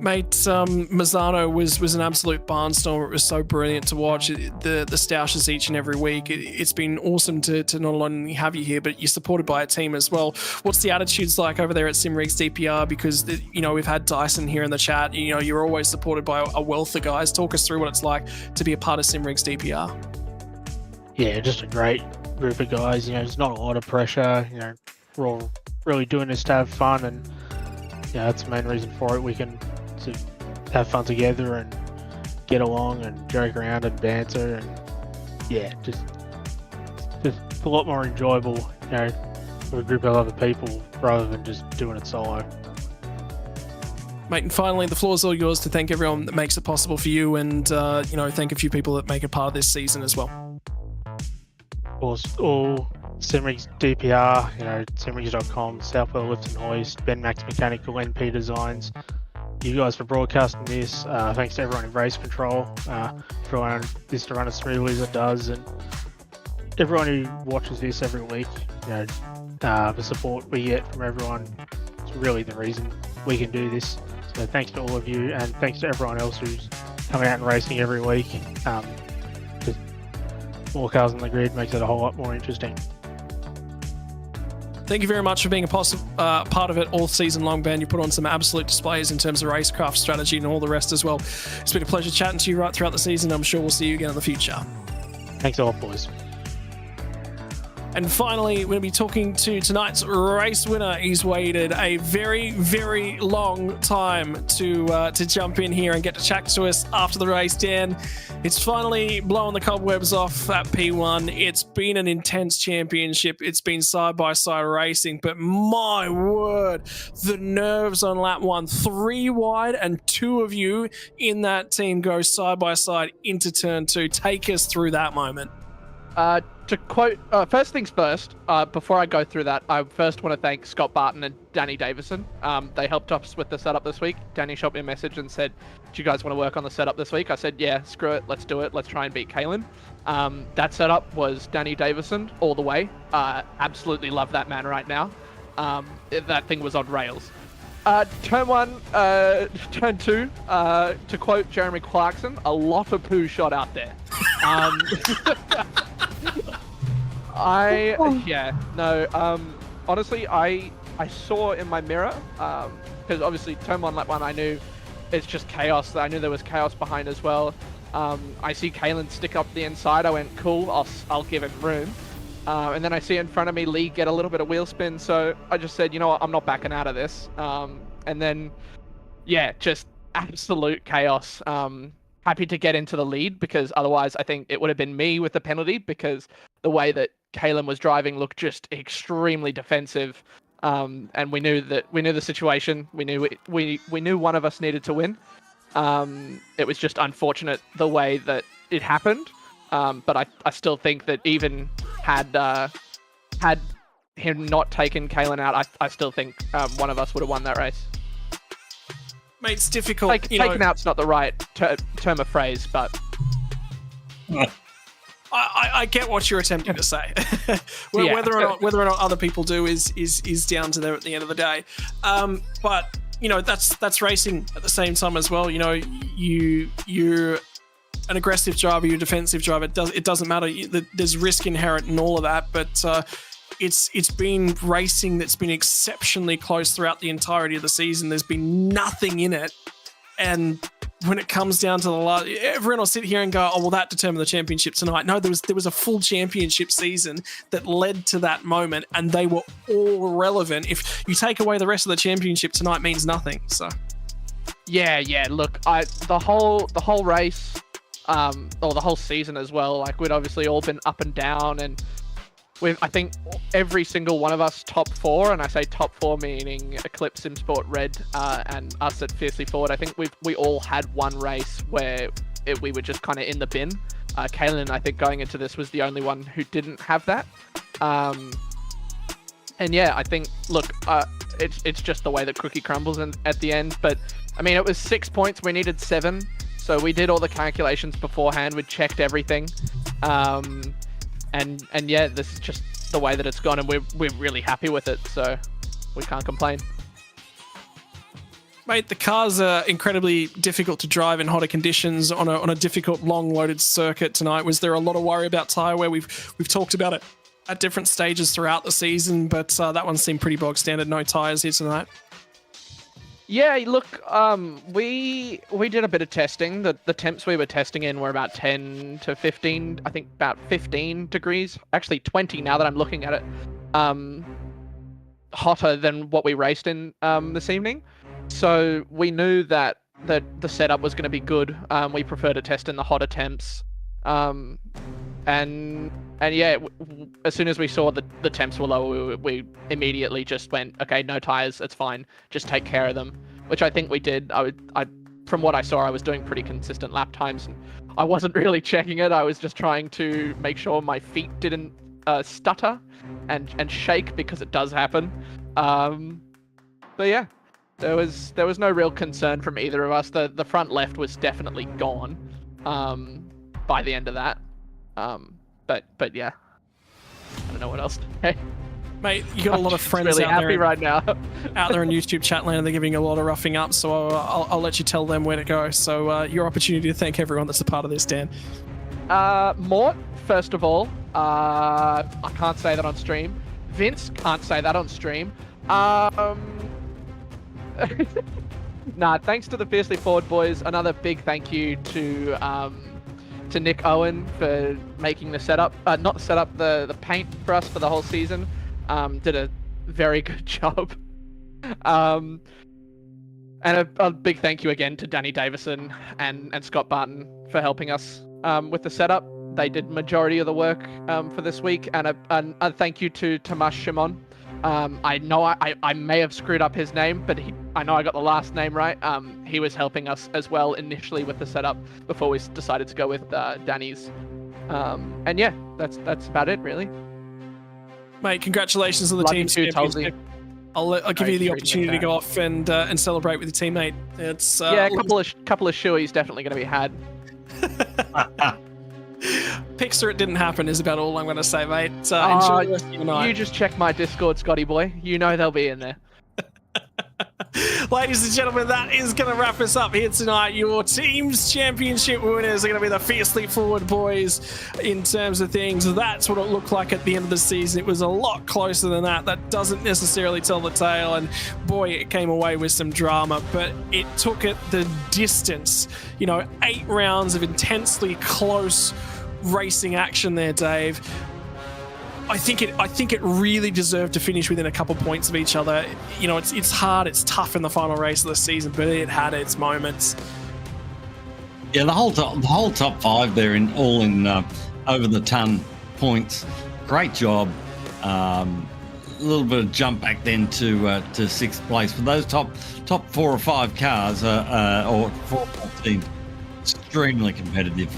Mate, Mazzano was an absolute barnstormer. It was so brilliant to watch. The stoushes each and every week. It's been awesome to not only have you here, but you're supported by a team as well. What's the attitudes like over there at SimRigs DPR? Because, you know, we've had Dyson here in the chat. You know, you're always supported by a wealth of guys. Talk us through what it's like to be a part of SimRigs DPR. Yeah, just a great group of guys. You know, there's not a lot of pressure. You know, we're all really doing this to have fun, and yeah, that's the main reason for it. We can to have fun together and get along and joke around and banter, and yeah, just a lot more enjoyable, you know, with a group of other people rather than just doing it solo. Mate, and finally, the floor is all yours to thank everyone that makes it possible for you, and thank a few people that make it part of this season as well. Of course, all Simrigs DPR, simrigs.com, Southwell Lift and Hoist, Ben Max Mechanical, NP Designs. You guys for broadcasting this. Thanks to everyone in Race Control for allowing this to run as smoothly as it does, and everyone who watches this every week. The support we get from everyone is really the reason we can do this. So thanks to all of you, and thanks to everyone else who's coming out and racing every week. Just more cars on the grid makes it a whole lot more interesting. Thank you very much for being a part of it all season long, Ben. You put on some absolute displays in terms of racecraft strategy and all the rest as well. It's been a pleasure chatting to you right throughout the season. I'm sure we'll see you again in the future. Thanks a lot, boys. And finally, we're going to be talking to tonight's race winner. He's waited a very, very long time to jump in here and get to chat to us after the race. Dan, it's finally blowing the cobwebs off at P1. It's been an intense championship. It's been side-by-side racing, but my word, the nerves on lap 1. 3 wide and 2 of you in that team go side-by-side into turn 2. Take us through that moment. To quote, first things first, before I go through that, I first want to thank Scott Barton and Danny Davison. They helped us with the setup this week. Danny shot me a message and said, do you guys want to work on the setup this week? I said, yeah, screw it, let's do it. Let's try and beat Kalen. That setup was Danny Davison all the way. Absolutely love that man right now. That thing was on rails. Turn 1, turn 2, to quote Jeremy Clarkson, a lot of poo shot out there. Honestly, I saw in my mirror, because obviously turn 1, lap 1, I knew it's just chaos. I knew there was chaos behind as well. I see Kalen stick up the inside. I went, cool, I'll give him room. And then I see in front of me Lee get a little bit of wheel spin, so I just said, you know what, I'm not backing out of this. And then, yeah, just absolute chaos. Happy to get into the lead, because otherwise I think it would have been me with the penalty, because the way that Kalen was driving looked just extremely defensive. And we knew the situation. We knew one of us needed to win. It was just unfortunate the way that it happened. But I still think that even had him not taken Kalen out, I still think one of us would have won that race. Mate, it's difficult. Taken out's not the right term of phrase, but I get what you're attempting to say. Whether or not other people do is down to them at the end of the day. But that's racing at the same time as well. You're an aggressive driver, you're a defensive driver. It doesn't matter. There's risk inherent in all of that, but it's been racing that's been exceptionally close throughout the entirety of the season. There's been nothing in it, and when it comes down to the last, everyone will sit here and go, "Oh, well, that determined the championship tonight." No, there was a full championship season that led to that moment, and they were all relevant. If you take away the rest of the championship tonight, means nothing. So, yeah. Look, the whole race, or the whole season as well. Like, we'd obviously all been up and down, and I think every single one of us top 4, and I say top 4 meaning Eclipse, SimSport, Red, and us at Fiercely Forward. I think we all had one race where we were just kind of in the bin. Kalen, I think going into this, was the only one who didn't have that. And yeah, I think, look, it's just the way that cookie crumbles at the end. But I mean, it was 6 points. We needed 7, so we did all the calculations beforehand. We checked everything. And yeah, this is just the way that it's gone, and we're really happy with it, so we can't complain. Mate, the cars are incredibly difficult to drive in hotter conditions on a difficult, long-loaded circuit tonight. Was there a lot of worry about tyre wear? We've talked about it at different stages throughout the season, but that one seemed pretty bog standard. No tyres here tonight. Yeah, look, we did a bit of testing. The temps we were testing in were about 10 to 15, I think about 15 degrees, actually 20 now that I'm looking at it, hotter than what we raced in this evening. So we knew that the setup was going to be good. We prefer to test in the hotter temps. And yeah, as soon as we saw the temps were lower, we immediately just went, okay, no tires, it's fine, just take care of them. which I think we did. From what I saw, I was doing pretty consistent lap times, and I wasn't really checking it. I was just trying to make sure my feet didn't stutter and shake, because it does happen. But yeah, there was no real concern from either of us. The front left was definitely gone by the end of that. But yeah, I don't know what else to say. Mate, you got a lot of friends really out happy there, right now. out there in YouTube chat land. They're giving a lot of roughing up, so I'll let you tell them where to go. So your opportunity to thank everyone that's a part of this, Dan. Mort, first of all, I can't say that on stream. Vince, can't say that on stream. Nah, thanks to the Fiercely Forward boys. Another big thank you to Nick Owen for making the setup, not the setup, the paint for us for the whole season. Did a very good job. And a big thank you again to Danny Davison and Scott Barton for helping us with the setup. They did majority of the work for this week. And a thank you to Tomasz Shimon. I know I may have screwed up his name, but I know I got the last name right. He was helping us as well initially with the setup before we decided to go with Danny's. And yeah, that's about it really. Mate, congratulations on the team championship. I'll give you the opportunity to go off and celebrate with your teammate. It's yeah, a couple of shoeies definitely going to be had. Pixar, it didn't happen is about all I'm going to say, mate. Enjoy the rest of your night. You just check my Discord, Scotty boy. You know they'll be in there. Ladies and gentlemen, that is going to wrap us up here tonight. Your team's championship winners are going to be the Fiercely Forward boys in terms of things. That's what it looked like at the end of the season. It was a lot closer than that. That doesn't necessarily tell the tale. And boy, it came away with some drama, but it took it the distance. 8 rounds of intensely close racing action there, Dave. I think it really deserved to finish within a couple points of each other. It's hard, it's tough in the final race of the season, but it had its moments. Yeah, the whole top 5 there in over the ton points. Great job. A little bit of jump back then to 6th place. For those top 4 or 5 cars or 4 teams, extremely competitive.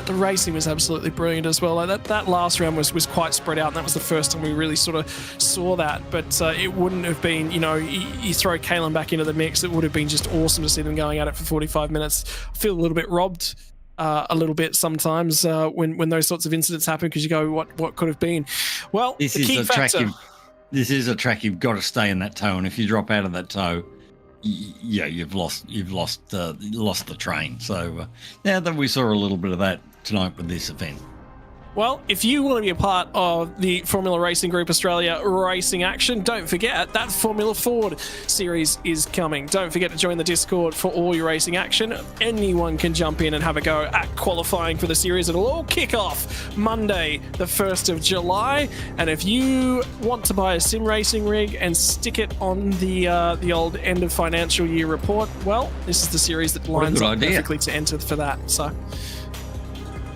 The racing was absolutely brilliant as well. That last round was quite spread out, and that was the first time we really sort of saw that. But it wouldn't have been, you throw Kalen back into the mix, it would have been just awesome to see them going at it for 45 minutes. I feel a little bit robbed a little bit sometimes when those sorts of incidents happen, because you go, what could have been? Well, this is a track you've got to stay in that toe, and if you drop out of that toe, yeah, you've lost the train. So now that we saw a little bit of that tonight with this event. Well, if you want to be a part of the Formula Racing Group Australia racing action, don't forget that Formula Ford series is coming. Don't forget to join the Discord for all your racing action. Anyone can jump in and have a go at qualifying for the series. It'll all kick off Monday, the 1st of July. And if you want to buy a sim racing rig and stick it on the old end of financial year report, well, this is the series that lines up perfectly to enter for that. So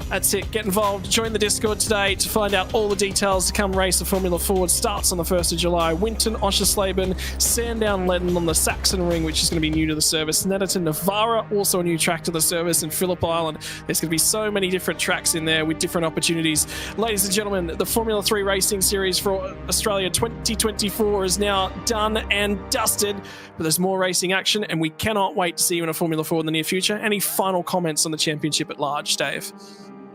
that's it. Get involved. Join the Discord today to find out all the details to come race the Formula Ford. Starts on the 1st of July. Winton, Oschersleben, Sandown, Leiden on the Saxon Ring, which is going to be new to the service. Netterton, Navarra, also a new track to the service. And Phillip Island. There's going to be so many different tracks in there with different opportunities. Ladies and gentlemen, the Formula 3 Racing Series for Australia 2024 is now done and dusted. But there's more racing action, and we cannot wait to see you in a Formula Ford in the near future. Any final comments on the championship at large, Dave?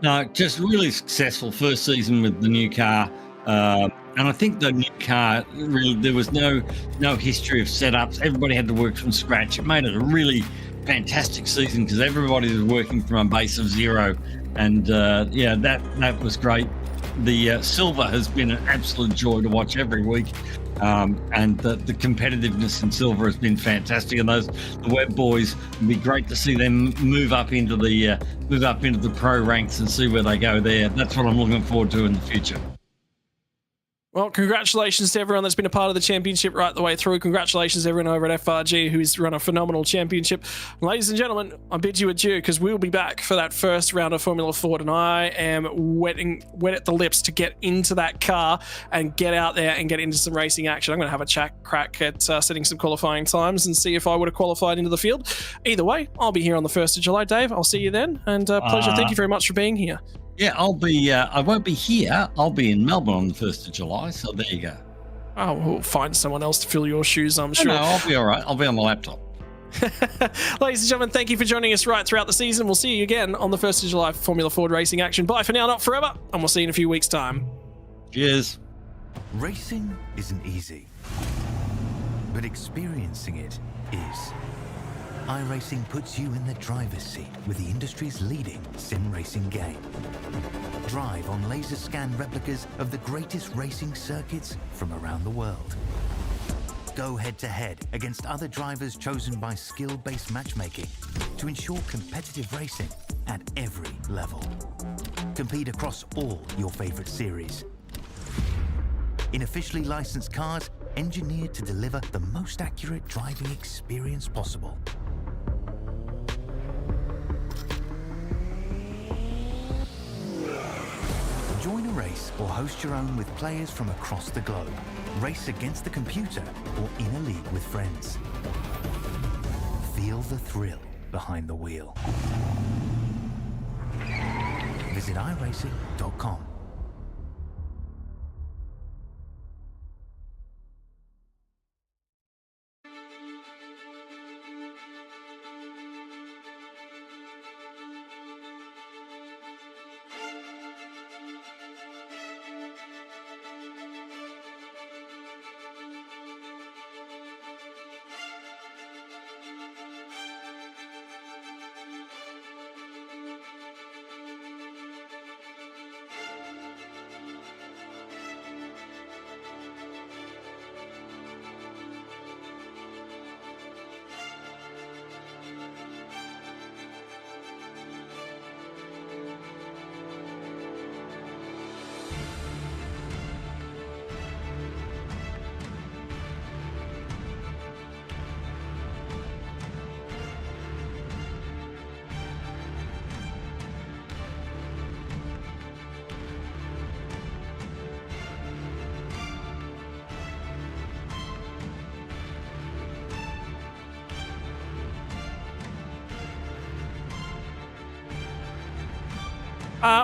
No, just really successful first season with the new car. And I think the new car, really, there was no history of setups. Everybody had to work from scratch. It made it a really fantastic season because everybody was working from a base of 0. And, yeah, that was great. The silver has been an absolute joy to watch every week. And the competitiveness in silver has been fantastic, and the Webb boys, would be great to see them move up into the pro ranks and see where they go there. That's what I'm looking forward to in the future. Well, congratulations to everyone that's been a part of the championship right the way through. Congratulations to everyone over at FRG who's run a phenomenal championship. Ladies and gentlemen, I bid you adieu because we'll be back for that first round of Formula Ford, and I am wet at the lips to get into that car and get out there and get into some racing action. I'm going to have a crack at setting some qualifying times and see if I would have qualified into the field. Either way, I'll be here on the 1st of July, Dave. I'll see you then, and pleasure. Thank you very much for being here. Yeah, I'll be. I won't be here. I'll be in Melbourne on the 1st of July. So there you go. Oh, we'll find someone else to fill your shoes, I'm sure. No, I'll be all right. I'll be on the laptop. Ladies and gentlemen, thank you for joining us right throughout the season. We'll see you again on the 1st of July for Formula Ford racing action. Bye for now, not forever, and we'll see you in a few weeks' time. Cheers. Racing isn't easy, but experiencing it is. iRacing puts you in the driver's seat with the industry's leading sim racing game. Drive on laser scan replicas of the greatest racing circuits from around the world. Go head-to-head against other drivers chosen by skill-based matchmaking to ensure competitive racing at every level. Compete across all your favorite series. In officially licensed cars, engineered to deliver the most accurate driving experience possible. Join a race or host your own with players from across the globe. Race against the computer or in a league with friends. Feel the thrill behind the wheel. Visit iRacing.com.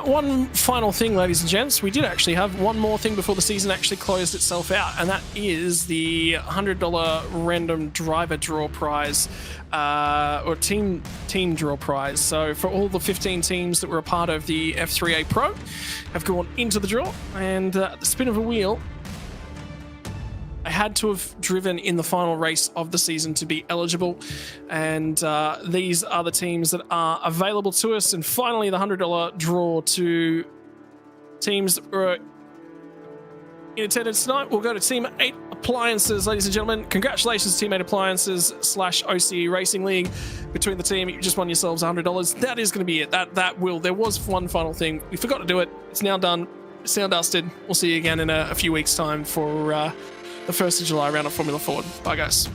One final thing, ladies and gents. We did actually have one more thing before the season actually closed itself out, and that is the $100 random driver draw prize, or team draw prize. So for all the 15 teams that were a part of the F3A Pro have gone into the draw, and the spin of a wheel, I had to have driven in the final race of the season to be eligible, and these are the teams that are available to us. And finally, the $100 draw to teams that were in attendance tonight will go to Team 8 Appliances. Ladies and gentlemen, congratulations to Team 8 Appliances / OCE Racing League. Between the team, you just won yourselves $100. That is going to be it. There was one final thing. We forgot to do it. It's now done. It's now dusted. We'll see you again in a few weeks' time for the 1st of July round of Formula Ford. Bye, guys.